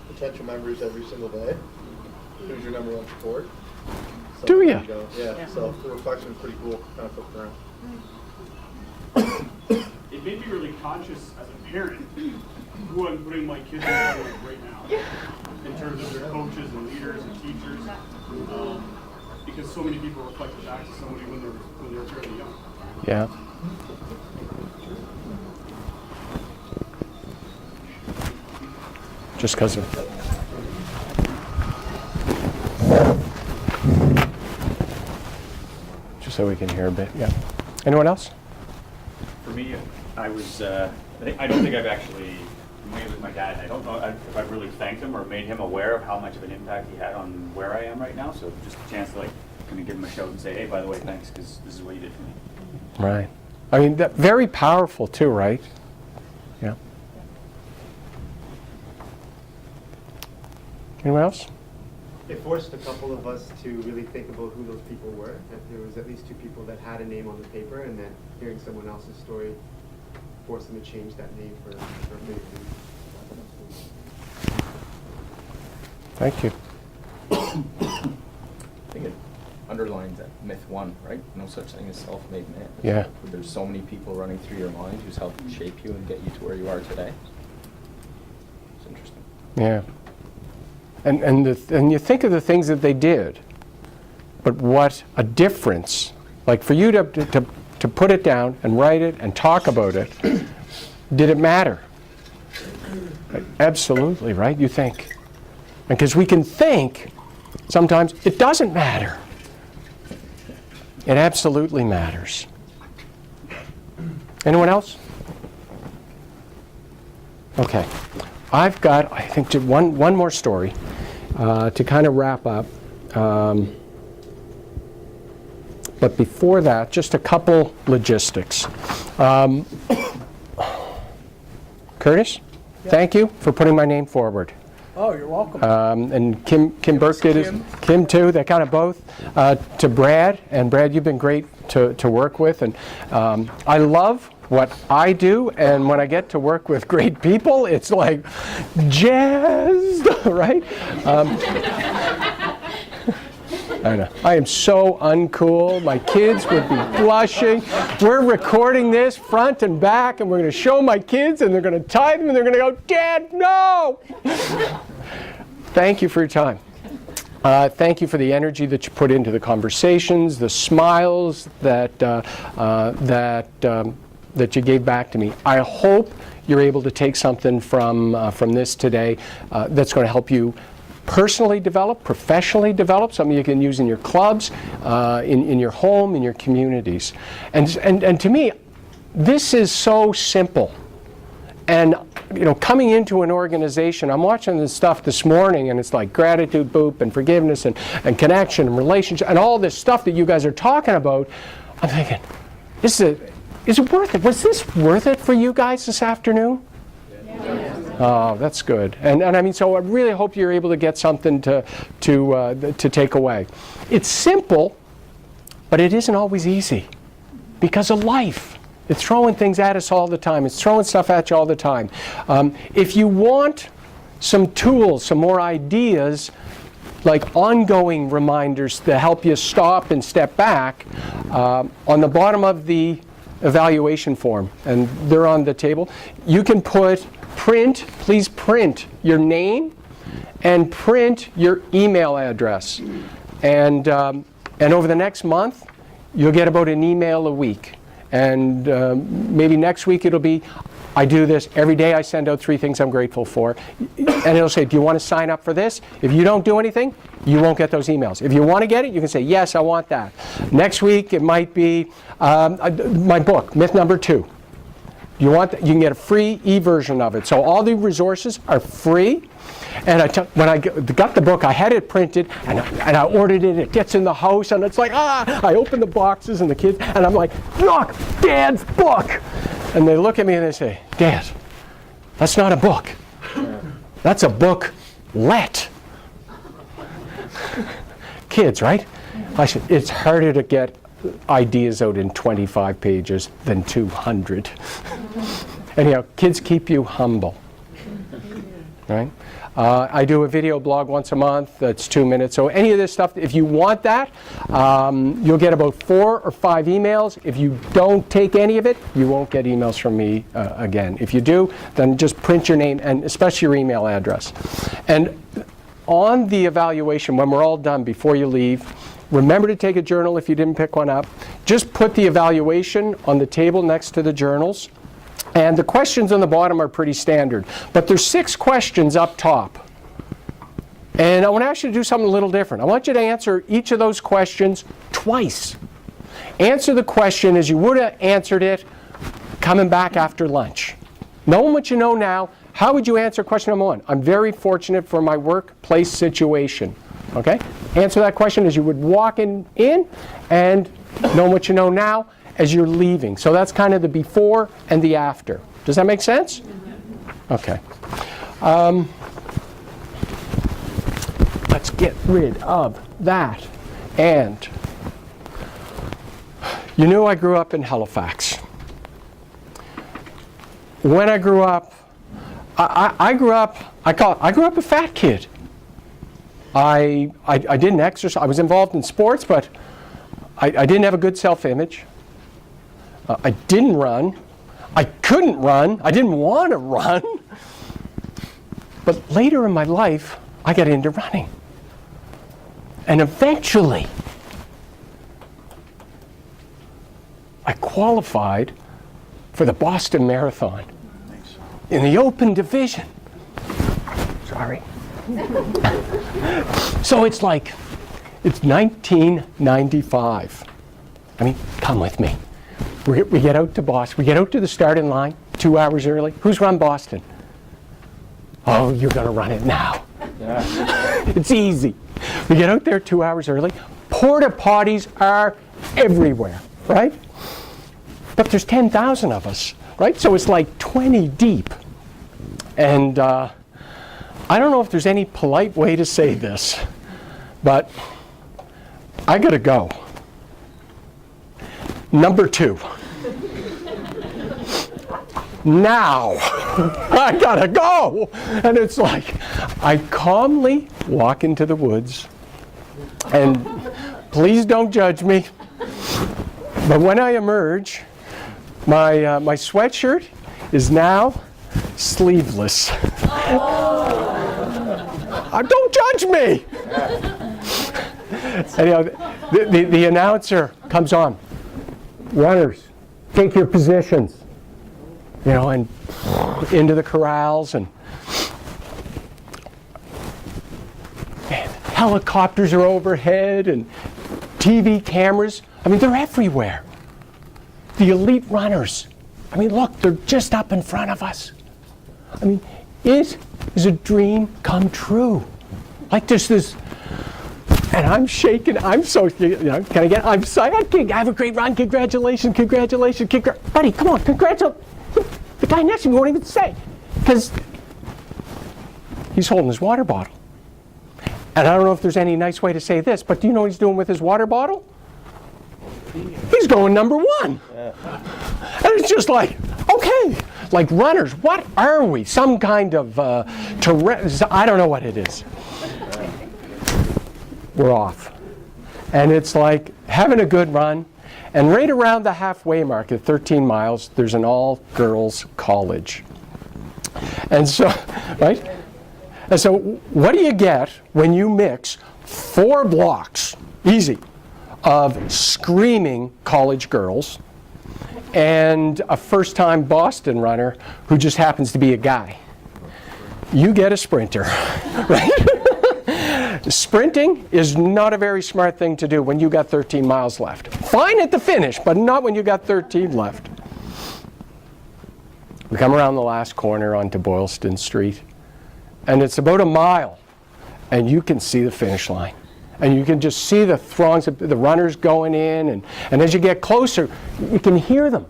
potential members every single day. Who's your number 1 support? Do ya? Yeah, so the reflection is pretty cool, kind of flipped around. It made me really conscious as a parent who I'm putting my kids in right now, in terms of their coaches and leaders and teachers, because so many people reflect back to somebody when they're fairly young. Yeah. Just because of... Just so we can hear a bit, yeah. Anyone else? For me, I don't think I've actually made with my dad. I don't know if I've really thanked him or made him aware of how much of an impact he had on where I am right now. So just a chance to like kind of give him a shout and say, hey, by the way, thanks, because this is what you did for me. Right. I mean, that, very powerful too, right? Yeah. Anyone else? It forced a couple of us to really think about who those people were. That there was at least 2 people that had a name on the paper, and then hearing someone else's story forced them to change that name for a big reason. Thank you. I think it underlines that myth 1, right? No such thing as self-made man. Yeah. There's so many people running through your mind who's helped shape you and get you to where you are today. It's interesting. Yeah. And you think of the things that they did, but what a difference. Like for you to put it down and write it and talk about it, did it matter? Absolutely, right? You think. Because we can think sometimes it doesn't matter. It absolutely matters. Anyone else? Okay. I've got, I think, one more story to kind of wrap up. But before that, just a couple logistics. Curtis, thank you for putting my name forward. Oh, you're welcome. And Kim Burke did it. Kim too, they kind of both. To Brad, and Brad, you've been great to work with. And I love what I do, and when I get to work with great people, it's like jazzed, right? I know. I am so uncool. My kids would be blushing. We're recording this front and back, and we're going to show my kids, and they're going to tie them, and they're going to go, Dad, no! Thank you for your time. Thank you for the energy that you put into the conversations, the smiles that you gave back to me. I hope you're able to take something from this today that's going to help you personally develop, professionally develop, something you can use in your clubs, in your home, in your communities. And to me, this is so simple. And you know, coming into an organization, I'm watching this stuff this morning, and it's like gratitude, boop, and forgiveness, and connection, and relationship, and all this stuff that you guys are talking about. I'm thinking, is it worth it? Was this worth it for you guys this afternoon? Oh, that's good. And I mean, so I really hope you're able to get something to take away. It's simple, but it isn't always easy because of life. It's throwing things at us all the time. It's throwing stuff at you all the time. If you want some tools, some more ideas, like ongoing reminders to help you stop and step back, on the bottom of the evaluation form, and they're on the table, you can please print your name and print your email address. And over the next month, you'll get about an email a week. And maybe next week it'll be, I do this every day. I send out 3 things I'm grateful for. And it'll say, do you want to sign up for this? If you don't do anything, you won't get those emails. If you want to get it, you can say, yes, I want that. Next week it might be my book, Myth Number 2. You can get a free e-version of it. So all the resources are free. And when I got the book, I had it printed, and I ordered it. It gets in the house, and it's like, I open the boxes, and the kids, and I'm like, look, Dad's book. And they look at me and they say, Dad, that's not a book. That's a booklet. Kids, right? It's harder to get ideas out in 25 pages than 200. Anyhow, kids keep you humble, right? I do a video blog once a month that's 2 minutes. So any of this stuff, if you want that, you'll get about 4 or 5 emails. If you don't take any of it, you won't get emails from me again. If you do, then just print your name and especially your email address. And on the evaluation, when we're all done, before you leave, remember to take a journal if you didn't pick one up. Just put the evaluation on the table next to the journals. And the questions on the bottom are pretty standard. But there's 6 questions up top. And I want to ask you to do something a little different. I want you to answer each of those questions twice. Answer the question as you would have answered it coming back after lunch. Knowing what you know now, how would you answer question number 1? I'm very fortunate for my workplace situation. Okay? Answer that question as you would walk in and know what you know now as you're leaving. So that's kind of the before and the after. Does that make sense? Okay. Let's get rid of that. And you knew I grew up in Halifax. When I grew up, I grew up a fat kid. I didn't exercise. I was involved in sports, but I didn't have a good self-image. I didn't run. I couldn't run. I didn't want to run. But later in my life, I got into running. And eventually, I qualified for the Boston Marathon in the open division. Sorry. So it's 1995. I mean, come with me. We get out to Boston. We get out to the starting line 2 hours early. Who's run Boston? Oh, you're going to run it now. Yeah. It's easy. We get out there 2 hours early. Porta potties are everywhere, right? But there's 10,000 of us, right? So it's like 20 deep. And I don't know if there's any polite way to say this, but I got to go. Number 2. Now, I gotta go. And it's like, I calmly walk into the woods, and please don't judge me, but when I emerge, my sweatshirt is now sleeveless. Don't judge me. Anyhow, the announcer comes on. Runners, take your positions. You know, and into the corrals, and helicopters are overhead, and TV cameras. I mean, they're everywhere. The elite runners. I mean, look, they're just up in front of us. I mean, it is a dream come true. Like there's this, and I'm shaking. I'm so, can I get, I'm psyched. I have a great run. Congratulations, congratulations, buddy, come on, congratulations. The guy next to me won't even say, because he's holding his water bottle. And I don't know if there's any nice way to say this, but do you know what he's doing with his water bottle? He's going number 1. Yeah. And it's just like, okay, like runners, what are we? Some kind of, I don't know what it is. We're off. And it's like having a good run. And right around the halfway mark at 13 miles, there's an all-girls college. And so, right? And so what do you get when you mix 4 blocks, easy, of screaming college girls and a first-time Boston runner who just happens to be a guy? You get a sprinter, right? Sprinting is not a very smart thing to do when you got 13 miles left. Fine at the finish, but not when you got 13 left. We come around the last corner onto Boylston Street, and it's about a mile, and you can see the finish line. And you can just see the throngs of the runners going in, and as you get closer, you can hear them.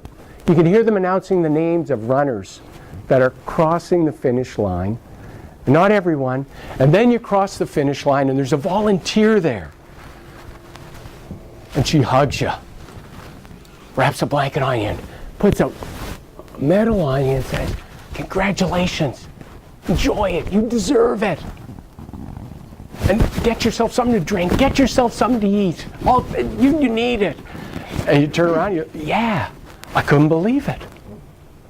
You can hear them announcing the names of runners that are crossing the finish line. Not everyone. And then you cross the finish line and there's a volunteer there. And she hugs you, wraps a blanket on you, and puts a medal on you and says, congratulations, enjoy it, you deserve it. And get yourself something to drink, get yourself something to eat. You need it. And you turn around, yeah, I couldn't believe it.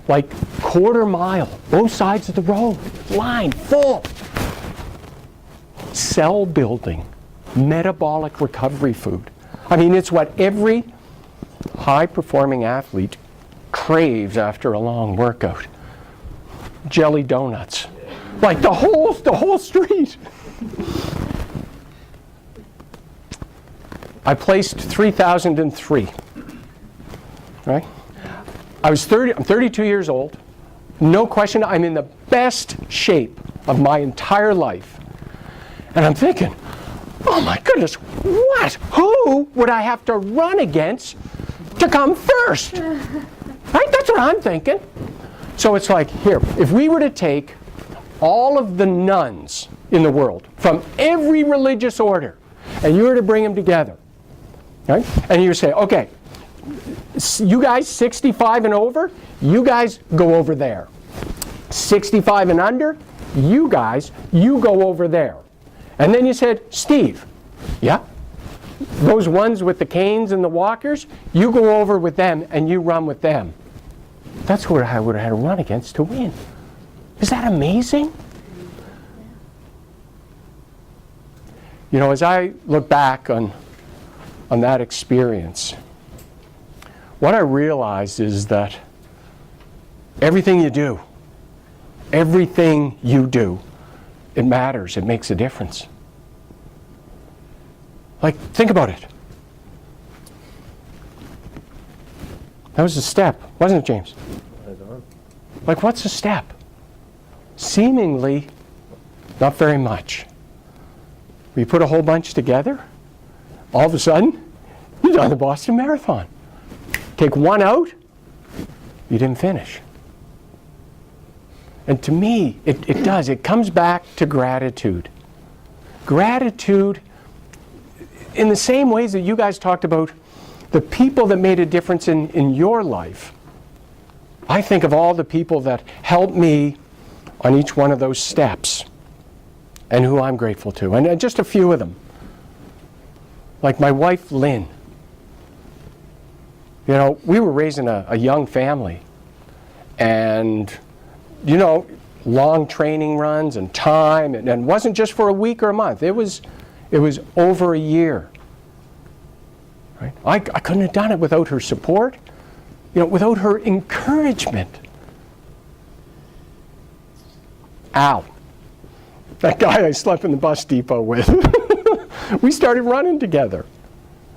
Like quarter mile, both sides of the road, line full. Cell building, metabolic recovery food. I mean, it's what every high-performing athlete craves after a long workout. Jelly donuts, like the whole street. I placed 3,003. Right? I'm 32 years old. No question, I'm in the best shape of my entire life. And I'm thinking, oh my goodness, what? Who would I have to run against to come first? Right? That's what I'm thinking. So it's like, here, if we were to take all of the nuns in the world from every religious order, and you were to bring them together, right? And you say, okay, you guys 65 and over, you guys go over there. 65 and under, you guys, you go over there. And then you said, Steve, yeah, those ones with the canes and the walkers, you go over with them and you run with them. That's what I would have had to run against to win. Is that amazing? You know, as I look back on that experience, what I realized is that everything you do, it matters, it makes a difference. Like, think about it. That was a step, wasn't it, James? Like, what's a step? Seemingly, not very much. We put a whole bunch together, all of a sudden, you've done the Boston Marathon. Take one out, you didn't finish. And to me, it does. It comes back to gratitude. Gratitude, in the same ways that you guys talked about the people that made a difference in your life. I think of all the people that helped me on each one of those steps and who I'm grateful to. And just a few of them. Like my wife, Lynn. You know, we were raising a young family. And, you know, long training runs and time. And it wasn't just for a week or a month. It was over a year. Right? I couldn't have done it without her support. You know, without her encouragement. Al, that guy I slept in the bus depot with. We started running together.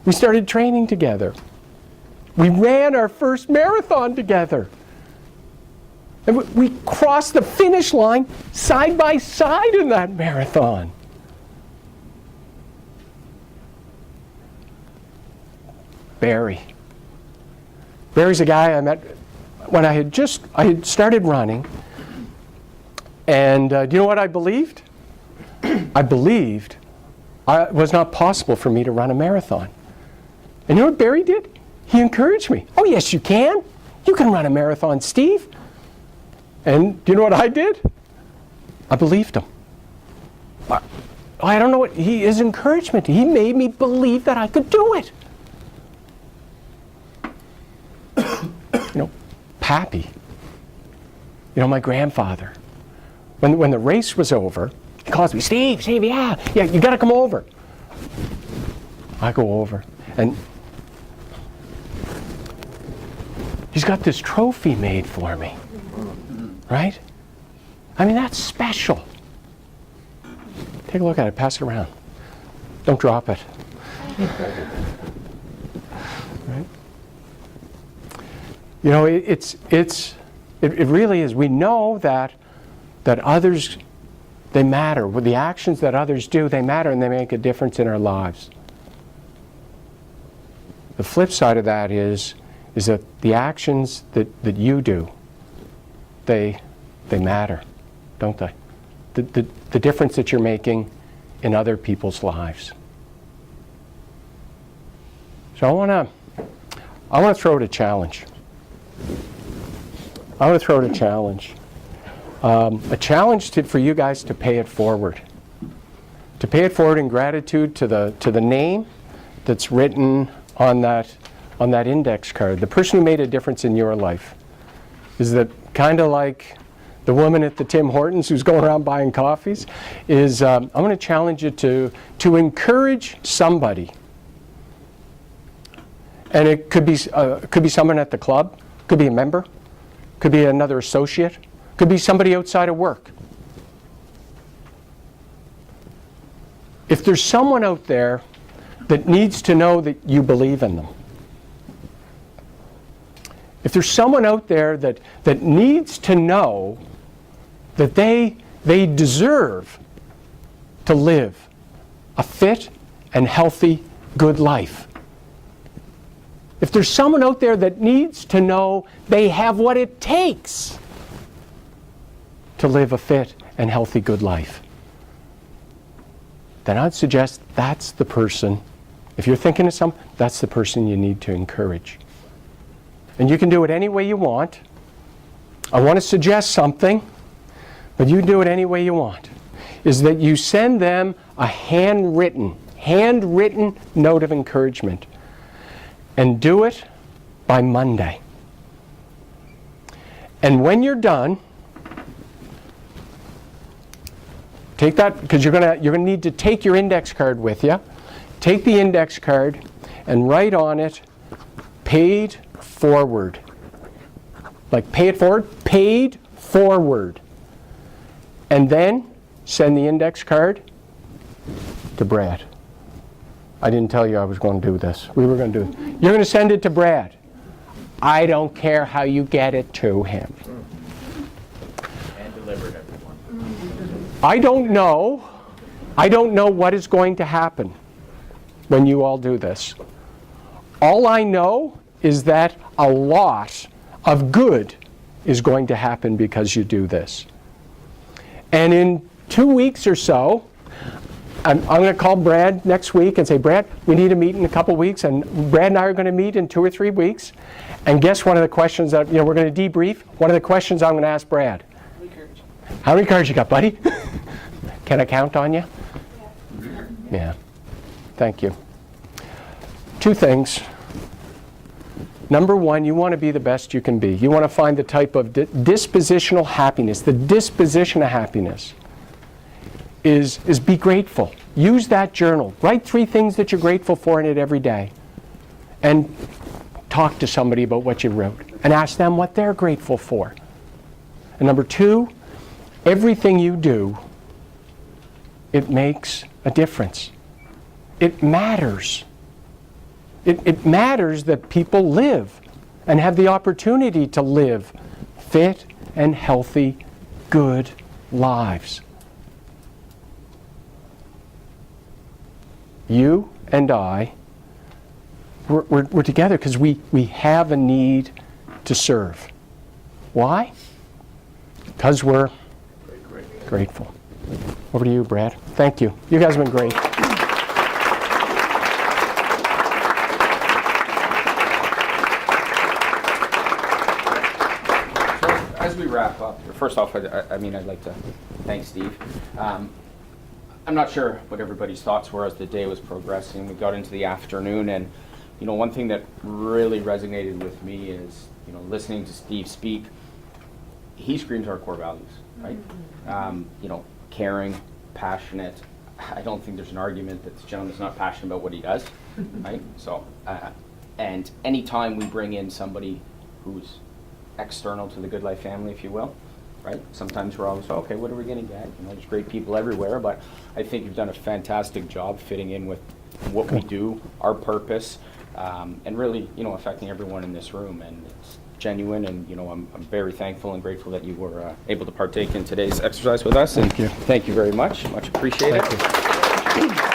We started training together. We ran our first marathon together. And we crossed the finish line side by side in that marathon. Barry. Barry's a guy I met when I had started running. And do you know what I believed? I believed it was not possible for me to run a marathon. And you know what Barry did? He encouraged me. Oh, yes, you can. You can run a marathon, Steve. And do you know what I did? I believed him. I don't know what his encouragement. He made me believe that I could do it. You know, Pappy. You know, my grandfather. When the race was over, he calls me, Steve, yeah, you got to come over. I go over, and he's got this trophy made for me, right? I mean, that's special. Take a look at it, pass it around. Don't drop it. Right? You know, it really is. We know that others, they matter. With the actions that others do, they matter and they make a difference in our lives. The flip side of that is that the actions that you do, they matter, don't they? The difference that you're making in other people's lives. So I want to throw out a challenge. A challenge for you guys to pay it forward. To pay it forward in gratitude to the name that's written on that index card. The person who made a difference in your life. Is that kind of like the woman at the Tim Hortons who's going around buying coffees? I'm going to challenge you to encourage somebody. And it could be someone at the club, could be a member, could be another associate, could be somebody outside of work. If there's someone out there that needs to know that you believe in them, if there's someone out there that needs to know that they deserve to live a fit and healthy, good life. If there's someone out there that needs to know they have what it takes to live a fit and healthy, good life, then I'd suggest that's the person, if you're thinking of someone, that's the person you need to encourage. And you can do it any way you want. I want to suggest something, but you can do it any way you want, is that you send them a handwritten note of encouragement, and do it by Monday. And when you're done, take that, because you're gonna need to take your index card with you. Take the index card and write on it, paid forward. Like pay it forward, paid forward. And then send the index card to Brad. I didn't tell you I was going to do this. We were going to do it. You're going to send it to Brad. I don't care how you get it to him. And delivered everyone. I don't know what is going to happen when you all do this. All I know is that a lot of good is going to happen because you do this. And in 2 weeks or so, I'm going to call Brad next week and say, Brad, we need to meet in a couple weeks, and Brad and I are going to meet in 2 or 3 weeks. And guess one of the questions that, we're going to debrief. One of the questions I'm going to ask Brad. How many cards you got, buddy? Can I count on you? Yeah. Thank you. 2 things. Number 1, you want to be the best you can be. You want to find the type of dispositional happiness. The disposition of happiness is be grateful. Use that journal. Write 3 things that you're grateful for in it every day. And talk to somebody about what you wrote. And ask them what they're grateful for. And number 2, everything you do, it makes a difference. It matters. It matters that people live and have the opportunity to live fit and healthy, good lives. You and I, we're together because we have a need to serve. Why? Because we're grateful. Over to you, Brad. Thank you. You guys have been great. As we wrap up, first off, I'd like to thank Steve. I'm not sure what everybody's thoughts were as the day was progressing. We got into the afternoon, and one thing that really resonated with me is listening to Steve speak. He screams our core values, right? Caring, passionate. I don't think there's an argument that this gentleman's not passionate about what he does, right? So, and anytime we bring in somebody who's external to the Good Life family, if you will, right? Sometimes we're always, okay, what are we going to get? There's great people everywhere, but I think you've done a fantastic job fitting in with what we do, our purpose, and really, affecting everyone in this room. And it's genuine, and I'm very thankful and grateful that you were able to partake in today's exercise with us. Thank you. Thank you very much. Much appreciated. Thank you.